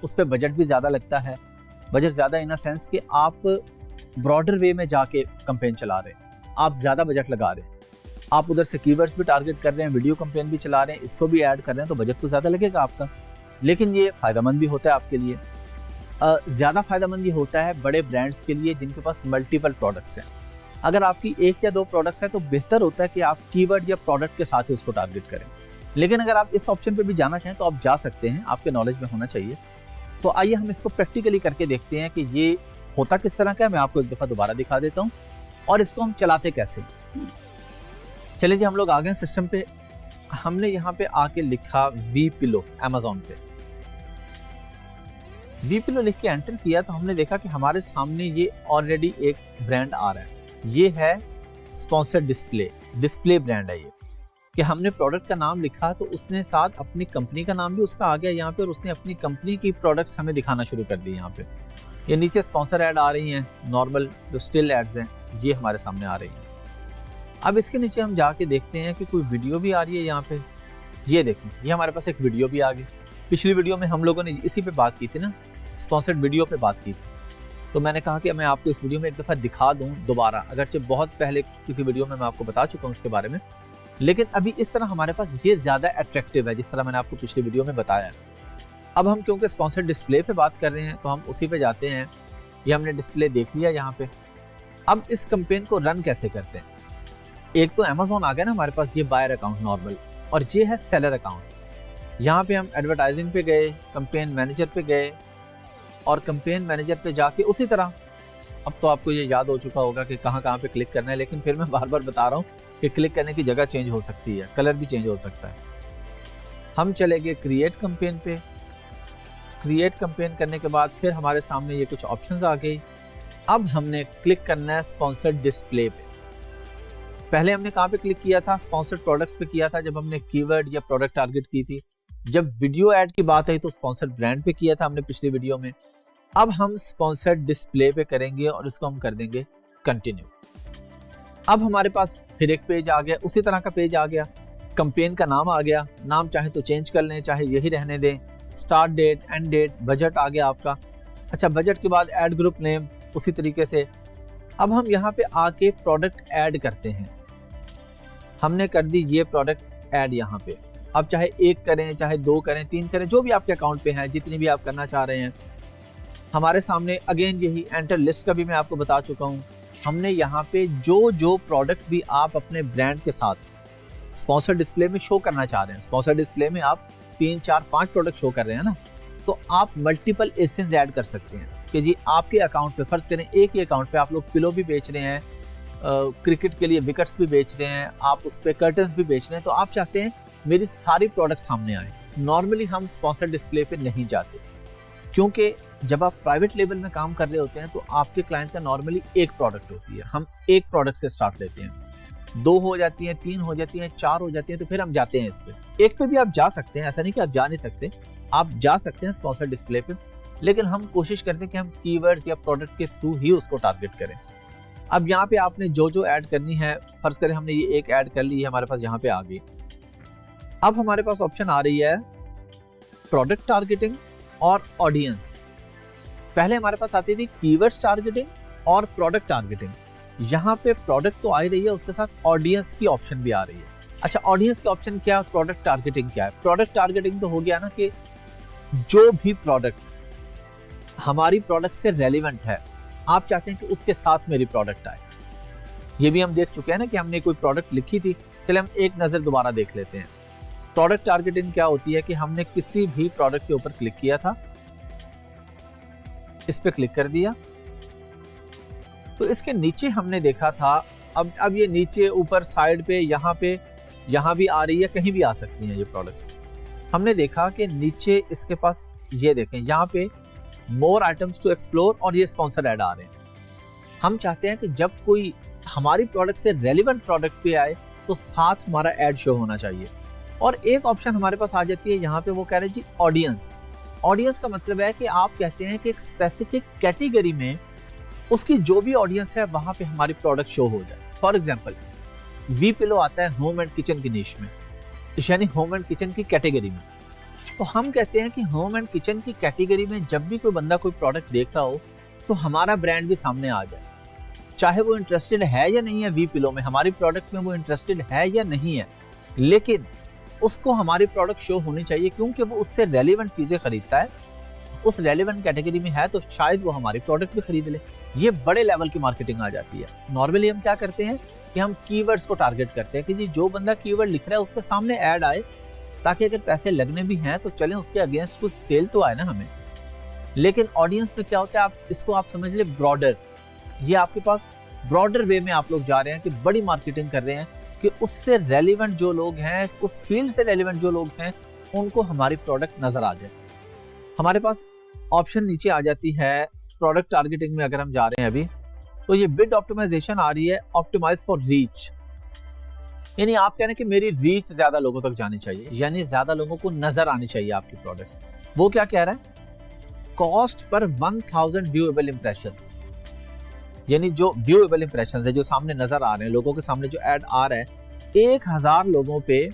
उस पर बजट भी ज़्यादा लगता है। बजट ज़्यादा इन अ सेंस कि आप ब्रॉडर वे में जाके कैंपेन चला रहे हैं, आप ज़्यादा बजट लगा रहे हैं, आप उधर से कीवर्ड्स भी टारगेट कर रहे हैं, वीडियो कैंपेन भी चला रहे हैं, इसको भी ऐड कर रहे हैं, तो बजट तो ज़्यादा लगेगा आपका। लेकिन ये फ़ायदेमंद भी होता है आपके लिए। ज़्यादा फ़ायदेमंद ये होता है बड़े ब्रांड्स के लिए जिनके पास मल्टीपल प्रोडक्ट्स हैं। अगर आपकी 1 या 2 प्रोडक्ट्स हैं तो बेहतर होता है कि आप कीवर्ड या प्रोडक्ट के साथ ही उसको टारगेट करें। लेकिन अगर आप इस ऑप्शन पे भी जाना चाहें तो आप जा सकते हैं, आपके नॉलेज में होना चाहिए। तो आइए हम इसको प्रैक्टिकली करके देखते हैं कि ये होता किस तरह का है। मैं आपको एक दफ़ा दोबारा दिखा देता हूँ और इसको हम चलाते कैसे। चलिए जी, हम लोग आ गए सिस्टम पे। हमने यहाँ पे आके लिखा वी पिलो अमेजोन पे। वी पिलो लिख के एंटर किया तो हमने देखा कि हमारे सामने ये ऑलरेडी एक ब्रांड आ रहा है। ये है स्पॉन्सर्ड डिस्प्ले ब्रांड है ये। कि हमने प्रोडक्ट का नाम लिखा तो उसने साथ अपनी कंपनी का नाम भी उसका आ गया यहाँ पे, और उसने अपनी कंपनी की प्रोडक्ट्स हमें दिखाना शुरू कर दी। यहाँ पे ये नीचे स्पॉन्सर ऐड आ रही हैं, नॉर्मल जो स्टिल एड्स हैं ये हमारे सामने आ रही हैं। अब इसके नीचे हम जाके देखते हैं कि कोई वीडियो भी आ रही है यहाँ पे। ये देखें, ये हमारे पास एक वीडियो भी आ गई। पिछली वीडियो में हम लोगों ने इसी पे बात की थी ना, स्पॉन्सर्ड वीडियो पे बात की थी। तो मैंने कहा कि मैं आपको इस वीडियो में एक दफ़ा दिखा दूं दोबारा, अगरचे बहुत पहले किसी वीडियो में मैं आपको बता चुका हूँ उसके बारे में, लेकिन अभी इस तरह हमारे पास ये ज़्यादा अट्रैक्टिव है जिस तरह मैंने आपको पिछली वीडियो में बताया। अब हम क्योंकि स्पॉन्सर्ड डिस्प्ले पे बात कर रहे हैं तो हम उसी पे जाते हैं। ये हमने डिस्प्ले देख लिया यहाँ पे। अब इस कैंपेन को रन कैसे करते हैं। एक तो अमेजोन आ गया ना हमारे पास, ये बायर अकाउंट नॉर्मल, और ये है सेलर अकाउंट। यहाँ पे हम एडवर्टाइजिंग पे गए, कैंपेन मैनेजर पे गए, और कैंपेन मैनेजर पे जाके उसी तरह, अब तो आपको ये याद हो चुका होगा कि कहाँ कहाँ पे क्लिक करना है, लेकिन फिर मैं बार बार बता रहा हूँ कि क्लिक करने की जगह चेंज हो सकती है, कलर भी चेंज हो सकता है। हम चले गए क्रिएट कैंपेन पे। क्रिएट कैंपेन करने के बाद फिर हमारे सामने ये कुछ ऑप्शंस आ गई। अब हमने क्लिक करना है स्पॉन्सर्ड डिस्प्ले पे। पहले हमने कहाँ पे क्लिक किया था, स्पॉन्सर्ड प्रोडक्ट्स पे किया था जब हमने कीवर्ड या प्रोडक्ट टारगेट की थी। जब वीडियो ऐड की बात आई तो स्पॉन्सर्ड ब्रांड पे किया था हमने पिछली वीडियो में। अब हम स्पॉन्सर्ड डिस्प्ले पे करेंगे और इसको हम कर देंगे कंटिन्यू। अब हमारे पास फिर एक पेज आ गया, उसी तरह का पेज आ गया। कैंपेन का नाम आ गया, नाम चाहे तो चेंज कर लें, चाहे यही रहने दें। Start date, end date, budget आ गया आपका। अच्छा, बजट के बाद ऐड ग्रुप नेम उसी तरीके से। अब हम यहाँ पे आके प्रोडक्ट ऐड करते हैं। हमने कर दी ये प्रोडक्ट ऐड यहाँ पे। अब चाहे 1 करें, चाहे 2 करें, 3 करें, जो भी आपके अकाउंट पे हैं, जितनी भी आप करना चाह रहे हैं। हमारे सामने अगेन यही एंटर लिस्ट का भी मैं आपको बता चुका हूँ। हमने यहाँ पे जो प्रोडक्ट भी आप अपने ब्रांड के साथ स्पॉन्सर डिस्प्ले में शो करना चाह रहे हैं, स्पॉन्सर डिस्प्ले में आप 3, 4, 5 प्रोडक्ट शो कर रहे हैं ना, तो आप मल्टीपल एसेंस ऐड कर सकते हैं कि जी आपके अकाउंट पे, फर्ज करें एक ही अकाउंट पे आप लोग पिलो भी बेच रहे हैं, क्रिकेट के लिए विकेट्स भी बेच रहे हैं, आप उस पर कर्टन्स भी बेच रहे हैं, तो आप चाहते हैं मेरी सारी प्रोडक्ट सामने आए। नॉर्मली हम स्पॉन्सर डिस्प्ले पे नहीं जाते, क्योंकि जब आप प्राइवेट लेवल में काम कर रहे होते हैं तो आपके क्लाइंट का नॉर्मली एक प्रोडक्ट होती है। हम एक प्रोडक्ट से स्टार्ट लेते हैं, 2 हो जाती हैं, 3 हो जाती हैं, 4 हो जाती हैं, तो फिर हम जाते हैं इस पे। एक पे भी आप जा सकते हैं, ऐसा नहीं कि आप जा नहीं सकते, आप जा सकते हैं स्पॉन्सर डिस्प्ले पे, लेकिन हम कोशिश करते हैं कि हम कीवर्ड्स या प्रोडक्ट के थ्रू ही उसको टारगेट करें। अब यहाँ पे आपने जो ऐड करनी है, फर्ज करें हमने ये एक ऐड कर ली है, हमारे पास यहाँ पे आ गई। अब हमारे पास ऑप्शन आ रही है प्रोडक्ट टारगेटिंग और ऑडियंस। पहले हमारे पास आती थी कीवर्ड्स टारगेटिंग और प्रोडक्ट टारगेटिंग। यहाँ पे प्रोडक्ट तो आ ही रही है, उसके साथ ऑडियंस की ऑप्शन भी आ रही है। अच्छा, ऑडियंस की ऑप्शन क्या है, प्रोडक्ट टारगेटिंग क्या है? प्रोडक्ट टारगेटिंग तो हो गया ना कि जो भी प्रोडक्ट हमारी प्रोडक्ट से रेलिवेंट है, आप चाहते हैं कि उसके साथ मेरी प्रोडक्ट आए। ये भी हम देख चुके हैं ना कि हमने कोई प्रोडक्ट लिखी थी, चलिए हम एक नजर दोबारा देख लेते हैं। प्रोडक्ट टारगेटिंग क्या होती है कि हमने किसी भी प्रोडक्ट के ऊपर क्लिक किया था, इस पे क्लिक कर दिया, तो इसके नीचे हमने देखा था, अब ये नीचे ऊपर साइड पे यहाँ भी आ रही है, कहीं भी आ सकती हैं ये प्रोडक्ट्स। हमने देखा कि नीचे इसके पास ये देखें, यहाँ पे मोर आइटम्स टू एक्सप्लोर और ये स्पॉन्सर ऐड आ रहे हैं। हम चाहते हैं कि जब कोई हमारी प्रोडक्ट से रेलिवेंट प्रोडक्ट पे आए तो साथ हमारा ऐड शो होना चाहिए। और एक ऑप्शन हमारे पास आ जाती है यहाँ पे, वो कह रहे हैं जी ऑडियंस। ऑडियंस का मतलब है कि आप कहते हैं कि एक स्पेसिफिक कैटेगरी में उसकी जो भी ऑडियंस है वहां पे हमारी प्रोडक्ट शो हो जाए। फॉर एग्जांपल, वी पिलो आता है होम एंड किचन की नीश में, यानी होम एंड किचन की कैटेगरी में। तो हम कहते हैं कि होम एंड किचन की कैटेगरी में जब भी कोई बंदा कोई प्रोडक्ट देख रहा हो तो हमारा ब्रांड भी सामने आ जाए, चाहे वो इंटरेस्टेड है या नहीं है वी पिलो में, हमारी प्रोडक्ट में वो इंटरेस्टेड है या नहीं है, लेकिन उसको हमारी प्रोडक्ट शो होनी चाहिए, क्योंकि वो उससे रेलिवेंट चीजें खरीदता है। उस रेलेवेंट कैटेगरी में है तो शायद वो हमारी प्रोडक्ट भी खरीद ले। ये बड़े लेवल की मार्केटिंग आ जाती है। नॉर्मली हम क्या करते हैं कि हम कीवर्ड्स को टारगेट करते हैं कि जी जो बंदा कीवर्ड लिख रहा है उसके सामने ऐड आए, ताकि अगर पैसे लगने भी हैं तो चलें उसके अगेंस्ट कुछ सेल तो आए ना हमें। लेकिन ऑडियंस में क्या होता है, आप इसको आप समझ ले ब्रॉडर, ये आपके पास ब्रॉडर वे में आप लोग जा रहे हैं कि बड़ी मार्केटिंग कर रहे हैं कि उससे रेलिवेंट जो लोग हैं, उस फील्ड से रेलिवेंट जो लोग हैं, उनको हमारी प्रोडक्ट नजर आ जाए। हमारे पास ऑप्शन नीचे आ जाती है प्रोडक्ट टारगेटिंग में। अगर हम जा रहे हैं अभी तो ये बिड ऑप्टिमाइजेशन आ रही है, ऑप्टिमाइज फॉर रीच, यानी आप कह रहे हैं कि मेरी रीच ज्यादा लोगों तक जानी चाहिए, यानी ज्यादा लोगों को नजर आनी चाहिए आपकी प्रोडक्ट। वो क्या कह रहा है, कॉस्ट पर 1000 व्यूएबल इंप्रेशंस, यानी जो व्यूएबल इंप्रेशंस है, जो सामने नजर आ रहे हैं, लोगों के सामने जो ऐड आ रहा है 1000 लोगों पे,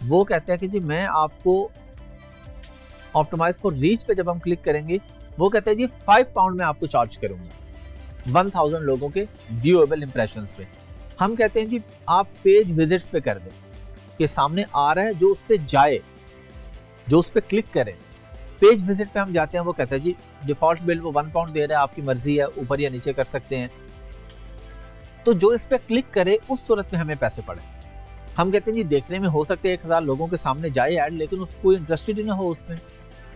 वो कहते हैं कि जी मैं आपको ऑप्टिमाइज फॉर रीच पे जब हम क्लिक करेंगे, वो कहते हैं जी 5 पाउंड में आपको चार्ज करूंगा 1000 लोगों के व्यूएबल इंप्रेशंस पे। हम कहते हैं जी आप पेज विजिट्स पे कर दें कि सामने आ रहा है, जो उस पे जाए, जो उस पे क्लिक करे, पेज विजिट पे हम जाते हैं, वो कहता है जी डिफॉल्ट बिल वो 1 पाउंड दे रहा है, आपकी मर्जी है, ऊपर या नीचे कर सकते हैं। तो जो इस पे क्लिक करे उस सूरत में हमें पैसे पड़े। हम कहते हैं जी देखने में हो सकते हैं 1000 लोगों के सामने जाए ऐड, लेकिन उसको कोई इंटरेस्टेड ही ना हो उसमें,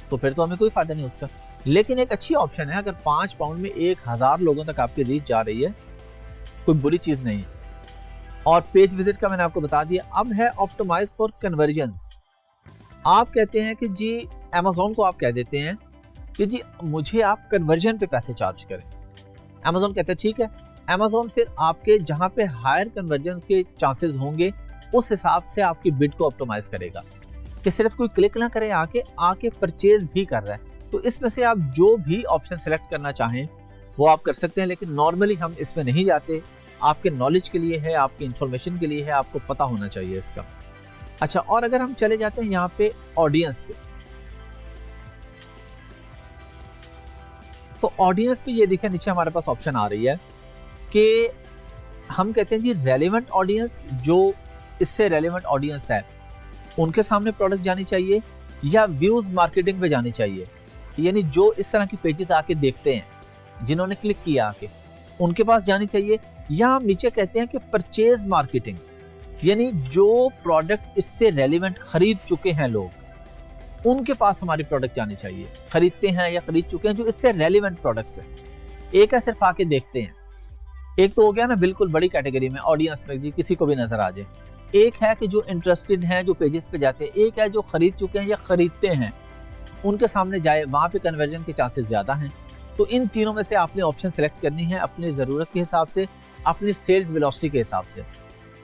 तो फिर तो हमें कोई फायदा नहीं उसका। लेकिन एक अच्छी ऑप्शन है, अगर 5 पाउंड में 1000 लोगों तक आपकी रीच जा रही है, कोई बुरी चीज नहीं है। और पेज विजिट का मैंने आपको बता दिया। अब है ऑप्टिमाइज फॉर कन्वर्जन्स। आप कहते हैं कि जी Amazon को आप कह देते हैं कि जी मुझे आप कन्वर्जन पे पैसे चार्ज करें। Amazon कहते हैं ठीक है। Amazon फिर आपके जहां पे हायर कन्वर्जन के चांसेस होंगे उस हिसाब से आपकी बिड को ऑप्टिमाइज करेगा कि सिर्फ कोई क्लिक ना करे, आके परचेज भी कर रहा है। तो इसमें से आप जो भी ऑप्शन सेलेक्ट करना चाहें वो आप कर सकते हैं, लेकिन नॉर्मली हम इसमें नहीं जाते। आपके नॉलेज के लिए है, आपके इंफॉर्मेशन के लिए है, आपको पता होना चाहिए इसका। अच्छा, और अगर हम चले जाते हैं यहाँ पे ऑडियंस पे, तो ऑडियंस पे ये देखिए नीचे हमारे पास ऑप्शन आ रही है कि हम कहते हैं जी रेलेवेंट ऑडियंस, जो इससे रेलेवेंट ऑडियंस है उनके सामने प्रोडक्ट जानी चाहिए या व्यूज मार्केटिंग पे जानी चाहिए, यानी जो इस तरह के पेजेस आके देखते हैं, जिन्होंने क्लिक किया आके, उनके पास जानी चाहिए, या हम नीचे कहते हैं कि परचेज मार्केटिंग, यानी जो प्रोडक्ट इससे रेलेवेंट खरीद चुके हैं लोग, उनके पास हमारी प्रोडक्ट जानी चाहिए। खरीदते हैं या खरीद चुके हैं जो इससे रेलेवेंट प्रोडक्ट्स है। एक है सिर्फ आके देखते हैं, एक तो हो गया ना बिल्कुल बड़ी कैटेगरी में ऑडियंस में जी किसी को भी नजर आ जाए। एक है कि जो इंटरेस्टेड हैं, जो पेजेस पे जाते हैं। एक है जो खरीद चुके हैं या खरीदते हैं, उनके सामने जाए, वहां पे कन्वर्जन के चांसेस ज्यादा हैं। तो इन तीनों में से आपने ऑप्शन सेलेक्ट करनी है अपनी जरूरत के हिसाब से, अपनी सेल्स वेलोसिटी के हिसाब से।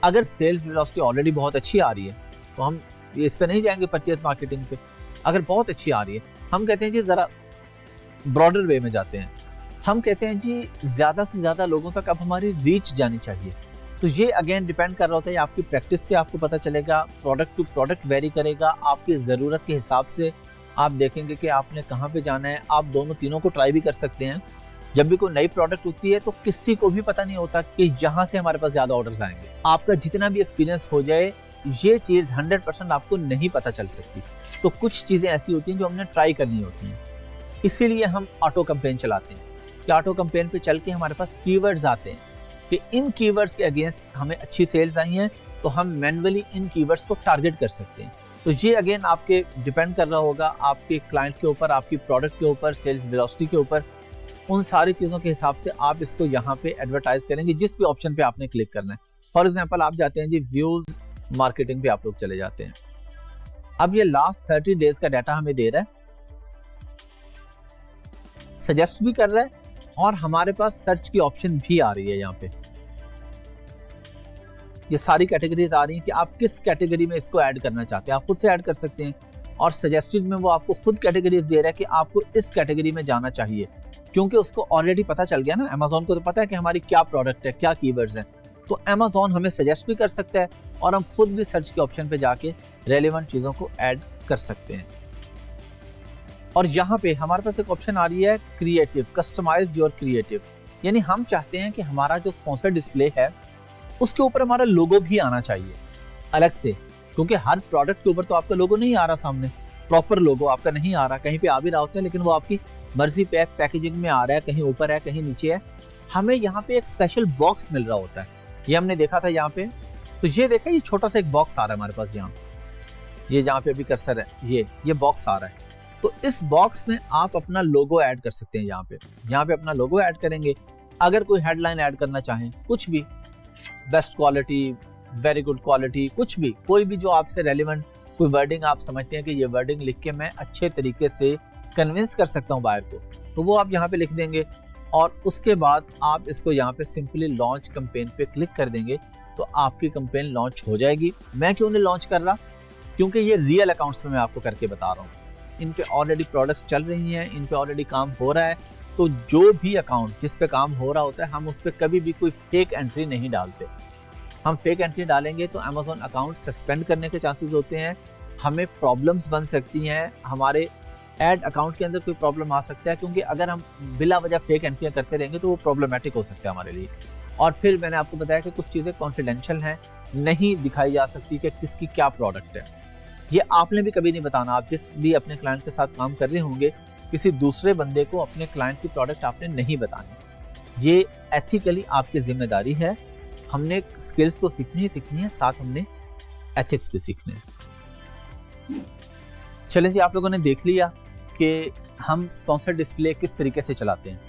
अगर सेल्स वेलोसिटी ऑलरेडी बहुत अच्छी आ रही है तो हम इस पे नहीं जाएंगे परचेज मार्केटिंग पे। अगर बहुत अच्छी आ रही है, हम कहते हैं जी जरा ब्रॉडर वे में जाते हैं। हम कहते हैं जी ज्यादा से ज्यादा लोगों तक अब हमारी रीच जानी चाहिए। तो ये अगेन डिपेंड कर रहा होता है आपकी प्रैक्टिस पे, आपको पता चलेगा। प्रोडक्ट टू प्रोडक्ट वेरी करेगा, आपकी ज़रूरत के हिसाब से आप देखेंगे कि आपने कहाँ पे जाना है। आप दोनों तीनों को ट्राई भी कर सकते हैं। जब भी कोई नई प्रोडक्ट होती है तो किसी को भी पता नहीं होता कि यहाँ से हमारे पास ज़्यादा ऑर्डर्स आएंगे। आपका जितना भी एक्सपीरियंस हो जाए, ये चीज़ 100% आपको नहीं पता चल सकती। तो कुछ चीज़ें ऐसी होती हैं जो हमने ट्राई करनी होती हैं, इसीलिए हम ऑटो कैंपेन चलाते हैं कि ऑटो कैंपेन पे चल के हमारे पास कीवर्ड्स आते हैं कि इन कीवर्ड्स के अगेंस्ट हमें अच्छी सेल्स आई हैं, तो हम मैन्युअली इन कीवर्ड्स को टारगेट कर सकते हैं। तो ये अगेन आपके डिपेंड कर रहा होगा आपके क्लाइंट के ऊपर, आपकी प्रोडक्ट के ऊपर, सेल्स वेलोसिटी के ऊपर। उन सारी चीज़ों के हिसाब से आप इसको यहाँ पे एडवर्टाइज करेंगे जिस भी ऑप्शन पे आपने क्लिक करना है। फॉर एग्जाम्पल आप जाते हैं जी व्यूज मार्केटिंग पे, आप लोग चले जाते हैं। अब ये लास्ट 30 डेज का डाटा हमें दे रहा है, सजेस्ट भी कर रहा है, और हमारे पास सर्च की ऑप्शन भी आ रही है। यहाँ पे ये सारी कैटेगरीज आ रही हैं कि आप किस कैटेगरी में इसको ऐड करना चाहते हैं। आप खुद से ऐड कर सकते हैं, और सजेस्टेड में वो आपको खुद कैटेगरीज दे रहा है कि आपको इस कैटेगरी में जाना चाहिए, क्योंकि उसको ऑलरेडी पता चल गया ना। Amazon को तो पता है कि हमारी क्या प्रोडक्ट है, क्या कीवर्ड्स हैं। तो Amazon हमें सजेस्ट भी कर सकता है, और हम खुद भी सर्च के ऑप्शन पे जाके रेलेवेंट चीज़ों को ऐड कर सकते हैं। और यहाँ पे हमारे पास एक ऑप्शन आ रही है क्रिएटिव, कस्टमाइज योर क्रिएटिव, यानी हम चाहते हैं कि हमारा जो स्पॉन्सर डिस्प्ले है उसके ऊपर हमारा लोगो भी आना चाहिए अलग से, क्योंकि हर प्रोडक्ट के ऊपर तो आपका लोगो नहीं आ रहा सामने। प्रॉपर लोगो आपका नहीं आ रहा, कहीं पे आ भी रहा होता है लेकिन वो आपकी मर्जी पे पैकेजिंग में आ रहा है, कहीं ऊपर है कहीं नीचे है, हमें यहाँ पे एक स्पेशल बॉक्स मिल रहा होता है। ये हमने देखा था यहाँ पे, तो ये देखा ये छोटा सा एक बॉक्स आ रहा है हमारे पास यहाँ, ये जहाँ पे अभी कर्सर है ये बॉक्स आ रहा है। तो इस बॉक्स में आप अपना लोगो ऐड कर सकते हैं। यहाँ पे अपना लोगो ऐड करेंगे। अगर कोई हेडलाइन ऐड करना चाहें, कुछ भी, best quality, very good quality, कुछ भी, कोई भी जो आपसे रेलिवेंट कोई वर्डिंग आप समझते हैं कि ये वर्डिंग लिख के मैं अच्छे तरीके से कन्विंस कर सकता हूँ बायर को, तो वो आप यहाँ पे लिख देंगे और उसके बाद आप इसको यहाँ पे सिंपली लॉन्च कैंपेन पे क्लिक कर देंगे तो आपकी कैंपेन लॉन्च हो जाएगी। मैं क्यों नहीं लॉन्च कर रहा? क्योंकि ये रियल अकाउंट्स पे मैं आपको करके बता रहा हूँ, इन पे ऑलरेडी प्रोडक्ट्स चल रही हैं, इन पे ऑलरेडी काम हो रहा है। तो जो भी अकाउंट जिस पे काम हो रहा होता है, हम उस पर कभी भी कोई फेक एंट्री नहीं डालते। हम फेक एंट्री डालेंगे तो अमेज़ॉन अकाउंट सस्पेंड करने के चांसेस होते हैं, हमें प्रॉब्लम्स बन सकती हैं, हमारे ऐड अकाउंट के अंदर कोई प्रॉब्लम आ सकता है, क्योंकि अगर हम बिला वजह फेक एंट्रियाँ करते रहेंगे तो वो प्रॉब्लमेटिक हो सकता है हमारे लिए। और फिर मैंने आपको बताया कि कुछ चीज़ें कॉन्फिडेंशियल हैं, नहीं दिखाई जा सकती कि किसकी क्या प्रोडक्ट है। ये आपने भी कभी नहीं बताना। आप जिस भी अपने क्लाइंट के साथ काम कर रहे होंगे, किसी दूसरे बंदे को अपने क्लाइंट की प्रोडक्ट आपने नहीं बतानी। ये एथिकली आपकी जिम्मेदारी है। हमने स्किल्स तो सीखनी है, साथ हमने एथिक्स भी सीखने हैं। चलें जी, आप लोगों ने देख लिया कि हम स्पॉन्सर डिस्प्ले किस तरीके से चलाते हैं।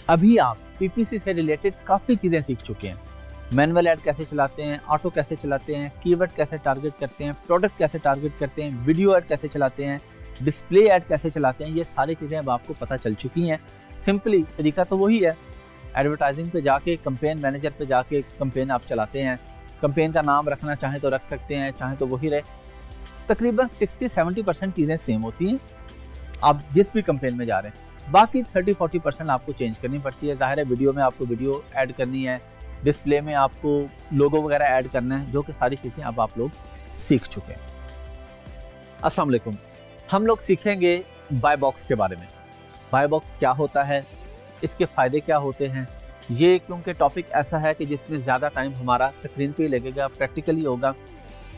अभी आप पीपीसी से रिलेटेड काफ़ी चीज़ें सीख चुके हैं। मैनुअल ऐड कैसे चलाते हैं, ऑटो कैसे चलाते हैं, कीवर्ड कैसे टारगेट करते हैं, प्रोडक्ट कैसे टारगेट करते हैं, वीडियो ऐड कैसे चलाते हैं, डिस्प्ले ऐड कैसे चलाते हैं, ये सारी चीज़ें अब आपको पता चल चुकी हैं। सिंपली तरीका तो वही है, एडवर्टाइजिंग पे जाके कैंपेन मैनेजर पे जाके कैंपेन आप चलाते हैं। कैंपेन का नाम रखना चाहें तो रख सकते हैं, चाहें तो वही रहे। तकरीबन 60-70% चीज़ें सेम होती हैं आप जिस भी कैंपेन में जा रहे हैं। बाकी 30-40% आपको चेंज करनी पड़ती है। जाहिर है वीडियो में आपको वीडियो ऐड करनी है, डिस्प्ले में आपको लोगो वगैरह ऐड करना है, जो कि सारी चीज़ें अब आप लोग सीख चुके हैं। अस्सलाम वालेकुम। हम लोग सीखेंगे बाय बॉक्स के बारे में। बाय बॉक्स क्या होता है, इसके फ़ायदे क्या होते हैं। ये क्योंकि टॉपिक ऐसा है कि जिसमें ज़्यादा टाइम हमारा स्क्रीन पे ही लगेगा, प्रैक्टिकली होगा।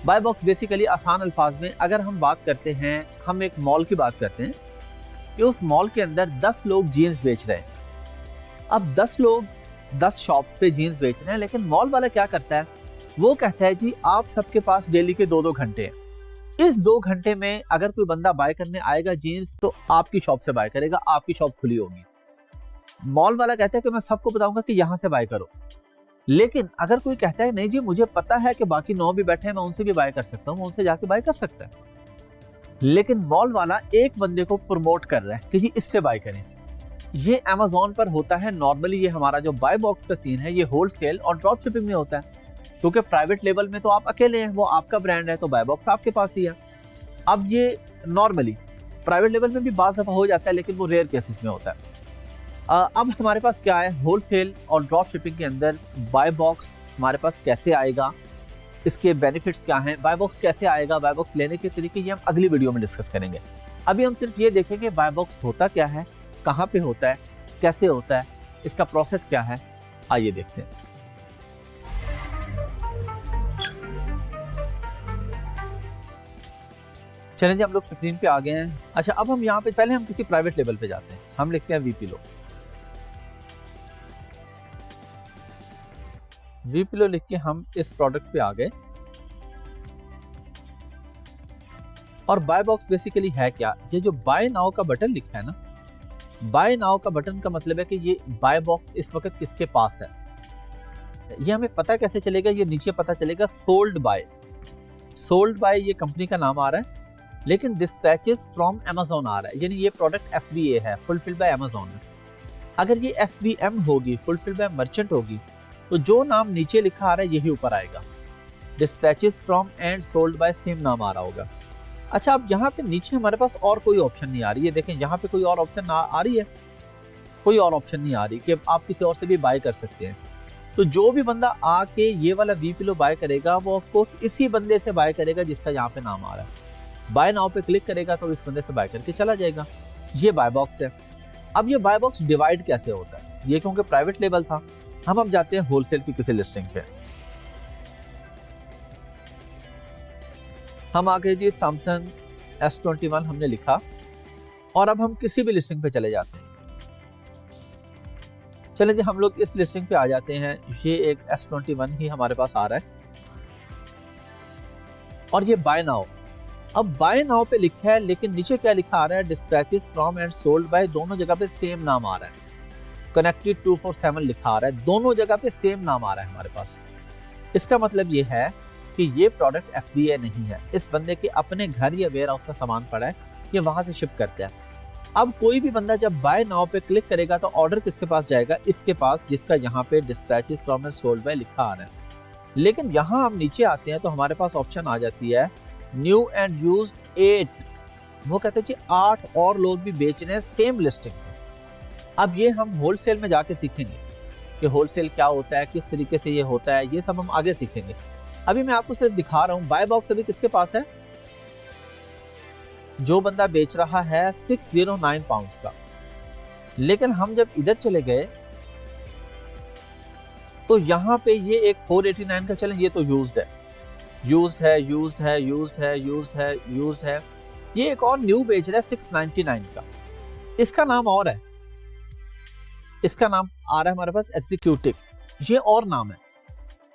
बाय बॉक्स बेसिकली आसान अल्फाज में अगर हम बात करते हैं, हम एक मॉल की बात करते हैं कि उस मॉल के अंदर 10 लोग जीन्स बेच रहे हैं। अब 10 लोग 10 शॉप्स पे जीन्स बेच रहे हैं, लेकिन मॉल वाला क्या करता है, वो कहता है जी आप सबके पास डेली के 2-2 घंटे हैं। इस 2 घंटे में अगर कोई बंदा बाय करने आएगा जीन्स, तो आपकी शॉप से बाय करेगा, आपकी शॉप खुली होगी। मॉल वाला कहता है कि मैं सबको बताऊंगा कि यहाँ से बाय करो। लेकिन अगर कोई कहता है नहीं जी मुझे पता है कि बाकी 9 भी बैठे हैं, मैं उनसे भी बाय कर सकता हूँ, मैं उनसे जाके बाय कर सकता है। लेकिन मॉल वाला एक बंदे को प्रमोट कर रहा है कि जी इससे बाय करें। ये अमेज़ॉन पर होता है नॉर्मली। ये हमारा जो बाय बॉक्स का सीन है, ये होलसेल और ड्रॉप शिपिंग में होता है, क्योंकि प्राइवेट लेवल में तो आप अकेले हैं, वो आपका ब्रांड है, तो बाय बॉक्स आपके पास ही है। अब ये नॉर्मली प्राइवेट लेवल में भी बाज़ दफ़ा हो जाता है, लेकिन वो रेयर केसेस में होता है। अब हमारे पास क्या है, होलसेल और ड्रॉप शिपिंग के अंदर बाय बॉक्स हमारे पास कैसे आएगा, इसके बेनिफिट्स क्या हैं, बाय बॉक्स कैसे आएगा, बाय बॉक्स लेने के तरीके, ये हम अगली वीडियो में डिस्कस करेंगे। अभी हम सिर्फ ये देखेंगे बाय बॉक्स होता क्या है, कहाँ पे होता है, कैसे होता है, इसका प्रोसेस क्या है। आइए देखते हैं। चलें जी, हम लोग स्क्रीन पे आ गए हैं। अच्छा, अब हम यहाँ पे पहले हम किसी प्राइवेट लेवल पे जाते हैं। हम लिखते हैं वीपीलो लिख के हम इस प्रोडक्ट पे आ गए। और बाय बॉक्स बेसिकली है क्या, ये जो बाय नाउ का बटन लिखा है ना, बाय नाउ का बटन का मतलब है कि ये बाय बॉक्स इस वक्त किसके पास है। ये हमें पता कैसे चलेगा, ये नीचे पता चलेगा सोल्ड बाय। सोल्ड बाय ये कंपनी का नाम आ रहा है, लेकिन डिस्पैचेस फ्रॉम अमेज़ॉन आ रहा है, यानी ये प्रोडक्ट FBA है, फुलफिल्ड बाय अमेज़ॉन है। अगर ये FBM होगी, फुलफिल्ड बाय मर्चेंट होगी, तो जो नाम नीचे लिखा आ रहा है यही ऊपर आएगा। Dispatches from and sold by same नाम आ रहा होगा। अच्छा, अब यहाँ पे नीचे हमारे पास और कोई ऑप्शन नहीं आ रही है। देखें यहाँ पे कोई और ऑप्शन आ रही है, कोई और ऑप्शन नहीं आ रही कि आप किसी और से भी बाय कर सकते हैं। तो जो भी बंदा आके ये वाला वीपीलो बाय करेगा, वो ऑफ कोर्स इसी बंदे से बाय करेगा जिसका यहाँ पे नाम आ रहा है। बाय नाउ पे क्लिक करेगा तो इस बंदे से बाय करके चला जाएगा। ये बाय बॉक्स है। अब ये बाय बॉक्स डिवाइड कैसे होता है, ये क्योंकि प्राइवेट लेवल था, हम अब जाते हैं होलसेल की किसी लिस्टिंग पे। हम आ गए जी सैमसंग S21 हमने लिखा और अब हम किसी भी लिस्टिंग पे चले जाते हैं। चलें जी, हम लोग इस लिस्टिंग पे आ जाते हैं। ये एक S21 ही हमारे पास आ रहा है और ये बाय नाउ। अब बाय नाउ पे लिखा है, लेकिन नीचे क्या लिखा आ रहा है, dispatches from and sold by, दोनों जगह पे सेम नाम आ रहा है। कनेक्टेड 247 लिखा आ रहा है, दोनों जगह पे सेम नाम आ रहा है हमारे पास। इसका मतलब ये है कि ये प्रोडक्ट FDA नहीं है, इस बंदे के अपने घर या वेयर हाउस का सामान पड़ा है, ये वहां से शिप करता है। अब कोई भी बंदा जब बाय नाउ पे क्लिक करेगा तो ऑर्डर किसके पास जाएगा, इसके पास, जिसका यहाँ पे dispatches from and sold by लिखा आ रहा है। लेकिन यहाँ हम नीचे आते हैं तो हमारे पास ऑप्शन आ जाती है न्यू एंड यूज्ड 8। वो कहते हैं जी 8 और लोग भी बेच रहे हैं सेम लिस्टिंग पे। अब ये हम होलसेल में जाके सीखेंगे कि होलसेल क्या होता है, किस तरीके से ये होता है, ये सब हम आगे सीखेंगे। अभी मैं आपको सिर्फ दिखा रहा हूँ बाय बॉक्स अभी किसके पास है, जो बंदा बेच रहा है 609 पाउंड्स का। लेकिन हम जब इधर चले गए तो यहाँ पे ये एक 489 का चलें, ये तो यूज्ड है, यूज्ड है, यूज्ड है, यूज्ड है, यूज्ड है, यूज्ड है। ये एक और न्यू बेच रहा है 699 का, इसका नाम और है, इसका नाम आ रहा है हमारे पास एग्जीक्यूटिव, ये और नाम है।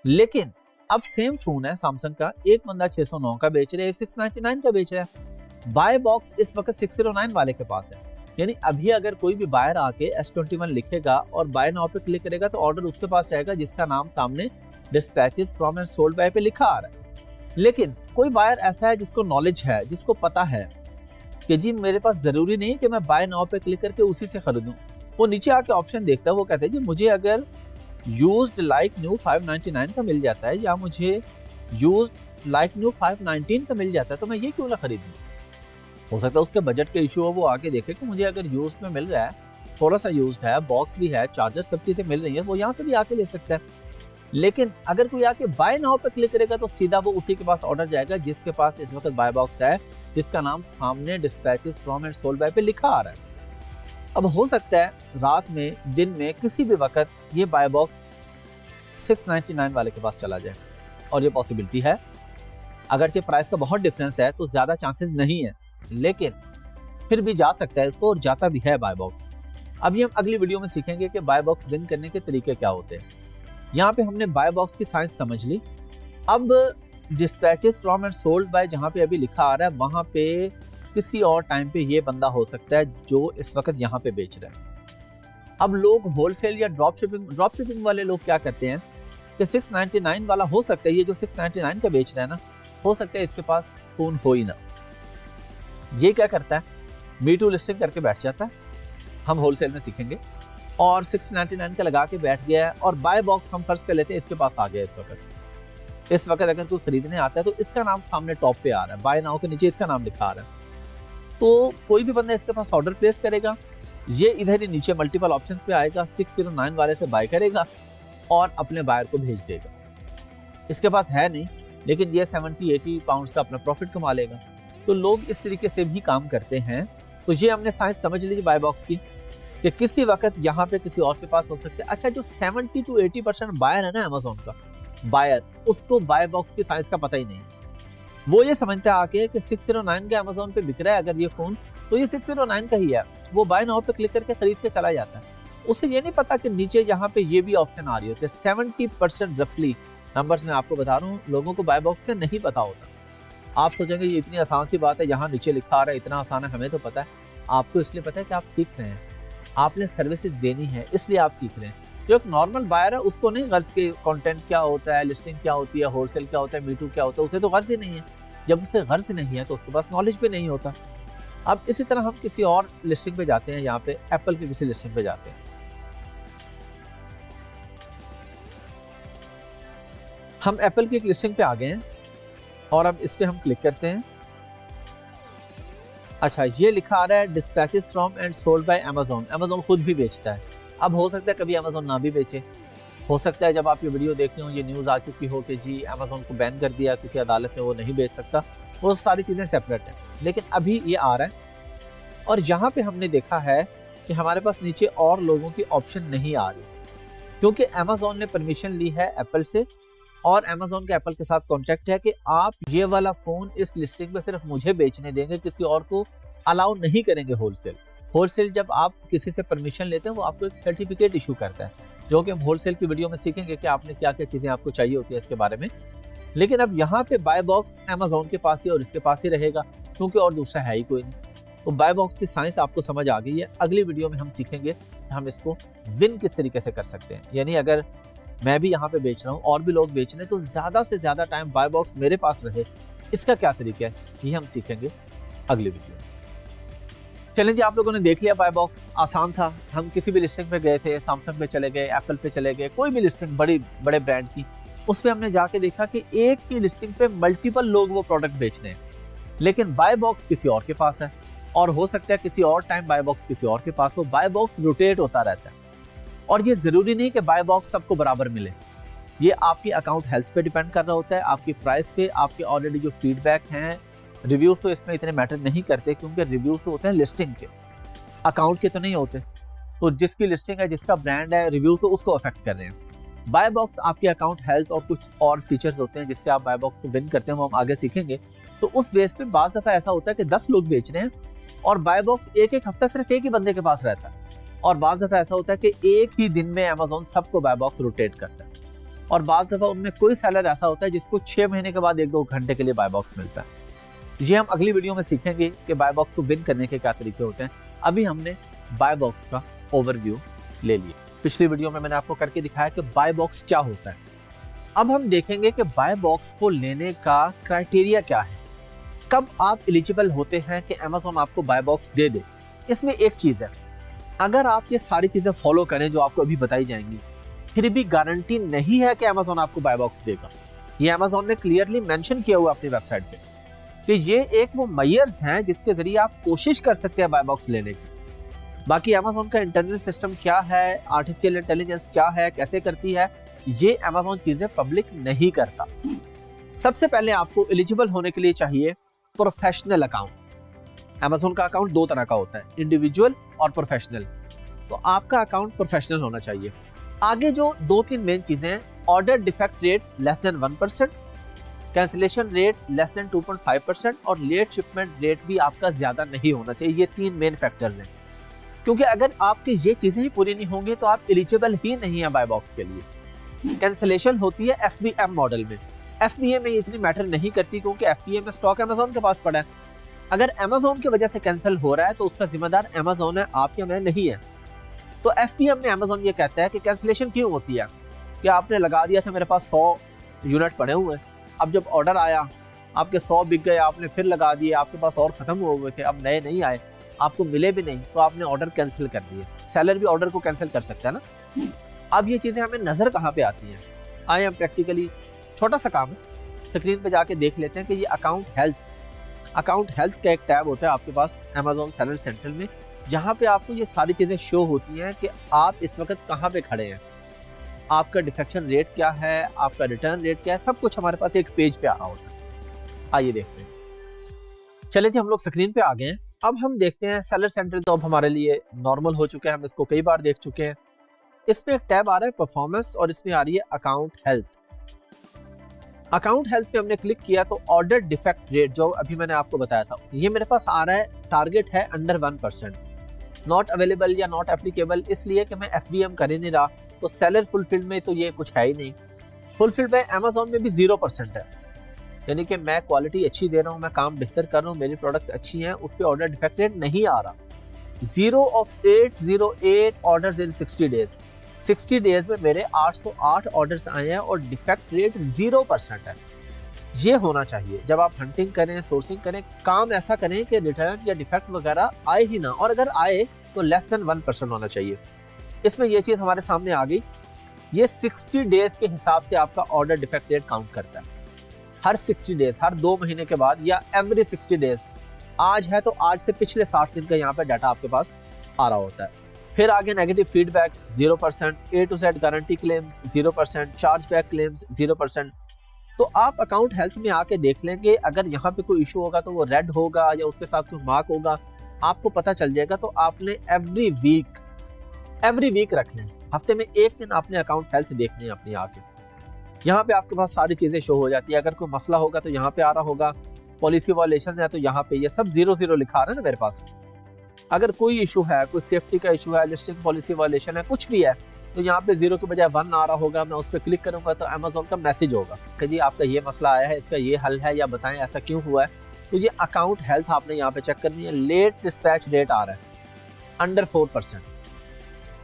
लेकिन अब सेम फोन है सैमसंग का, एक बंदा 609 का बेच रहा है, एक 699 का बेच रहा है। बाय बॉक्स इस वक्त 609 वाले के पास है। यानी अभी अगर कोई भी बायर आके S21 लिखेगा और बाय नाउ पे क्लिक करेगा तो ऑर्डर उसके पास जाएगा जिसका नाम सामने dispatches from and sold by पे लिखा आ रहा है। लेकिन कोई बायर ऐसा है जिसको नॉलेज है, जिसको पता है कि जी मेरे पास जरूरी नहीं कि मैं बाय नाउ पे क्लिक करके उसी से खरीदूं। वो नीचे आके ऑप्शन देखता है, वो कहते हैं जी मुझे अगर यूज्ड लाइक न्यू 599 का मिल जाता है या मुझे यूज्ड लाइक न्यू 519 का मिल जाता है तो मैं ये क्यों ना खरीदूं। हो सकता है उसके बजट के इशू हो, वो आके देखे कि मुझे अगर यूज्ड में मिल रहा है, थोड़ा सा यूज्ड है, बॉक्स भी है, चार्जर सब चीजें मिल रही है, वो यहाँ से भी आके ले सकता है। लेकिन अगर कोई आके बाय नाउ पे क्लिक करेगा तो सीधा वो उसी के पास ऑर्डर जाएगा जिसके पास इस वक्त बाय बॉक्स है, जिसका नाम सामने dispatches from and sold by पे लिखा आ रहा है। अब हो सकता है रात में, दिन में, किसी भी वक्त ये बाय बॉक्स 699 वाले के पास चला जाए, और ये पॉसिबिलिटी है। अगरचे प्राइस का बहुत डिफरेंस है तो ज्यादा चांसेस नहीं है, लेकिन फिर भी जा सकता है इसको, और जाता भी है बाय बॉक्स। अभी हम अगली वीडियो में सीखेंगे कि बाय बॉक्स विन करने के तरीके क्या होते हैं। यहाँ पे हमने बाय बॉक्स की साइंस समझ ली। अब dispatches from and sold by जहाँ पे अभी लिखा आ रहा है, वहां पे किसी और टाइम पे ये बंदा हो सकता है जो इस वक्त यहाँ पे बेच रहा है। अब लोग होलसेल या ड्रॉप शिपिंग वाले लोग क्या करते हैं कि 699 वाला हो सकता है, ये जो 699 का बेच रहा है ना, हो सकता है इसके पास फोन हो ही ना। ये क्या करता है, मी टू लिस्टिंग करके बैठ जाता है, हम होलसेल में सीखेंगे, और 699 का लगा के बैठ गया है। और बाय बॉक्स हम फर्ज कर लेते हैं इसके पास आ गया इस वक्त अगर कोई खरीदने आता है तो इसका नाम सामने टॉप पे आ रहा है, बाय नाउ के नीचे इसका नाम लिखा आ रहा है। तो कोई भी बंदा इसके पास ऑर्डर प्लेस करेगा, ये इधर ही नीचे मल्टीपल ऑप्शंस पे आएगा, 609 वाले से बाय करेगा और अपने बायर को भेज देगा। इसके पास है नहीं, लेकिन ये 70-80 पाउंड्स का अपना प्रॉफिट कमा लेगा। तो लोग इस तरीके से भी काम करते हैं। तो ये हमने साइंस समझ ली बाय बॉक्स की, कि किसी वक्त यहाँ पे किसी और के पास हो सकता है। अच्छा, जो 70-80% बायर है ना अमेज़न का बायर, उसको बाय बॉक्स की साइंस का पता ही नहीं है। वो ये समझता है आके कि 609 के अमेज़न पे बिक रहा है अगर ये फोन, तो ये 609 का ही है। वो बाय नाउ पे क्लिक करके खरीद के चला जाता है। उसे ये नहीं पता कि नीचे यहाँ पे ये भी ऑप्शन आ रही होती है। 70% रफली नंबर्स में आपको बता रहा हूँ, लोगों को बाय बॉक्स का नहीं पता होता। आप सोचेंगे ये इतनी आसान सी बात है, यहाँ नीचे लिखा आ रहा है, इतना आसान है, हमें तो पता है। आपको इसलिए पता है कि आप सीख रहे हैं, आपने सर्विसेज देनी है, इसलिए आप सीख रहे हैं। जो एक नॉर्मल बायर है उसको नहीं गर्ज के कंटेंट क्या होता है, लिस्टिंग क्या होती है, होलसेल क्या होता है, मीटू क्या होता है, उसे तो गर्ज ही नहीं है। जब उसे गर्ज नहीं है तो उसके पास नॉलेज भी नहीं होता। अब इसी तरह हम किसी और लिस्टिंग पे जाते हैं, यहाँ पे एप्पल की किसी लिस्टिंग पे जाते हैं। हम एप्पल की एक लिस्टिंग पे आ गए हैं और अब इस पे हम क्लिक करते हैं। अच्छा, ये लिखा आ रहा है dispatches from and sold by Amazon. Amazon खुद भी बेचता है। अब हो सकता है कभी अमेज़न ना भी बेचे, हो सकता है जब आप ये वीडियो देख रहे हो ये न्यूज़ आ चुकी हो कि जी अमेज़न को बैन कर दिया किसी अदालत में, वो नहीं बेच सकता। वो सारी चीज़ें सेपरेट हैं, लेकिन अभी ये आ रहा है। और यहाँ पे हमने देखा है कि हमारे पास नीचे और लोगों की ऑप्शन नहीं आ रही, क्योंकि अमेज़न ने परमिशन ली है एप्पल से और Amazon के एप्पल के साथ कॉन्ट्रैक्ट है कि आप ये वाला फोन इस लिस्टिंग पे सिर्फ मुझे बेचने देंगे, किसी और को अलाउ नहीं करेंगे होलसेल। जब आप किसी से परमिशन लेते हैं वो आपको एक सर्टिफिकेट इशू करता है, जो कि हम होलसेल की वीडियो में सीखेंगे कि आपने क्या क्या चीजें आपको चाहिए होती है इसके बारे में। लेकिन अब यहाँ पे बाय बॉक्स Amazon के पास ही और इसके पास ही रहेगा, क्योंकि और दूसरा है ही कोई नहीं। तो बाय बॉक्स की साइंस आपको समझ आ गई है। अगली वीडियो में हम सीखेंगे कि हम इसको विन किस तरीके से कर सकते हैं। यानी अगर मैं भी यहाँ पे बेच रहा हूँ और भी लोग बेच रहे हैं, तो ज्यादा से ज्यादा टाइम बाय बॉक्स मेरे पास रहे, इसका क्या तरीका है ये हम सीखेंगे अगली वीडियो में। चलें जी, आप लोगों ने देख लिया बाय बॉक्स आसान था। हम किसी भी लिस्टिंग पे गए थे, सैमसंग पे चले गए, एप्पल पे चले गए, कोई भी लिस्टिंग बड़े ब्रांड की, उस पर हमने जाके देखा कि एक ही लिस्टिंग पे मल्टीपल लोग वो प्रोडक्ट बेच रहे हैं, लेकिन बाय बॉक्स किसी और के पास है, और हो सकता है किसी और टाइम बाय बॉक्स किसी और के पास हो। बाय बॉक्स रोटेट होता रहता है, और ये जरूरी नहीं कि बाय बॉक्स सबको बराबर मिले। ये आपकी अकाउंट हेल्थ पे डिपेंड कर रहा होता है, आपकी प्राइस पे, आपके ऑलरेडी जो फीडबैक हैं। रिव्यूज तो इसमें इतने मैटर नहीं करते, क्योंकि रिव्यूज तो होते हैं लिस्टिंग के, अकाउंट के तो नहीं होते। तो जिसकी लिस्टिंग है, जिसका ब्रांड है, रिव्यू तो उसको अफेक्ट कर रहे हैं। बाय बॉक्स आपके अकाउंट हेल्थ और कुछ और फीचर्स होते हैं जिससे आप बाय बॉक्स को विन करते हैं, वो हम आगे सीखेंगे। तो उस बेस पे बाज़ दफा ऐसा होता है कि 10 लोग बेच रहे हैं और बाय बॉक्स एक हफ्ता सिर्फ एक ही बंदे के पास रहता है, और बाज़ दफा ऐसा होता है कि एक ही दिन में Amazon सबको बाय बॉक्स रोटेट करता है, और बाज़ दफा उनमें कोई सेलर ऐसा होता है जिसको 6 महीने के बाद 1-2 घंटे के लिए बाय बॉक्स मिलता है। ये हम अगली वीडियो में सीखेंगे कि बाय बॉक्स को विन करने के क्या तरीके होते हैं। अभी हमने बाय बॉक्स का ओवरव्यू ले लिया। पिछली वीडियो में मैंने आपको करके दिखाया कि बाय बॉक्स क्या होता है। अब हम देखेंगे कि बाय बॉक्स को लेने का क्राइटेरिया क्या है, कब आप एलिजिबल होते हैं कि Amazon आपको बाय बॉक्स दे दे। इसमें एक चीज है, अगर आप ये सारी चीजें फॉलो करें जो आपको अभी बताई जाएंगी, फिर भी गारंटी नहीं है कि Amazon आपको बाय बॉक्स देगा। ये Amazon ने क्लियरली मेंशन किया हुआ अपनी वेबसाइट पे कि ये एक वो मेजर्स हैं जिसके जरिए आप कोशिश कर सकते हैं बाय बॉक्स लेने की। बाकी Amazon का इंटरनल सिस्टम क्या है, आर्टिफिशियल इंटेलिजेंस क्या है, कैसे करती है, ये Amazon चीजें पब्लिक नहीं करता। सबसे पहले आपको एलिजिबल होने के लिए चाहिए प्रोफेशनल अकाउंट। Amazon का अकाउंट 2 तरह का होता है, इंडिविजुअल और प्रोफेशनल। तो आपका अकाउंट प्रोफेशनल होना चाहिए। आगे जो 2-3 मेन चीजें हैं, order defect rate less than 1%, cancellation rate less than 2.5% और लेट शिपमेंट रेट भी आपका ज्यादा नहीं होना चाहिए। ये 3 मेन फैक्टर्स हैं, क्योंकि अगर आपके ये चीजें ही पूरी नहीं होंगी तो आप एलिजिबल ही नहीं है बाय बॉक्स के लिए। कैंसिलेशन होती है FBM मॉडल में। FBA में इतनी मैटर नहीं करती, क्योंकि FBA में स्टॉक Amazon के पास पड़ा है। अगर Amazon की वजह से कैंसिल हो रहा है तो उसका जिम्मेदार Amazon है, आप या मैं नहीं है। तो FBM में Amazon ये कहता है कि कैंसिलेशन क्यों होती है, कि आपने लगा दिया था, मेरे पास 100 यूनिट पड़े हुए, अब जब ऑर्डर आया आपके 100 बिक गए, आपने फिर लगा दिए, आपके पास और खत्म हो गए थे, अब नए नहीं आए, आपको मिले भी नहीं, तो आपने ऑर्डर कैंसिल कर दिए। सेलर भी ऑर्डर को कैंसिल कर सकता है ना। अब ये चीजें हमें नजर कहाँ पे आती हैं, आए हम प्रैक्टिकली, छोटा सा काम स्क्रीन पे जाके देख लेते हैं कि ये अकाउंट हेल्थ का एक टैब होता है आपके पास Amazon सेलर सेंट्रल में, जहाँ पे आपको ये सारी चीजें शो होती हैं कि आप इस वक्त कहाँ पे खड़े हैं, आपका डिफेक्शन रेट क्या है, आपका रिटर्न रेट क्या है, सब कुछ हमारे पास एक पेज पे आ रहा होता है। आइए देखते हैं। चलिए जी, हम लोग स्क्रीन पे आ गए हैं। अब हम देखते हैं सेलर सेंट्रल, तो अब हमारे लिए नॉर्मल हो चुके हैं, हम इसको कई बार देख चुके हैं। इसमें एक टैब आ रहा है परफॉर्मेंस, और इसमें आ रही है अकाउंट हेल्थ। अकाउंट हेल्थ पे हमने क्लिक किया तो ऑर्डर डिफेक्ट रेट, जो अभी मैंने आपको बताया था, ये मेरे पास आ रहा है, टारगेट है अंडर 1%, नॉट अवेलेबल या नॉट एप्लीकेबल, इसलिए कि मैं FBM कर ही नहीं रहा। तो सेलर फुलफिल्ड में तो ये कुछ है ही नहीं। फुलफिल्ड में Amazon में भी 0% है, यानी कि मैं क्वालिटी अच्छी दे रहा हूँ, मैं काम बेहतर कर रहा हूँ, मेरी प्रोडक्ट्स अच्छी हैं, उस पर ऑर्डर डिफेक्ट रेट नहीं आ रहा। 0 of 808 orders in 60 days, 60 days में मेरे 808 ऑर्डर्स आए हैं और डिफेक्ट रेट 0% है। ये होना चाहिए। जब आप हंटिंग करें, सोर्सिंग करें, काम ऐसा करें कि रिटर्न या डिफेक्ट वगैरह आए ही ना, और अगर आए तो लेस देन 1% होना चाहिए। इसमें ये चीज़ हमारे सामने आ गई। ये 60 डेज के हिसाब से आपका ऑर्डर डिफेक्ट रेट काउंट करता है। हर 60 डेज, हर 2 महीने के बाद, या एवरी 60 डेज, आज है तो आज से पिछले 60 दिन का यहाँ पे डाटा आपके पास आ रहा होता है। फिर आगे negative feedback 0%, A to Z guarantee claims 0%, chargeback claims 0%। तो आप अकाउंट हेल्थ में आके देख लेंगे, अगर यहाँ पे कोई इशू होगा तो वो रेड होगा या उसके साथ कोई मार्क होगा, आपको पता चल जाएगा। तो आपने एवरी वीक रख लें, हफ्ते में 1 दिन आपने अकाउंट हेल्थ देखने अपनी आके। यहाँ पे आपके पास सारी चीजें शो हो जाती है। अगर कोई मसला होगा तो यहाँ पे आ रहा होगा, पॉलिसी वायलेशन है तो यहाँ पे ये सब 0 लिखा रहा है ना मेरे पास। अगर कोई इशू है, कोई सेफ्टी का इशू है, लिस्टिंग पॉलिसी वायलेशन है, कुछ भी है, तो यहाँ पे 0 के बजाय 1 आ रहा होगा। मैं उस पर क्लिक करूंगा तो अमेजोन का मैसेज होगा कि जी आपका ये मसला आया है, इसका ये हल है, या बताएं ऐसा क्यों हुआ है। तो ये अकाउंट हेल्थ आपने यहाँ पे चेक करनी है। लेट डिस्पैच रेट आ रहा है अंडर 4%।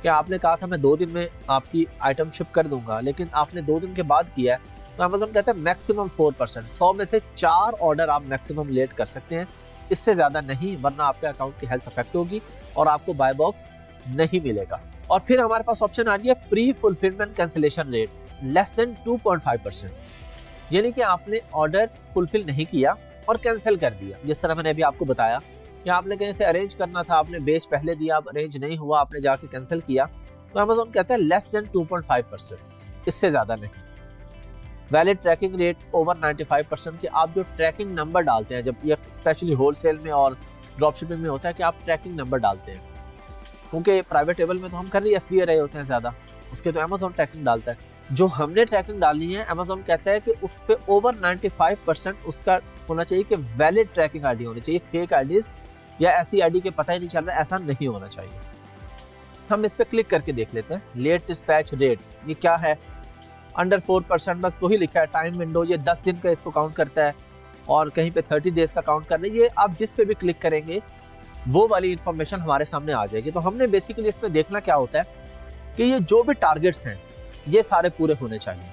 क्या आपने कहा था मैं 2 दिन में आपकी आइटम शिप कर दूंगा, लेकिन आपने 2 दिन के बाद किया है, तो अमेजोन कहता है मैक्सिमम 4%। 100 में से 4 ऑर्डर आप मैक्सिमम लेट कर सकते हैं, इससे ज्यादा नहीं, वरना आपके अकाउंट की हेल्थ अफेक्ट होगी और आपको बाय बॉक्स नहीं मिलेगा। और फिर हमारे पास ऑप्शन आ रही है pre fulfilment cancellation rate less than 2.5%, यानी कि आपने ऑर्डर फुलफिल नहीं किया और कैंसिल कर दिया। जिस तरह मैंने अभी आपको बताया कि आपने कहीं से अरेंज करना था, आपने बेच पहले दिया, अब अरेंज नहीं हुआ, आपने जाके कैंसिल किया, तो अमेजोन कहता है लेस देन 2.5%, इससे ज्यादा नहीं। वैलिड ट्रैकिंग रेट ओवर 95%, कि आप जो ट्रैकिंग नंबर डालते हैं, जब ये स्पेशली होलसेल में और ड्रॉप शिपिंग में होता है कि आप ट्रैकिंग नंबर डालते हैं, क्योंकि प्राइवेट लेवल में तो हम कर रही FBA रहे होते हैं ज्यादा, उसके तो अमेजोन ट्रैकिंग डालता है। जो हमने ट्रैकिंग डालनी है, अमेजोन कहता है कि उस पे ओवर 95% उसका होना चाहिए कि वैलिड ट्रैकिंग आईडी होनी चाहिए। फेक आईडीज या ऐसी आईडी के पता ही नहीं चल रहा, ऐसा नहीं होना चाहिए। हम इस पे क्लिक करके देख लेते हैं। लेट डिस्पैच रेट ये क्या है, अंडर 4%, बस वही लिखा है। टाइम विंडो ये 10 दिन का इसको काउंट करता है, और कहीं पे 30 डेज का काउंट कर रही है। ये आप जिस पे भी क्लिक करेंगे वो वाली इंफॉर्मेशन हमारे सामने आ जाएगी। तो हमने बेसिकली इसमें देखना क्या होता है कि ये जो भी टारगेट्स हैं ये सारे पूरे होने चाहिए।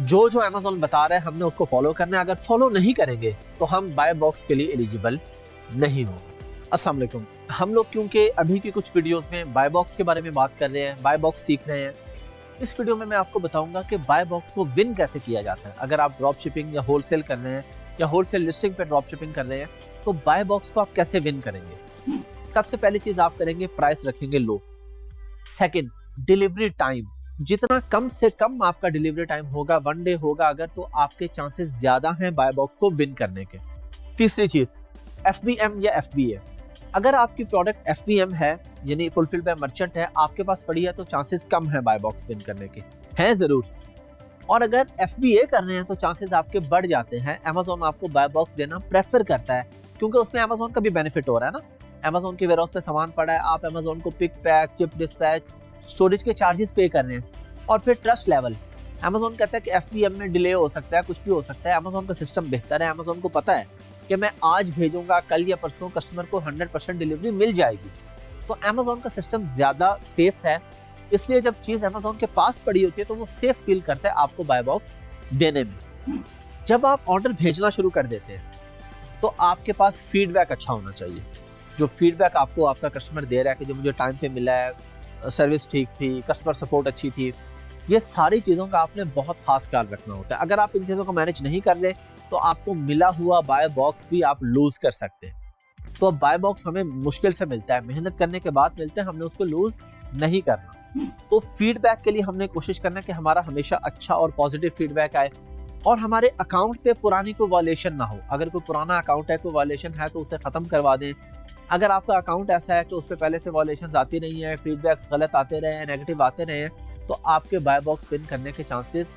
जो जो अमेजोन बता रहा है हमने उसको फॉलो करना है। अगर फॉलो नहीं करेंगे तो हम बाय बॉक्स के लिए एलिजिबल नहीं होंगे। अस्सलाम वालेकुम। हम लोग क्योंकि अभी की कुछ वीडियोस में बाय बॉक्स के बारे में बात कर रहे हैं, बाय बॉक्स सीख रहे हैं, इस वीडियो में मैं आपको बताऊंगा कि बाय बॉक्स को विन कैसे किया जाता है। अगर आप ड्रॉप शिपिंग या होलसेल कर रहे हैं या होलसेल लिस्टिंग पे ड्रॉप शिपिंग कर रहे हैं, तो बाय बॉक्स को आप कैसे विन करेंगे। सबसे पहली चीज आप करेंगे, प्राइस रखेंगे लो। सेकंड, डिलीवरी टाइम, जितना कम से कम आपका डिलीवरी टाइम होगा, 1 डे होगा अगर, तो आपके चांसेस ज्यादा हैं बाय बॉक्स को विन करने के। तीसरी चीज, FBM या FBA, अगर आपकी प्रोडक्ट FBM है यानी फुलफिल्ड बाय मर्चेंट है, आपके पास पड़ी है, तो चांसेस कम है बाय बॉक्स विन करने के, हैं जरूर। और अगर FBA कर रहे हैं तो चांसेस आपके बढ़ जाते हैं। अमेजोन आपको बाय बॉक्स देना प्रेफर करता है, क्योंकि उसमें अमेजोन का भी बेनिफिट हो रहा है ना। अमेजोन के वेयरहाउस पे सामान पड़ा है, आप अमेजोन को pick, pack, ship, dispatch, storage के चार्जेस पे कर रहे हैं। और फिर ट्रस्ट लेवल, अमेजोन कहता है कि FBM में डिले हो सकता है, कुछ भी हो सकता है। अमेजोन का सिस्टम बेहतर है, अमेजोन को पता है कि मैं आज भेजूंगा, कल या परसों कस्टमर को 100% डिलीवरी मिल जाएगी। तो अमेजोन का सिस्टम ज्यादा सेफ है, इसलिए जब चीज अमेजोन के पास पड़ी होती है तो वो सेफ फील करता है आपको बाय बॉक्स देने में। जब आप ऑर्डर भेजना शुरू कर देते हैं तो आपके पास फीडबैक अच्छा होना चाहिए। जो फीडबैक आपको आपका कस्टमर दे रहा है कि जो मुझे टाइम पे मिला है, सर्विस ठीक थी, कस्टमर सपोर्ट अच्छी थी, ये सारी चीज़ों का आपने बहुत खास ख्याल रखना होता है। अगर आप इन चीज़ों को मैनेज नहीं कर ले तो आपको मिला हुआ बाय बॉक्स भी आप लूज कर सकते हैं। तो अब बाय बॉक्स हमें मुश्किल से मिलता है, मेहनत करने के बाद मिलते हैं, हमने उसको लूज नहीं करना। तो फीडबैक के लिए हमने कोशिश करना कि हमारा हमेशा अच्छा और पॉजिटिव फीडबैक आए, और हमारे अकाउंट पे पुरानी कोई वायलेशन ना हो। अगर कोई पुराना अकाउंट है, कोई वायलेशन है, तो उसे खत्म करवा दें। अगर आपका अकाउंट ऐसा है कि उस पर पहले से वायलेशंस आती नहीं है, फीडबैक्स गलत आते रहे हैं, नेगेटिव आते रहे हैं, तो आपके बाय बॉक्स विन करने के चांसेस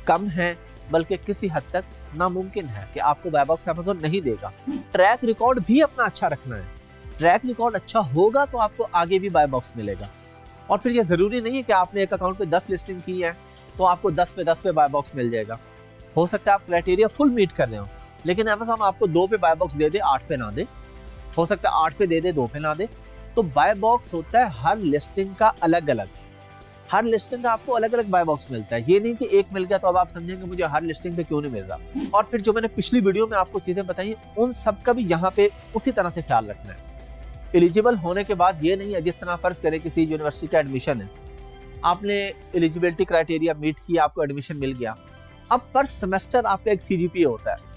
कम हैं, बल्कि किसी हद तक नामुमकिन है कि आपको बाय बॉक्स अमेज़न नहीं देगा। ट्रैक रिकॉर्ड भी अपना अच्छा रखना है। ट्रैक रिकॉर्ड अच्छा होगा तो आपको आगे भी बाय बॉक्स मिलेगा। और फिर ये जरूरी नहीं है कि आपने एक अकाउंट पे 10 लिस्टिंग की है तो आपको 10 पे बाय बॉक्स मिल जाएगा। हो सकता है आप क्राइटेरिया फुल मीट कर रहे हो, लेकिन अमेज़न आपको 2 पे बाय बॉक्स दे दे, 8 पे ना दे। हो सकता है 8 पे दे दे, 2 पे ना दे। तो बाय बॉक्स होता है हर लिस्टिंग का अलग अलग, हर लिस्टिंग का आपको अलग अलग बाय बॉक्स मिलता है। ये नहीं कि एक मिल गया तो अब आप समझेंगे मुझे हर लिस्टिंग पे क्यों नहीं मिल रहा। और फिर जो मैंने पिछली वीडियो में आपको चीजें बताई, उन सब का भी यहाँ पे उसी तरह से ख्याल रखना है। एलिजिबल होने के बाद ये नहीं है, जिस तरह फर्ज करें किसी यूनिवर्सिटी का एडमिशन है, आपने एलिजिबिलिटी क्राइटेरिया मीट किया, आपको एडमिशन मिल गया, अब पर सेमेस्टर आपका एक CGPA होता है।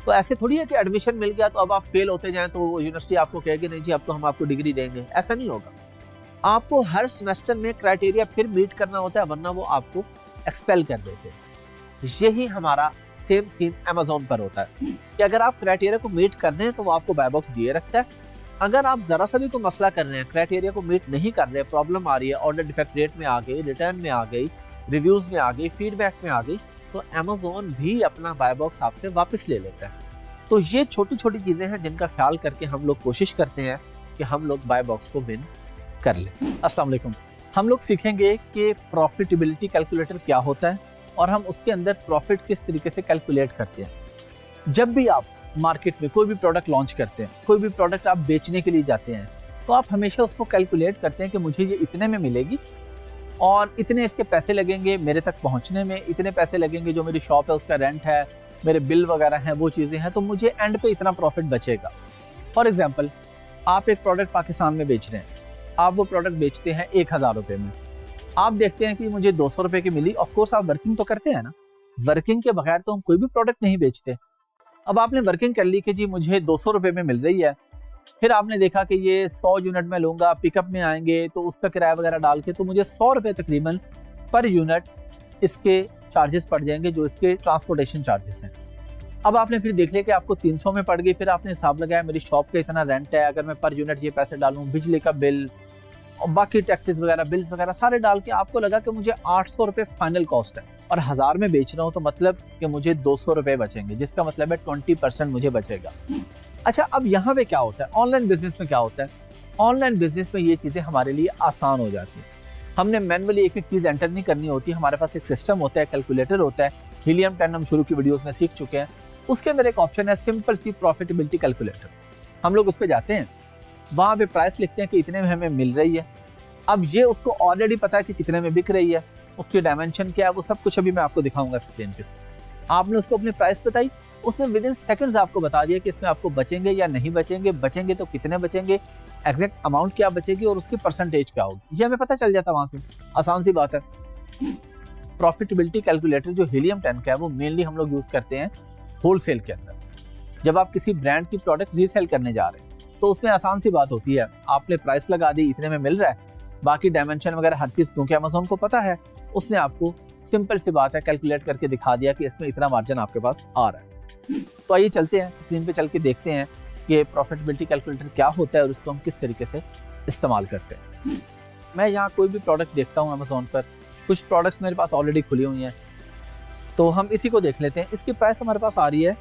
तो ऐसे थोड़ी है कि एडमिशन मिल गया तो अब आप फेल होते जाएं तो वो यूनिवर्सिटी आपको कहेगी नहीं जी अब तो हम आपको डिग्री देंगे, ऐसा नहीं होगा। आपको हर सेमेस्टर में क्राइटेरिया फिर मीट करना होता है, वरना वो आपको एक्सपेल कर देते हैं। यही हमारा सेम सीन अमेज़न पर होता है कि अगर आप क्राइटेरिया को मीट कर रहे हैं तो वो आपको बाय बॉक्स दिए रखता है। अगर आप जरा सा भी कोई मसला कर रहे हैं, क्राइटेरिया को मीट नहीं कर रहे, प्रॉब्लम आ रही है, ऑर्डर डिफेक्ट रेट में आ गई, रिटर्न में आ गई, रिव्यूज में आ गई, फीडबैक में आ गई, तो अमेज़न भी अपना बाय बॉक्स आपसे वापस ले लेता है। तो ये छोटी छोटी चीजें हैं जिनका ख्याल करके हम लोग कोशिश करते हैं कि हम लोग बाय बॉक्स को विन कर लें। अस्सलाम वालेकुम। हम लोग सीखेंगे कि प्रॉफिटेबिलिटी कैलकुलेटर क्या होता है और हम उसके अंदर प्रॉफिट किस तरीके से कैलकुलेट करते हैं। जब भी आप मार्केट में कोई भी प्रोडक्ट लॉन्च करते हैं, कोई भी प्रोडक्ट आप बेचने के लिए जाते हैं, तो आप हमेशा उसको कैलकुलेट करते हैं कि मुझे ये इतने में मिलेगी और इतने इसके पैसे लगेंगे मेरे तक पहुंचने में, इतने पैसे लगेंगे जो मेरी शॉप है उसका रेंट है, मेरे बिल वगैरह हैं, वो चीज़ें हैं, तो मुझे एंड पे इतना प्रॉफिट बचेगा। फॉर एग्जांपल, आप एक प्रोडक्ट पाकिस्तान में बेच रहे हैं, आप वो प्रोडक्ट बेचते हैं 1000 रुपये में, आप देखते हैं कि मुझे 200 रुपये की मिली। ऑफकोर्स आप वर्किंग तो करते हैं ना, वर्किंग के बगैर तो हम कोई भी प्रोडक्ट नहीं बेचते। अब आपने वर्किंग कर ली कि जी मुझे 200 रुपये में मिल रही है, फिर आपने देखा कि ये 100 यूनिट में लूंगा, पिकअप में आएंगे तो उसका किराया वगैरह डाल के तो मुझे 100 रुपये तकरीबन पर यूनिट इसके चार्जेस पड़ जाएंगे, जो इसके ट्रांसपोर्टेशन चार्जेस हैं। अब आपने फिर देख लिया कि आपको 300 में पड़ गई, फिर आपने हिसाब लगाया मेरी शॉप का इतना रेंट है, अगर मैं पर यूनिट ये पैसे डालूं, बिजली का बिल और बाकी टैक्सेस वगैरह, बिल्स वगैरह सारे डाल के आपको लगा कि मुझे 800 रुपये फाइनल कॉस्ट है और 1000 में बेच रहा हूँ, तो मतलब कि मुझे 200 रुपये बचेंगे, जिसका मतलब है 20% मुझे बचेगा। अच्छा, अब यहाँ पे क्या होता है, ऑनलाइन बिजनेस में क्या होता है, ऑनलाइन बिजनेस में ये चीज़ें हमारे लिए आसान हो जाती हैं। हमने मैनुअली एक एक चीज़ एंटर नहीं करनी होती, हमारे पास एक सिस्टम होता है, कैलकुलेटर होता है। हीलियम 10 हम शुरू की वीडियोस में सीख चुके हैं। उसके अंदर एक ऑप्शन है सिंपल सी प्रॉफिटेबिलिटी कैलकुलेटर। हम लोग उस पर जाते हैं, वहाँ पे प्राइस लिखते हैं कि इतने में हमें मिल रही है। अब ये उसको ऑलरेडी पता है कि कितने में बिक रही है, उसकी डायमेंशन क्या है, वो सब कुछ अभी मैं आपको दिखाऊंगा स्क्रीन पे। आपने उसको अपनी प्राइस बताई, उसने विद इन सेकंड्स आपको बता दिया कि इसमें आपको बचेंगे या नहीं बचेंगे, बचेंगे तो कितने बचेंगे, एग्जैक्ट अमाउंट क्या बचेगी और उसकी परसेंटेज क्या होगी, ये हमें पता चल जाता है वहां से। आसान सी बात है। प्रॉफिटेबिलिटी कैलकुलेटर जो हीलियम 10 का है वो मेनली हम लोग यूज करते हैं होलसेल के अंदर। जब आप किसी ब्रांड की प्रोडक्ट रीसेल करने जा रहे हैं तो उसमें आसान सी बात होती है, आपने प्राइस लगा दी, इतने में मिल रहा है, बाकी डायमेंशन वगैरह हर चीज क्योंकि अमेज़न को पता है, उसने आपको सिंपल सी बात है कैलकुलेट करके दिखा दिया कि इसमें इतना मार्जिन आपके पास आ रहा है। तो आइए चलते हैं स्क्रीन पे चल के देखते हैं कि प्रॉफिटेबिलिटी कैलकुलेटर क्या होता है और उसको हम किस तरीके से इस्तेमाल करते हैं। मैं यहाँ कोई भी प्रोडक्ट देखता हूँ अमेज़न पर, कुछ प्रोडक्ट्स मेरे पास ऑलरेडी खुली हुई हैं, तो हम इसी को देख लेते हैं। इसकी प्राइस हमारे पास आ रही है,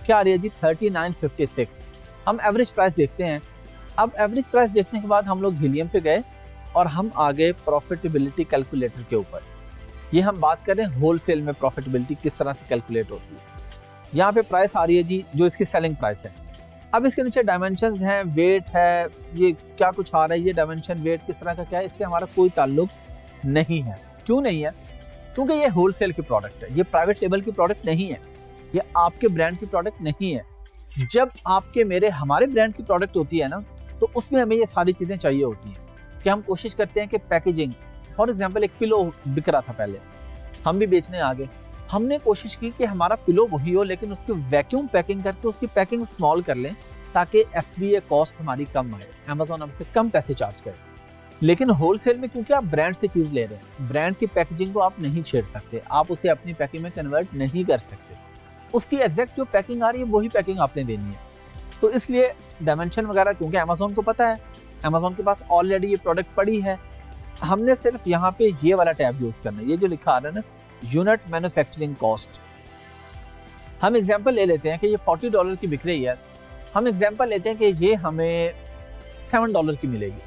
क्या आ रही है जी, 3956। हम एवरेज प्राइस देखते हैं। अब एवरेज प्राइस देखने के बाद हम लोग हीलियम पे गए और हम आ गए प्रॉफिटेबिलिटी कैलकुलेटर के ऊपर। ये हम बात कर रहे हैं होलसेल में प्रॉफिटेबिलिटी किस तरह से कैलकुलेट होती है। यहाँ पे प्राइस आ रही है जी जो इसकी सेलिंग प्राइस है। अब इसके नीचे डायमेंशंस हैं, वेट है, ये क्या कुछ आ रहा है, ये डायमेंशन वेट किस तरह का क्या है, इससे हमारा कोई ताल्लुक नहीं है। क्यों नहीं है? क्योंकि ये होलसेल की प्रोडक्ट है, ये प्राइवेट लेबल की प्रोडक्ट नहीं है, ये आपके ब्रांड की प्रोडक्ट नहीं है। जब आपके मेरे हमारे ब्रांड की प्रोडक्ट होती है ना, तो उसमें हमें ये सारी चीज़ें चाहिए होती हैं कि हम कोशिश करते हैं कि पैकेजिंग, फॉर एग्जांपल 1 किलो बिक रहा था पहले, हम भी बेचने आ गए, हमने कोशिश की कि हमारा किलो वही हो लेकिन उसकी वैक्यूम पैकिंग करके उसकी पैकिंग स्मॉल कर लें ताकि FBA कॉस्ट हमारी कम आए, अमेज़न हमसे कम पैसे चार्ज करे। लेकिन होलसेल में क्योंकि आप ब्रांड से चीज़ ले रहे हैं, ब्रांड की पैकेजिंग को आप नहीं छेड़ सकते, आप उसे अपनी पैकिंग में कन्वर्ट नहीं कर सकते, उसकी एग्जैक्ट जो पैकिंग आ रही है वही पैकिंग आपने देनी है। तो इसलिए डायमेंशन वगैरह क्योंकि अमेज़न को पता है, अमेज़न के पास ऑलरेडी ये प्रोडक्ट पड़ी है, हमने सिर्फ यहाँ पे ये वाला टैब यूज करना है, ये जो लिखा आ रहा है ना, यूनिट मैन्युफैक्चरिंग कॉस्ट। हम एग्जांपल ले लेते हैं कि ये $40 की बिक रही है, हम एग्जांपल लेते हैं कि ये हमें $7 की मिलेगी।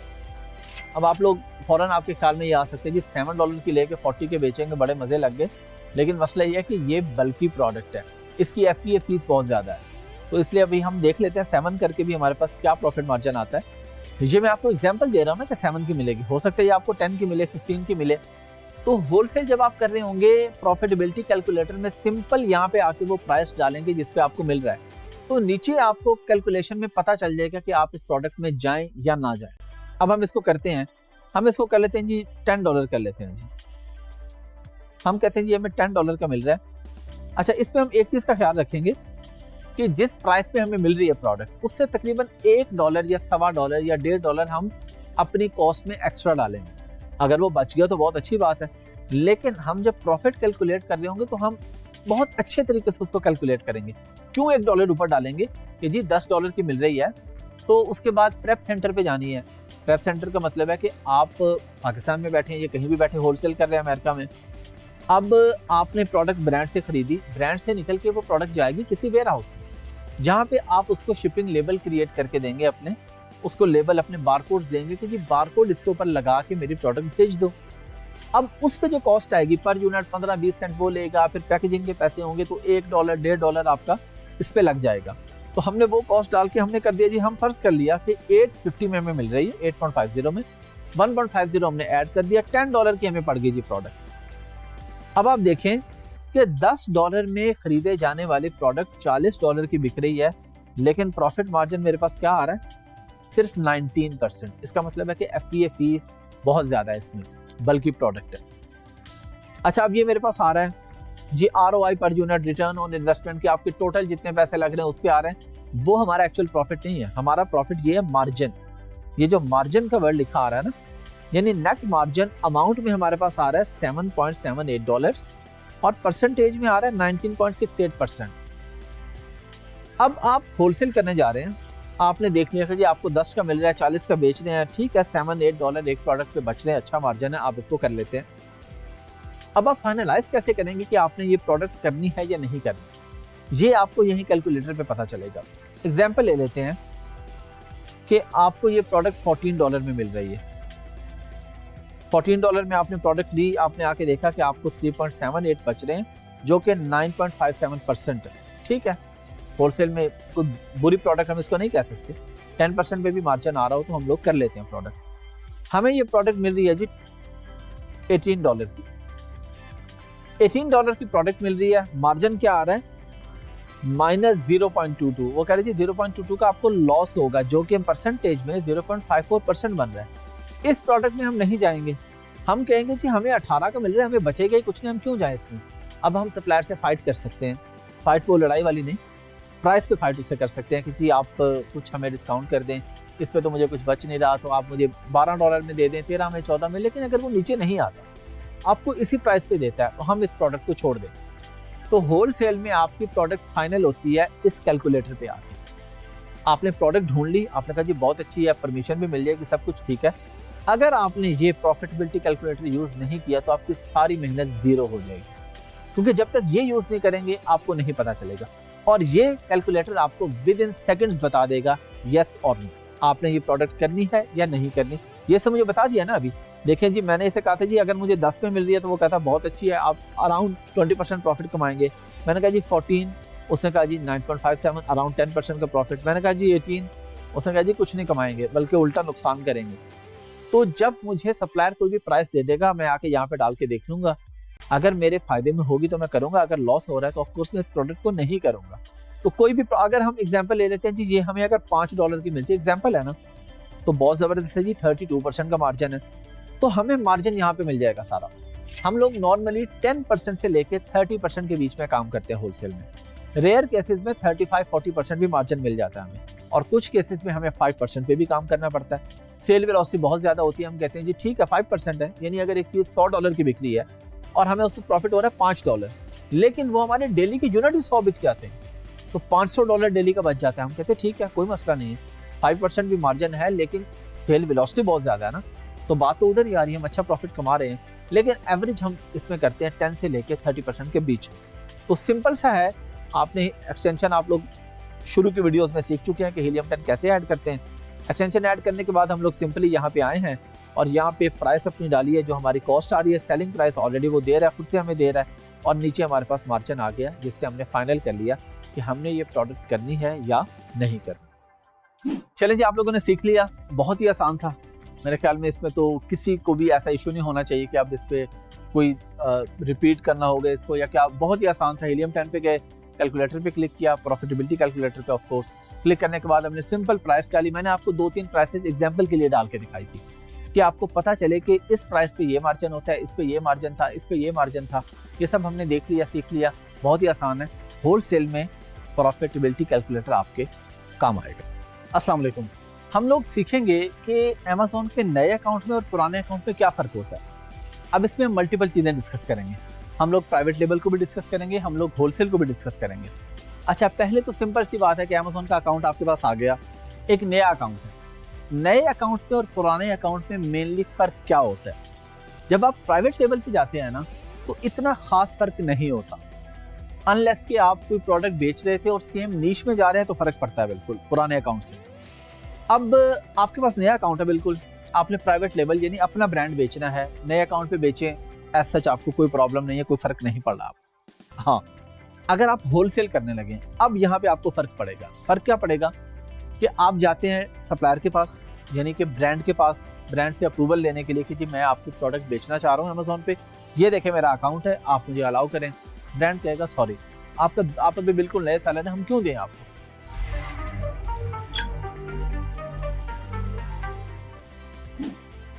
अब आप लोग फौरन आपके ख्याल में ये आ सकते हैं कि $7 की लेके 40 के बेचेंगे, बड़े मजे लग गए, लेकिन मसला ये है कि ये बल्कि प्रोडक्ट है, इसकी FBA फीस बहुत ज़्यादा है, तो इसलिए अभी हम देख लेते हैं 7 करके भी हमारे पास क्या प्रॉफिट मार्जिन आता है। ये मैं आपको एग्जांपल दे रहा हूँ ना कि 7 की मिलेगी, हो सकता है ये आपको 10 की मिले, 15 की मिले। तो होलसेल जब आप कर रहे होंगे प्रॉफिटेबिलिटी कैलकुलेटर में सिंपल यहाँ पे आके वो प्राइस डालेंगे जिस पे आपको मिल रहा है, तो नीचे आपको कैलकुलेशन में पता चल जाएगा कि आप इस प्रोडक्ट में जाएं या ना जाएं। अब हम इसको करते हैं, हम इसको कर लेते हैं जी $10 कर लेते हैं जी। हम कहते हैं जी हमें $10 का मिल रहा है। अच्छा, इस पे हम एक चीज का ख्याल रखेंगे कि जिस प्राइस पे हमें मिल रही है प्रोडक्ट, उससे तकरीबन $1 या $1.25 या $1.5 हम अपनी कॉस्ट में एक्स्ट्रा डालेंगे। अगर वो बच गया तो बहुत अच्छी बात है, लेकिन हम जब प्रॉफिट कैलकुलेट कर रहे होंगे तो हम बहुत अच्छे तरीके से उसको कैलकुलेट करेंगे। क्यों $1 ऊपर डालेंगे कि जी $10 की मिल रही है, तो उसके बाद प्रेप सेंटर पे जानी है। प्रेप सेंटर का मतलब है कि आप पाकिस्तान में बैठे हैं या कहीं भी बैठे होलसेल कर रहे हैं अमेरिका में, अब आपने प्रोडक्ट ब्रांड से खरीदी, ब्रांड से निकल के वो प्रोडक्ट जाएगी किसी वेयर हाउस में, जहाँ पे आप उसको शिपिंग लेबल क्रिएट करके देंगे, अपने उसको लेबल अपने बारकोड्स देंगे कि जी बारकोड इसके ऊपर लगा के मेरी प्रोडक्ट भेज दो। अब उस पे जो कॉस्ट आएगी पर यूनिट 15-20 सेंट वो लेगा, फिर पैकेजिंग के पैसे होंगे तो $1 $1.5 आपका इस पे लग जाएगा। तो हमने वो कॉस्ट डाल के हमने कर दिया जी, हम फर्ज कर लिया कि 850 में हमें मिल रही है, 8.50 में 1.50 हमने ऐड कर दिया, $10 की हमें पड़ गई जी प्रोडक्ट। अब आप देखें कि $10 में खरीदे जाने वाले प्रोडक्ट $40 की बिक रही है, लेकिन प्रॉफिट मार्जिन मेरे पास क्या आ रहा है, सिर्फ 19%। इसका मतलब है कि FTA फी बहुत ज्यादा है इसमें, बल्कि प्रोडक्ट है। अच्छा, अब ये मेरे पास आ रहा है जी ROI per unit, return on investment के आपके टोटल जितने पैसे लग रहे हैं उस पे आ रहे हैं, वो हमारा एक्चुअल प्रॉफिट नहीं है। हमारा प्रॉफिट ये है मार्जिन। ये जो मार्जिन का वर्ड लिखा आ रहा है ना, यानी नेट मार्जिन अमाउंट में हमारे पास आ रहा है $7.78 और परसेंटेज में आ रहा है 19.68%। अब आप होलसेल करने जा रहे हैं, आपने देख लिया कि जी आपको 10 का मिल रहा है, 40 का बेच रहे हैं, ठीक है, $7-8 एक प्रोडक्ट पे बच रहे हैं, अच्छा मार्जिन है, आप इसको कर लेते हैं। अब आप फाइनलाइज कैसे करेंगे कि आपने ये प्रोडक्ट करनी है या नहीं करनी, ये आपको यही कैलकुलेटर पे पता चलेगा। एग्जाम्पल ले लेते हैं कि आपको ये प्रोडक्ट $14 में मिल रही है, $14 में आपने प्रोडक्ट ली, आपने आके देखा कि आपको 3.78 बच रहे हैं, जो कि 9.57% है, ठीक है। होलसेल में कोई बुरी प्रोडक्ट हम इसको नहीं कह सकते, 10% पे भी मार्जिन आ रहा हो तो हम लोग कर लेते हैं प्रोडक्ट। हमें ये प्रोडक्ट मिल रही है जी $18 की, $18 की प्रोडक्ट मिल रही है, मार्जिन क्या आ रहा है -0.22। वो कह रहे जी 0.22 का आपको लॉस होगा, जो कि परसेंटेज में 0.54% बन रहा है। इस प्रोडक्ट में हम नहीं जाएंगे, हम कहेंगे जी हमें 18 का मिल रहा है, हमें बचेगा ही कुछ नहीं, हम क्यों जाए इसमें। अब हम सप्लायर से फाइट कर सकते हैं, फाइट वो लड़ाई वाली नहीं, प्राइस पे फाइट उससे कर सकते हैं कि जी आप कुछ हमें डिस्काउंट कर दें, इस पे तो मुझे कुछ बच नहीं रहा, तो आप मुझे $12 में दे दें, 13 में, 14 में। लेकिन अगर वो नीचे नहीं आता, आपको इसी प्राइस पे देता है, तो हम इस प्रोडक्ट को छोड़ दें। तो होलसेल में आपकी प्रोडक्ट फाइनल होती है इस कैलकुलेटर पे आके। आपने प्रोडक्ट ढूंढ ली, आपने कहा जी बहुत अच्छी है, परमिशन भी मिल जाएगी, सब कुछ ठीक है। अगर आपने ये प्रॉफिटेबिलिटी कैलकुलेटर यूज नहीं किया तो आपकी सारी मेहनत जीरो हो जाएगी, क्योंकि जब तक ये यूज नहीं करेंगे आपको नहीं पता चलेगा। और ये कैलकुलेटर आपको विद इन सेकंड्स बता देगा यस और नो, आपने ये प्रोडक्ट करनी है या नहीं करनी। ये सब मुझे बता दिया ना अभी। देखें जी, मैंने इसे कहा था जी अगर मुझे 10 में मिल रही है, तो वो कहता बहुत अच्छी है, आप अराउंड 20% प्रॉफिट कमाएंगे। मैंने कहा जी 14, उसने कहा जी 9.57, अराउंड 10% का प्रॉफिट। मैंने कहा जी 18, उसने कहा जी कुछ नहीं कमाएंगे, बल्कि उल्टा नुकसान करेंगे। तो जब मुझे सप्लायर कोई भी प्राइस दे देगा, मैं आके यहाँ पे डाल के देख लूंगा, अगर मेरे फायदे में होगी तो मैं करूंगा, अगर लॉस हो रहा है तो ऑफकोर्स मैं इस प्रोडक्ट को नहीं करूंगा। तो कोई भी, अगर हम एग्जांपल ले लेते हैं जी, ये हमें अगर $5 की मिलती है, एग्जांपल है ना, तो बहुत जबरदस्त है जी, 32% का मार्जिन है, तो हमें मार्जिन यहाँ पे मिल जाएगा सारा। हम लोग नॉर्मली 10% से लेके 30% के बीच में काम करते हैं होलसेल में। रेयर केसेस में 35-40% भी मार्जिन मिल जाता है हमें, और कुछ केसेस में हमें 5% पे भी काम करना पड़ता है। सेल वेलोसिटी बहुत ज्यादा होती है, हम कहते हैं जी ठीक है 5% है, यानी अगर एक चीज $100 की बिक रही है और हमें उसको प्रॉफिट हो रहा है $5, लेकिन वो हमारे डेली के यूनिट ही 100 बिक जाते हैं, तो $500 डेली का बच जाता है। हम कहते हैं ठीक है, कोई मसला नहीं है, 5% भी मार्जिन है, लेकिन सेल वेलोसिटी बहुत ज्यादा है ना, तो बात तो उधर ही आ रही है, हम अच्छा प्रॉफिट कमा रहे हैं, लेकिन एवरेज हम इसमें करते हैं 10 से लेके 30% के बीच। तो सिंपल सा है, आपने एक्सटेंशन आप लोग शुरू की वीडियोस में सीख चुके हैं कि हीलियम 10 कैसे ऐड करते हैं। एक्सटेंशन ऐड करने के बाद हम लोग सिंपली यहाँ पे आए हैं और यहाँ पे प्राइस अपनी डाली है, जो हमारी कॉस्ट आ रही है, सेलिंग प्राइस ऑलरेडी वो दे रहा है, खुद से हमें दे रहा है, और नीचे हमारे पास मार्जिन आ गया, जिससे हमने फाइनल कर लिया कि हमने ये प्रोडक्ट करनी है या नहीं करनी। चलें जी, आप लोगों ने सीख लिया, बहुत ही आसान था मेरे ख्याल में। इसमें तो किसी को भी ऐसा इशू नहीं होना चाहिए कि आप इस पे कोई रिपीट करना होगा इसको या क्या। बहुत ही आसान था। हीलियम 10 पे गए, कैलकुलेटर पे क्लिक किया, प्रॉफिटेबिलिटी कैलकुलेटर पे ऑफ कोर्स क्लिक करने के बाद हमने सिंपल प्राइस डाली। मैंने आपको 2-3 प्राइसेस एग्जांपल के लिए डाल के दिखाई थी कि आपको पता चले कि इस प्राइस पे ये मार्जिन होता है, इस पे ये मार्जिन था, इस पे ये मार्जिन था। ये सब हमने देख लिया, सीख लिया। बहुत ही आसान है। होलसेल में प्रॉफिटेबिलिटी कैलकुलेटर आपके काम आएगा। अस्सलाम वालेकुम। हम लोग सीखेंगे कि अमेज़न के नए अकाउंट में और पुराने अकाउंट में क्या फ़र्क होता है। अब इसमें मल्टीपल चीज़ें डिस्कस करेंगे। हम लोग प्राइवेट लेबल को भी डिस्कस करेंगे, हम लोग होलसेल को भी डिस्कस करेंगे। अच्छा, पहले तो सिंपल सी बात है कि अमेज़न का अकाउंट आपके पास आ गया, एक नया अकाउंट है। नए अकाउंट में और पुराने अकाउंट में मेनली फ़र्क क्या होता है? जब आप प्राइवेट लेबल पे जाते हैं ना, तो इतना खास फर्क नहीं होता, अनलेस कि आप कोई प्रोडक्ट बेच रहे थे और सेम नीश में जा रहे हैं तो फर्क पड़ता है बिल्कुल पुराने अकाउंट से। अब आपके पास नया अकाउंट है, बिल्कुल आपने प्राइवेट लेबल यानी अपना ब्रांड बेचना है, नए अकाउंट पे बेचें, एज सच आपको कोई प्रॉब्लम नहीं है, कोई फर्क नहीं पड़ रहा आप। हाँ, अगर आप होलसेल करने लगे, अब यहाँ पे आपको फर्क पड़ेगा। फर्क क्या पड़ेगा कि आप जाते हैं सप्लायर के पास यानी कि ब्रांड के पास, ब्रांड से अप्रूवल लेने के लिए कि जी मैं आपको प्रोडक्ट बेचना चाह रहा हूँ अमेजोन पे, ये देखें मेरा अकाउंट है, आप मुझे अलाउ करें। ब्रांड कहेगा सॉरी, आप अभी बिल्कुल नए साल है, हम क्यों दें आपको।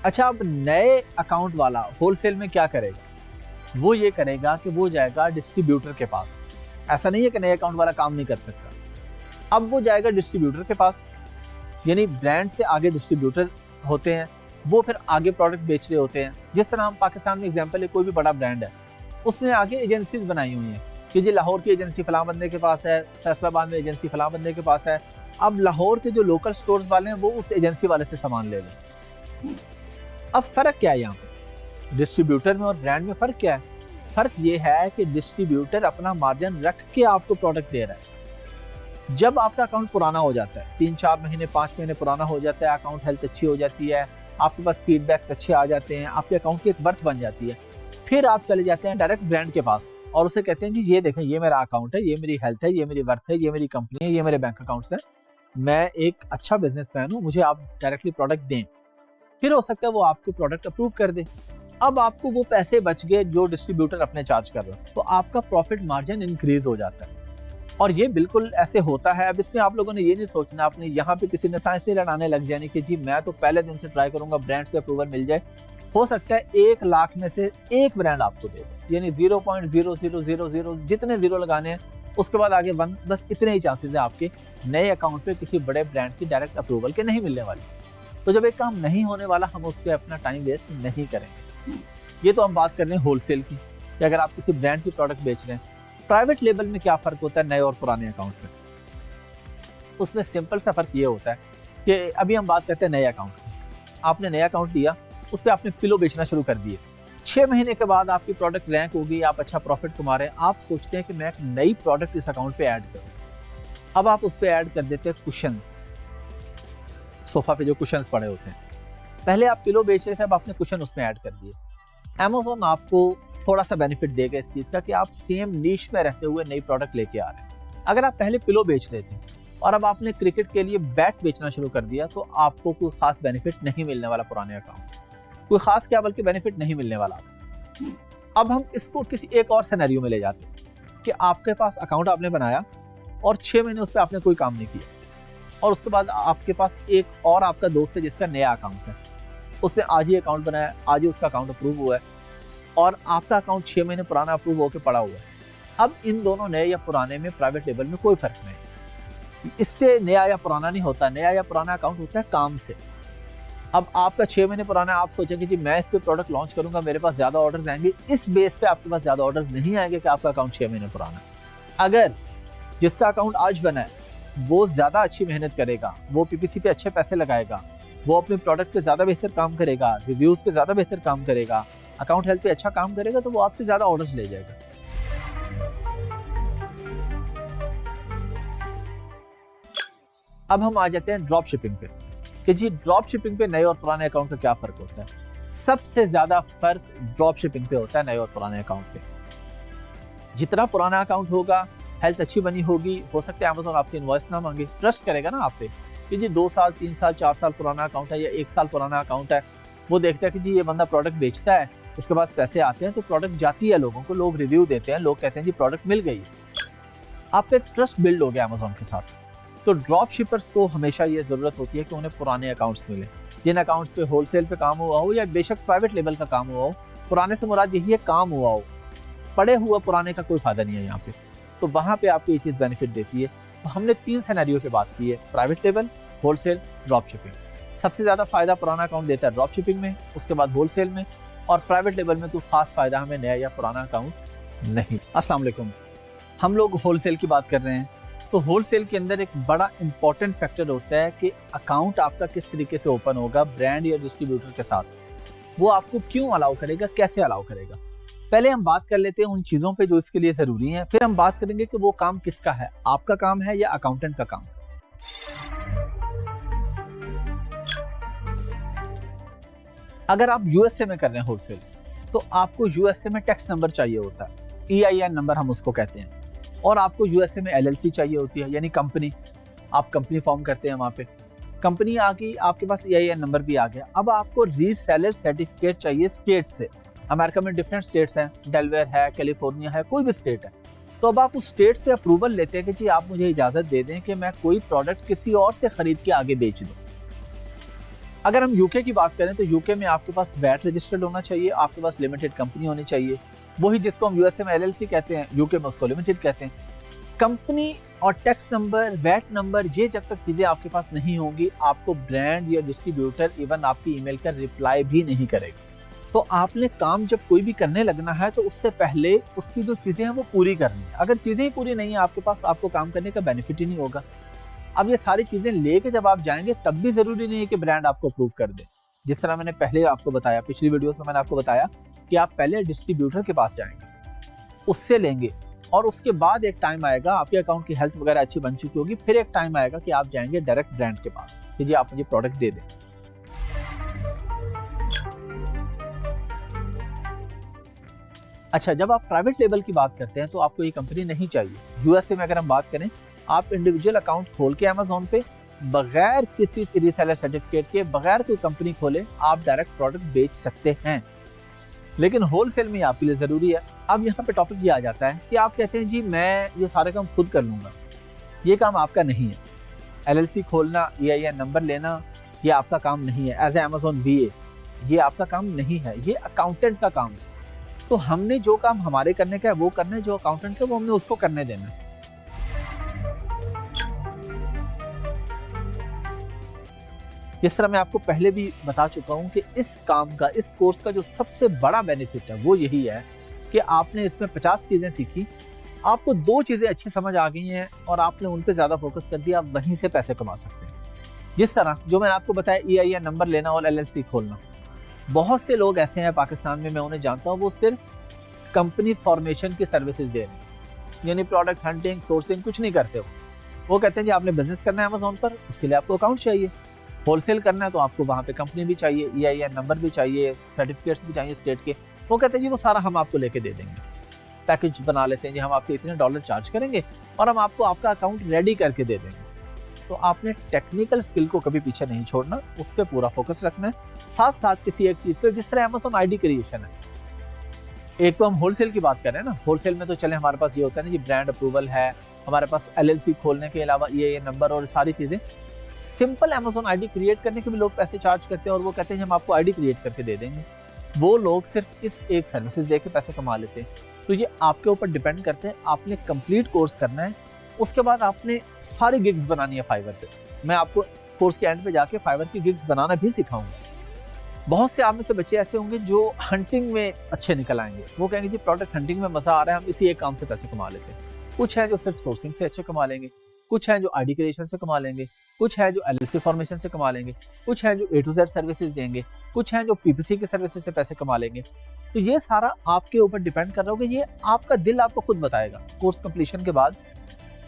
अच्छा, अब नए अकाउंट वाला होलसेल में क्या करेगा, वो ये करेगा कि वो जाएगा डिस्ट्रीब्यूटर के पास। ऐसा नहीं है कि नए अकाउंट वाला काम नहीं कर सकता, अब वो जाएगा डिस्ट्रीब्यूटर के पास, यानी ब्रांड से आगे डिस्ट्रीब्यूटर होते हैं, वो फिर आगे प्रोडक्ट बेच रहे होते हैं। जिस तरह हम पाकिस्तान में एग्जांपल है, कोई भी बड़ा ब्रांड है, उसने आगे एजेंसीज बनाई हुई हैं कि जी लाहौर की एजेंसी फलां बंदे के पास है, फैसलाबाद में एजेंसी फलां बंदे के पास है। अब लाहौर के जो लोकल स्टोर्स वाले हैं वो उस एजेंसी वाले से सामान ले लें। अब फर्क क्या है यहाँ पे डिस्ट्रीब्यूटर में और ब्रांड में? फर्क क्या है? फर्क ये है कि डिस्ट्रीब्यूटर अपना मार्जिन रख के आपको प्रोडक्ट दे रहा है। जब आपका अकाउंट पुराना हो जाता है, 3-4 महीने 5 महीने पुराना हो जाता है, अकाउंट हेल्थ अच्छी हो जाती है, आपके पास फीडबैक्स अच्छे आ जाते हैं, आपके अकाउंट की एक वर्थ बन जाती है, फिर आप चले जाते हैं डायरेक्ट ब्रांड के पास और उसे कहते हैं जी ये देखें, ये मेरा अकाउंट है, ये मेरी हेल्थ है, ये मेरी वर्थ है, ये मेरी कंपनी है, ये मेरे बैंक अकाउंट्स है, मैं एक अच्छा बिजनेसमैन हूँ, मुझे आप डायरेक्टली प्रोडक्ट दें। फिर हो सकता है वो आपको प्रोडक्ट अप्रूव कर दे। अब आपको वो पैसे बच गए जो डिस्ट्रीब्यूटर अपने चार्ज कर रहे हो, तो आपका प्रॉफिट मार्जिन इंक्रीज हो जाता है। और ये बिल्कुल ऐसे होता है। अब इसमें आप लोगों ने ये नहीं सोचना, आपने यहाँ पे किसी ने साइंस नहीं लड़ाने लग जाने कि जी मैं तो पहले दिन से ट्राई करूंगा, ब्रांड से अप्रूवल मिल जाए। हो सकता है 1 लाख में से एक ब्रांड आपको दे दे, यानी 0.0000 जितने जीरो लगाने हैं, उसके बाद आगे 1, बस इतने ही चांसेस है आपके नए अकाउंट पे किसी बड़े ब्रांड की डायरेक्ट अप्रूवल के नहीं मिलने वाली। तो जब एक काम नहीं होने वाला, हम उस पर अपना टाइम वेस्ट नहीं करेंगे। ये तो हम बात कर रहे हैं होलसेल की, कि अगर आप किसी ब्रांड की प्रोडक्ट बेच रहे हैं। प्राइवेट लेबल में क्या फर्क होता है नए और पुराने अकाउंट में? उसमें सिंपल सा फर्क ये होता है कि अभी हम बात करते हैं नए अकाउंट की। आपने नया अकाउंट दिया, उस पर आपने पिलो बेचना शुरू कर दिए, 6 महीने के बाद आपकी प्रोडक्ट रैंक होगी, आप अच्छा प्रॉफिट कमा रहे हैं, आप सोचते हैं कि मैं एक नई प्रोडक्ट इस अकाउंट पे ऐड करूं। अब आप उस पर ऐड कर देते हैं कुशंस, सोफा पे जो कुशंस पड़े होते हैं। पहले आप पिलो बेच रहे थे, अब आपने कुशन उसमें ऐड कर दिए। Amazon आपको थोड़ा सा बेनिफिट देगा इस चीज का कि आप सेम नीश में रहते हुए नई प्रोडक्ट लेके आ रहे हैं। अगर आप पहले पिलो बेच रहे थे और अब आपने क्रिकेट के लिए बैट बेचना शुरू कर दिया, तो आपको कोई खास बेनिफिट नहीं मिलने वाला। पुराने अकाउंट कोई खास क्या बल्कि बेनिफिट नहीं मिलने वाला। अब हम इसको किसी एक और सिनेरियो में ले जाते हैं कि आपके पास अकाउंट आपने बनाया और 6 महीने उस पर आपने कोई काम नहीं किया, और उसके बाद आपके पास एक और आपका दोस्त है जिसका नया अकाउंट है, उसने आज ही अकाउंट बनाया, आज ही उसका अकाउंट अप्रूव हुआ है, और आपका अकाउंट 6 महीने पुराना अप्रूव होकर पड़ा हुआ है। अब इन दोनों नए या पुराने में प्राइवेट लेबल में कोई फर्क नहीं। इससे नया या पुराना नहीं होता, नया या पुराना अकाउंट होता है काम से। अब आपका 6 महीने पुराना, आप सोचेंगे कि मैं इस पे प्रोडक्ट लॉन्च करूंगा, मेरे पास ज्यादा ऑर्डर्स आएंगे, इस बेस पे आपके पास ज्यादा ऑर्डर्स नहीं आएंगे कि आपका अकाउंट 6 महीने पुराना है। अगर जिसका अकाउंट आज बना है वो ज्यादा अच्छी मेहनत करेगा, वो पीपीसी पे अच्छे पैसे लगाएगा, वो अपने प्रोडक्ट पे ज्यादा बेहतर काम करेगा, रिव्यूज पे ज्यादा बेहतर काम करेगा, अकाउंट हेल्थ पे अच्छा काम करेगा, तो वो आपसे ज्यादा ऑर्डर्स ले जाएगा। अब हम आ जाते हैं ड्रॉप शिपिंग पे कि जी ड्रॉप शिपिंग पे नए और पुराने अकाउंट का क्या फर्क होता है। सबसे ज्यादा फर्क ड्रॉप शिपिंग पे होता है नए और पुराने अकाउंट पे। जितना पुराना अकाउंट होगा, हेल्थ अच्छी बनी होगी, हो सकता है अमेज़न आपकी इनवॉइस ना मांगे, ट्रस्ट करेगा ना आप पे कि जी 2 साल 3 साल 4 साल पुराना अकाउंट है या 1 साल पुराना अकाउंट है। वो देखता है कि जी ये बंदा प्रोडक्ट बेचता है, उसके पास पैसे आते हैं, तो प्रोडक्ट जाती है लोगों को, लोग रिव्यू देते हैं, लोग कहते हैं जी प्रोडक्ट मिल गई। आपका एक ट्रस्ट बिल्ड हो गया अमेज़न के साथ। तो ड्रॉप शिपर्स को हमेशा ये जरूरत होती है कि उन्हें पुराने अकाउंट्स मिले, जिन अकाउंट्स पे होलसेल पे काम हुआ हो या बेशक प्राइवेट लेवल का काम हुआ हो। पुराने से मुराद यही है काम हुआ हो, पड़े हुए पुराने का कोई फायदा नहीं है यहाँ पे। तो वहाँ पे आपको ये चीज़ बेनिफिट देती है। तो हमने 3 सिनेरियो पे बात की है, private level, wholesale, drop shipping. सबसे ज़्यादा फायदा पुराना अकाउंट देता है ड्रॉप शिपिंग में, उसके बाद होलसेल में, और प्राइवेट लेवल में कोई खास फायदा हमें नया या पुराना अकाउंट नहीं। अस्सलाम वालेकुम, हम लोग होलसेल की बात कर रहे हैं। तो होलसेल के अंदर एक बड़ा इंपॉर्टेंट फैक्टर होता है कि अकाउंट आपका किस तरीके से ओपन होगा ब्रांड या डिस्ट्रीब्यूटर के साथ। वो आपको क्यों अलाउ करेगा, कैसे अलाउ करेगा। पहले हम बात कर लेते हैं उन चीजों पे जो इसके लिए जरूरी हैं, फिर हम बात करेंगे कि वो काम किसका है, आपका काम है या अकाउंटेंट का काम। अगर आप यूएसए में कर रहे हैं होलसेल, तो आपको यूएसए में टैक्स नंबर चाहिए होता है, EIN नंबर हम उसको कहते हैं, और आपको यूएसए में LLC चाहिए होती है, यानी कंपनी, आप कंपनी फॉर्म करते हैं वहां पे, कंपनी आ गई, आपके पास EIN नंबर भी आ गया। अब आपको रीसेलर सर्टिफिकेट चाहिए स्टेट से। अमेरिका में डिफरेंट स्टेट्स हैं, डेलवेयर है, कैलिफोर्निया है, कोई भी स्टेट है। तो अब आप उस स्टेट से अप्रूवल लेते हैं कि जी आप मुझे इजाजत दे दें कि मैं कोई प्रोडक्ट किसी और से खरीद के आगे बेच दूं। अगर हम यूके की बात करें तो यूके में आपके पास वैट रजिस्टर्ड होना चाहिए, आपके पास लिमिटेड कंपनी होनी चाहिए, वही जिसको हम यूएसए में LLC कहते हैं, यूके में उसको लिमिटेड कहते हैं। कंपनी और टैक्स नंबर, वैट नंबर, ये जब तक चीजें आपके पास नहीं होंगी, आपको ब्रांड या डिस्ट्रीब्यूटर इवन आपकी ईमेल का रिप्लाई भी नहीं करेगा। तो आपने काम जब कोई भी करने लगना है तो उससे पहले उसकी जो चीजें हैं वो पूरी करनी है। अगर चीजें ही पूरी नहीं है आपके पास, आपको काम करने का बेनिफिट ही नहीं होगा। अब ये सारी चीजें लेके जब आप जाएंगे तब भी जरूरी नहीं है कि ब्रांड आपको अप्रूव कर दे। जिस तरह मैंने पहले आपको बताया, पिछली वीडियोस में मैंने आपको बताया कि आप पहले डिस्ट्रीब्यूटर के पास जाएंगे, उससे लेंगे, और उसके बाद एक टाइम आएगा, आपके अकाउंट की हेल्थ वगैरह अच्छी बन चुकी होगी, फिर एक टाइम आएगा कि आप जाएंगे डायरेक्ट ब्रांड के पास कि जी आप मुझे प्रोडक्ट दे दें। अच्छा, जब आप प्राइवेट लेबल की बात करते हैं तो आपको ये कंपनी नहीं चाहिए। यूएसए में अगर हम बात करें, आप इंडिविजुअल अकाउंट खोल के अमेज़न पे बगैर किसी रीसेलर सर्टिफिकेट के, बगैर कोई कंपनी खोले, आप डायरेक्ट प्रोडक्ट बेच सकते हैं। लेकिन होलसेल में आपके लिए जरूरी है। अब यहाँ पे टॉपिक ये आ जाता है कि आप कहते हैं जी मैं ये सारे काम खुद कर लूंगा, ये काम आपका नहीं है। LLC खोलना, EIN नंबर लेना, ये आपका काम नहीं है। एज ए अमेज़न VA ये आपका काम नहीं है, ये अकाउंटेंट का काम है। तो हमने जो काम हमारे करने का है वो करना है, जो अकाउंटेंट का वो हमने उसको करने देना है। जिस तरह मैं आपको पहले भी बता चुका हूं कि इस काम का, इस कोर्स का जो सबसे बड़ा बेनिफिट है वो यही है कि आपने इसमें 50 चीजें सीखी, आपको 2 चीजें अच्छी समझ आ गई हैं और आपने उन पे ज्यादा फोकस कर दिया, आप वहीं से पैसे कमा सकते हैं। जिस तरह जो मैंने आपको बताया, EIN नंबर लेना और LLC खोलना। बहुत से लोग ऐसे हैं पाकिस्तान में, मैं उन्हें जानता हूँ, वो सिर्फ कंपनी फॉर्मेशन की सर्विसेज दे रहे हैं, यानी प्रोडक्ट हंटिंग, सोर्सिंग कुछ नहीं करते। वो कहते हैं जी आपने बिजनेस करना है अमेज़न पर, उसके लिए आपको अकाउंट चाहिए। होलसेल करना है तो आपको वहाँ पे कंपनी भी चाहिए, EIN नंबर भी चाहिए, सर्टिफिकेट्स भी चाहिए स्टेट के। वो कहते हैं जी वो सारा हम आपको लेके दे देंगे। पैकेज बना लेते हैं जी, हम आपके इतने $, चार्ज करेंगे और हम आपको आपका अकाउंट रेडी करके दे देंगे। तो आपने टेक्निकल स्किल को कभी पीछे नहीं छोड़ना, उस पर पूरा फोकस रखना है, साथ साथ किसी एक चीज पे, जिस तरह अमेज़न ID क्रिएशन है। एक तो हम होलसेल की बात कर रहे हैं ना, होलसेल में तो चले हमारे पास ये होता है ना जी, ब्रांड अप्रूवल है, हमारे पास LLC खोलने के अलावा EIN नंबर और सारी चीजें। सिंपल अमेज़न ID क्रिएट करने के भी लोग पैसे चार्ज करते हैं और वो कहते हैं हम आपको ID क्रिएट करके दे देंगे। वो लोग सिर्फ इस एक सर्विसेज दे के पैसे कमा लेते हैं। तो ये आपके ऊपर डिपेंड करते हैं, आपने कंप्लीट कोर्स करना है, उसके बाद आपने सारी गिग्स बनानी है फाइवर पे। मैं आपको कोर्स के एंड पे जाके फाइवर की गिग्स बनाना भी सिखाऊंगा। बहुत से आप में से बच्चे ऐसे होंगे जो हंटिंग में अच्छे निकल आएंगे, वो कहेंगे जी प्रोडक्ट हंटिंग में मजा आ रहा है, हम इसी एक काम से पैसे कमा लेते हैं। कुछ है जो सिर्फ सोर्सिंग से अच्छे कमा लेंगे, कुछ है जो ID क्रिएशन से कमा लेंगे, कुछ है जो LLC फॉर्मेशन से कमा लेंगे, कुछ है जो A to Z सर्विसेज देंगे, कुछ है जो PPC के सर्विसेज से पैसे कमा लेंगे। तो ये सारा आपके ऊपर डिपेंड कर रहा होगा, ये आपका दिल आपको खुद बताएगा। कोर्स कंप्लीशन के बाद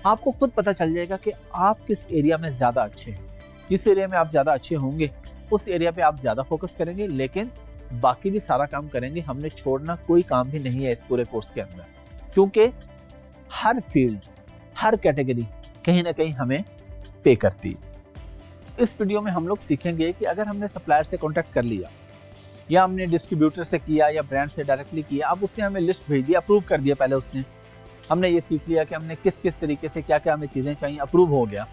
आपको खुद पता चल जाएगा कि आप किस एरिया में ज्यादा अच्छे हैं। जिस एरिया में आप ज्यादा अच्छे होंगे उस एरिया पे आप ज्यादा फोकस करेंगे, लेकिन बाकी भी सारा काम करेंगे। हमने छोड़ना कोई काम भी नहीं है इस पूरे कोर्स के अंदर, क्योंकि हर फील्ड, हर कैटेगरी कहीं ना कहीं हमें पे करती है। इस वीडियो में हम लोग सीखेंगे कि अगर हमने सप्लायर से कांटेक्ट कर लिया, या हमने डिस्ट्रीब्यूटर से किया, या ब्रांड से डायरेक्टली किया, अब उसने हमें लिस्ट भेज दी, अप्रूव कर दिया पहले उसने, हमने ये सीख लिया कि हमने किस किस तरीके से क्या क्या हमें चीजें चाहिए, अप्रूव हो गया।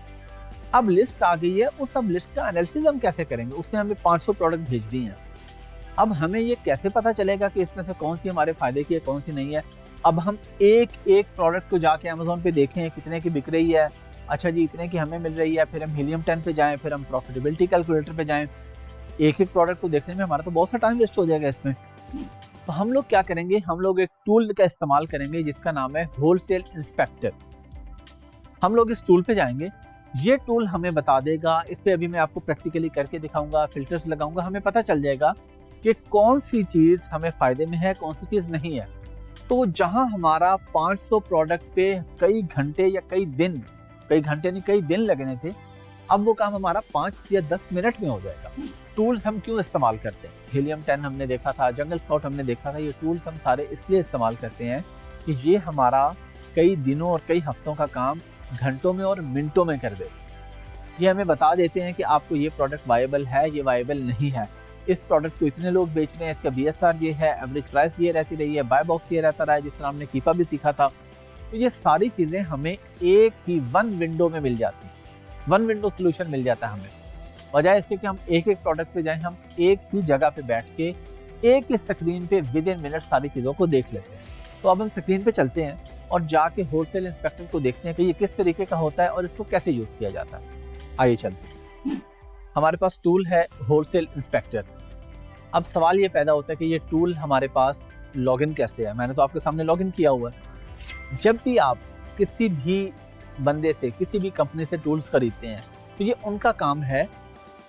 अब लिस्ट आ गई है, उस अब लिस्ट का एनालिसिस हम कैसे करेंगे? उसने हमें 500 प्रोडक्ट भेज दी हैं। अब हमें ये कैसे पता चलेगा कि इसमें से कौन सी हमारे फायदे की है, कौन सी नहीं है? अब हम एक एक प्रोडक्ट को जाके अमेज़न पे देखें कितने की बिक रही है, अच्छा जी इतने की हमें मिल रही है, फिर हम हीलियम 10 पे जाएं, फिर हम प्रॉफिटेबिलिटी कैलकुलेटर पे जाएं। एक एक प्रोडक्ट को देखने में हमारा तो बहुत सा टाइम वेस्ट हो जाएगा इसमें। तो हम लोग क्या करेंगे, हम लोग एक टूल का इस्तेमाल करेंगे जिसका नाम है होलसेल इंस्पेक्टर। हम लोग इस टूल पे जाएंगे, ये टूल हमें बता देगा, इस पे अभी मैं आपको प्रैक्टिकली करके दिखाऊंगा, फिल्टर्स लगाऊंगा, हमें पता चल जाएगा कि कौन सी चीज हमें फायदे में है, कौन सी चीज नहीं है। तो जहां हमारा 500 प्रोडक्ट पे कई घंटे या कई घंटे नहीं कई दिन लगने थे, अब वो काम हमारा 5 या 10 मिनट में हो जाएगा। टूल्स हम क्यों इस्तेमाल करते हैं? हीलियम 10 हमने देखा था, जंगल स्काउट हमने देखा था। ये टूल्स हम सारे इसलिए इस्तेमाल करते हैं कि ये हमारा कई दिनों और कई हफ्तों का काम घंटों में और मिनटों में कर दे। ये हमें बता देते हैं कि आपको ये प्रोडक्ट वायबल है, ये वायबल नहीं है, इस प्रोडक्ट को इतने लोग बेच रहे हैं, इसका BSR ये है, एवरेज प्राइस ये रहती रही है, बाय बॉक्स ये रहता रहा है, जिस तरह हमने कीपा भी सीखा था। तो ये सारी चीज़ें हमें एक ही वन विंडो में मिल जाती हैं, वन विंडो सोल्यूशन मिल जाता है हमें। बजाय इसके कि हम एक एक प्रोडक्ट पे जाएं, हम एक ही जगह पे बैठ के एक ही स्क्रीन पे विद इन मिनट सारी चीज़ों को देख लेते हैं। तो अब हम स्क्रीन पे चलते हैं और जाके होलसेल इंस्पेक्टर को देखते हैं कि ये किस तरीके का होता है और इसको कैसे यूज़ किया जाता है। आइए चलते हैं। हमारे पास टूल है होलसेल इंस्पेक्टर। अब सवाल ये पैदा होता है कि ये टूल हमारे पास लॉगिन कैसे है? मैंने तो आपके सामने लॉगिन किया हुआ है। जब भी आप किसी भी बंदे से, किसी भी कंपनी से टूल्स खरीदते हैं, तो ये उनका काम है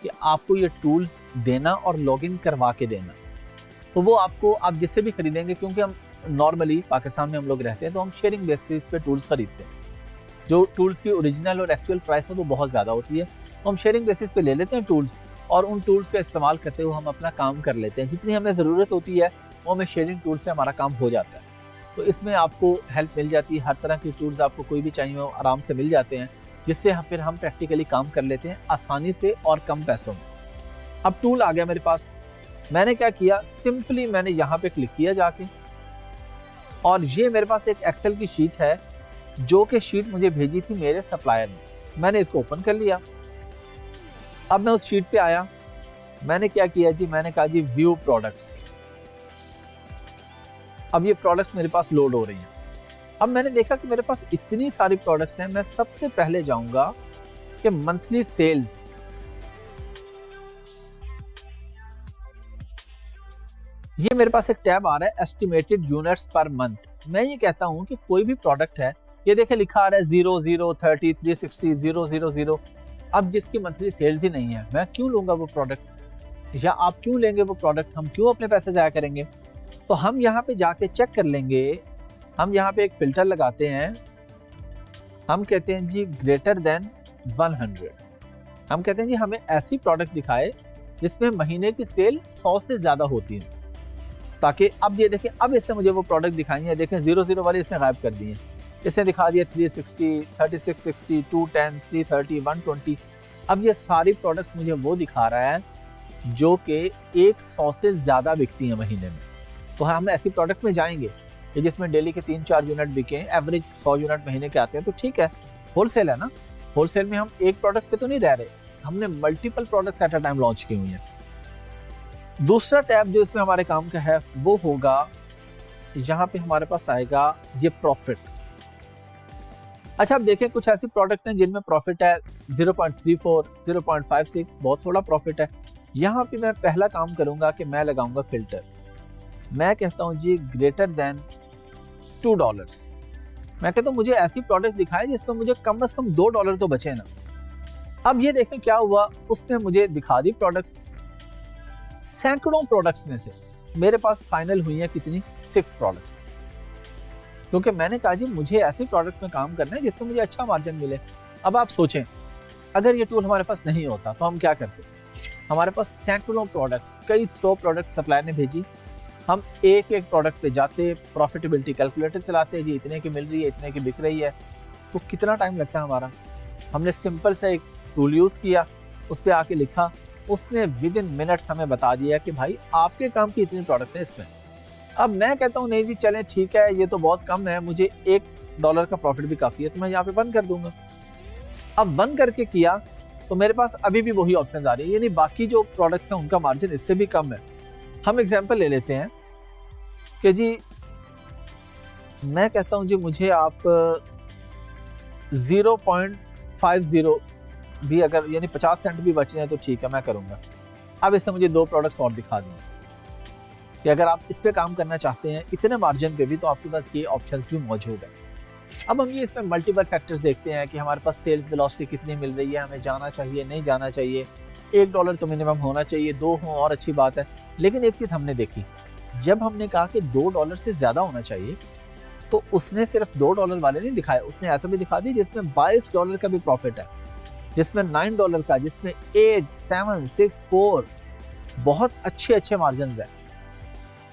कि आपको ये टूल्स देना और लॉगिन करवा के देना। तो वो आपको, आप जिससे भी खरीदेंगे, क्योंकि हम नॉर्मली पाकिस्तान में हम लोग रहते हैं तो हम शेयरिंग बेसिस पे टूल्स खरीदते हैं। जो टूल्स की ओरिजिनल और एक्चुअल प्राइस है वो बहुत ज़्यादा होती है, तो हम शेयरिंग बेसिस पे ले लेते हैं टूल्स और उन टूल्स का इस्तेमाल करते हुए हम अपना काम कर लेते हैं। जितनी हमें ज़रूरत होती है वो हमें शेयरिंग टूल से हमारा काम हो जाता है। तो इसमें आपको हेल्प मिल जाती है, हर तरह की टूल्स आपको कोई भी चाहिए हो आराम से मिल जाते हैं, जिससे फिर हम प्रैक्टिकली काम कर लेते हैं आसानी से और कम पैसों में। अब टूल आ गया मेरे पास, मैंने क्या किया, सिंपली मैंने यहाँ पे क्लिक किया जाके, और ये मेरे पास एक एक्सेल की शीट है जो कि शीट मुझे भेजी थी मेरे सप्लायर ने। मैंने इसको ओपन कर लिया। अब मैं उस शीट पे आया, मैंने क्या किया जी, मैंने कहा जी व्यू प्रोडक्ट्स। अब ये प्रोडक्ट्स मेरे पास लोड हो रही हैं। अब मैंने देखा कि मेरे पास इतनी सारी प्रोडक्ट्स हैं, मैं सबसे पहले जाऊंगा कि मंथली सेल्स। ये मेरे पास एक टैब आ रहा है एस्टिमेटेड यूनिट्स पर मंथ। मैं ये कहता हूं कि कोई भी प्रोडक्ट है, ये देखे लिखा आ रहा है 00, 30, 360, 000। अब जिसकी मंथली सेल्स ही नहीं है, मैं क्यों लूंगा वो प्रोडक्ट, या आप क्यों लेंगे वो प्रोडक्ट? हम क्यों अपने पैसे ज़ाया करेंगे? तो हम यहाँ पे जाके चेक कर लेंगे। हम यहाँ पे एक फिल्टर लगाते हैं, हम कहते हैं जी ग्रेटर देन 100। हम कहते हैं जी हमें ऐसी प्रोडक्ट दिखाए जिसमें महीने की सेल 100 से ज़्यादा होती है, ताकि अब ये देखें, अब इससे मुझे वो प्रोडक्ट दिखाई है। देखें 00 वाली इसने गायब कर दी है, इसने दिखा दिया 360, 3660, 210, 330, 120। अब ये सारी प्रोडक्ट्स मुझे वो दिखा रहा है जो कि 100 से ज़्यादा बिकती हैं महीने में। तो हम ऐसी प्रोडक्ट में जाएंगे कि जिसमें डेली के 3-4 यूनिट बिके, एवरेज 100 यूनिट महीने के आते हैं, तो ठीक है, होलसेल है ना। होलसेल में हम एक प्रोडक्ट पे तो नहीं रह रहे, हमने multiple products at a time launch की हुई हैं। दूसरा टैब जो इसमें हमारे काम का है वो होगा, यहाँ पे हमारे पास आएगा ये प्रॉफिट। अच्छा, अब देखें कुछ ऐसी प्रोडक्ट हैं जिनमें प्रॉफिट है 0.34, 0.56, बहुत थोड़ा प्रॉफिट है। यहाँ पे मैं पहला काम करूंगा कि मैं लगाऊंगा फिल्टर। मैं कहता हूँ जी ग्रेटर देन $2। मैं कहता हूँ मुझे ऐसी प्रोडक्ट दिखाए जिसमें मुझे कम से कम $2 तो बचे ना। अब ये देखें क्या हुआ, उसने मुझे दिखा दी प्रोडक्ट्स। सैकड़ों प्रोडक्ट्स में से मेरे पास फाइनल हुई है कितनी, 6 प्रोडक्ट, क्योंकि मैंने कहा जी मुझे ऐसे प्रोडक्ट में काम करना है जिसमें मुझे अच्छा मार्जिन मिले। अब आप सोचें, अगर ये टूल हमारे पास नहीं होता तो हम क्या करते? हमारे पास सैकड़ों प्रोडक्ट्स, कई 100 प्रोडक्ट सप्लायर ने भेजी, हम एक एक प्रोडक्ट पे जाते, प्रॉफिटेबिलिटी कैलकुलेटर चलाते, जी इतने की मिल रही है, इतने की बिक रही है, तो कितना टाइम लगता है हमारा। हमने सिंपल सा एक टूल यूज़ किया, उस पर आके लिखा, उसने विद इन मिनट्स हमें बता दिया कि भाई आपके काम की इतनी प्रोडक्ट है इसमें। अब मैं कहता हूँ नहीं जी चलें ठीक है, ये तो बहुत कम है, मुझे $1 का प्रॉफिट भी काफ़ी है, तो मैं यहाँ पे बंद कर दूंगा। अब बंद करके किया तो मेरे पास अभी भी वही ऑप्शन आ रही है, यानी बाकी जो प्रोडक्ट्स हैं उनका मार्जिन इससे भी कम है। हम एग्जाम्पल ले लेते हैं कि जी मैं कहता हूँ जी मुझे आप 0.50 भी अगर, यानी 50 सेंट भी बच रहे हैं तो ठीक है, मैं करूँगा। अब इससे मुझे 2 प्रोडक्ट्स और दिखा दें कि अगर आप इस पे काम करना चाहते हैं इतने मार्जिन पे भी, तो आपके पास ये ऑप्शंस भी मौजूद है। अब हम ये इसमें मल्टीपल फैक्टर्स देखते हैं कि हमारे पास सेल्स वेलोसिटी कितनी मिल रही है, हमें जाना चाहिए नहीं जाना चाहिए, $1 तो मिनिमम होना चाहिए, 2 हो और अच्छी बात है। लेकिन एक चीज़ हमने देखी, जब हमने कहा कि $2 से ज्यादा होना चाहिए, तो उसने सिर्फ $2 वाले नहीं दिखाए, उसने ऐसा भी दिखा दी जिसमें $22 का भी प्रॉफिट है, जिसमें $9 का, जिसमें 8, 7, 6, 4 बहुत अच्छे मार्जिन है।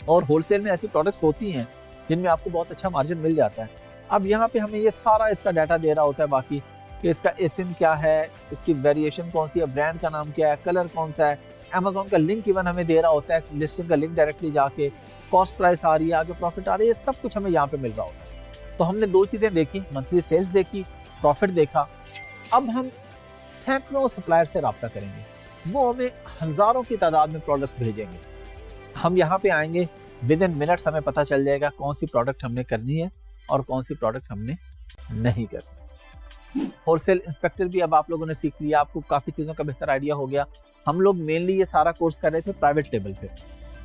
और होलसेल में ऐसी प्रोडक्ट्स होती हैं जिनमें आपको बहुत अच्छा मार्जिन मिल जाता है। अब यहाँ पे हमें ये सारा इसका डाटा दे रहा होता है बाकी कि इसका एसिन क्या है, इसकी वेरिएशन कौन सी है, ब्रांड का नाम क्या है, कलर कौन सा है, अमेजोन का लिंक इवन हमें दे रहा होता है, लिस्टिंग का लिंक डायरेक्टली जाके, कॉस्ट प्राइस आ रही है, आगे प्रॉफिट आ रही है, सब कुछ हमें यहाँ पे मिल रहा होता है। तो हमने 2 चीज़ें देखी, मंथली सेल्स देखी, प्रॉफिट देखा। अब हम सैकड़ों सप्लायर से रब्ता करेंगे, वो हमें हज़ारों की तादाद में प्रोडक्ट्स भेजेंगे। हम यहाँ पे आएंगे, विद इन मिनट्स हमें पता चल जाएगा कौन सी प्रोडक्ट हमने करनी है और कौन सी प्रोडक्ट हमने नहीं करनी। होलसेल इंस्पेक्टर भी अब आप लोगों ने सीख लिया, आपको काफ़ी चीज़ों का बेहतर आइडिया हो गया। हम लोग मेनली ये सारा कोर्स कर रहे थे प्राइवेट लेवल पे,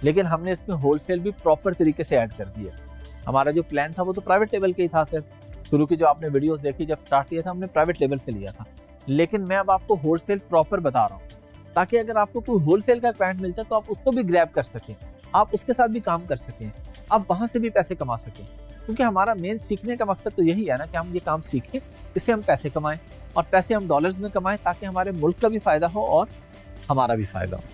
लेकिन हमने इसमें होलसेल भी प्रॉपर तरीके से ऐड कर दिया। हमारा जो प्लान था वो तो प्राइवेट लेवल के ही था सिर्फ। शुरू की जो आपने वीडियोस देखी, जब स्टार्ट किया था हमने प्राइवेट लेवल से लिया था, लेकिन मैं अब आपको होलसेल प्रॉपर बता रहा हूँ, ताकि अगर आपको कोई होलसेल का क्लाइंट मिलता है तो आप उसको भी ग्रैब कर सकें, आप उसके साथ भी काम कर सकें, आप वहाँ से भी पैसे कमा सकें। क्योंकि हमारा मेन सीखने का मकसद तो यही है ना कि हम ये काम सीखें, इससे हम पैसे कमाएं, और पैसे हम डॉलर्स में कमाएं, ताकि हमारे मुल्क का भी फ़ायदा हो और हमारा भी फ़ायदा हो।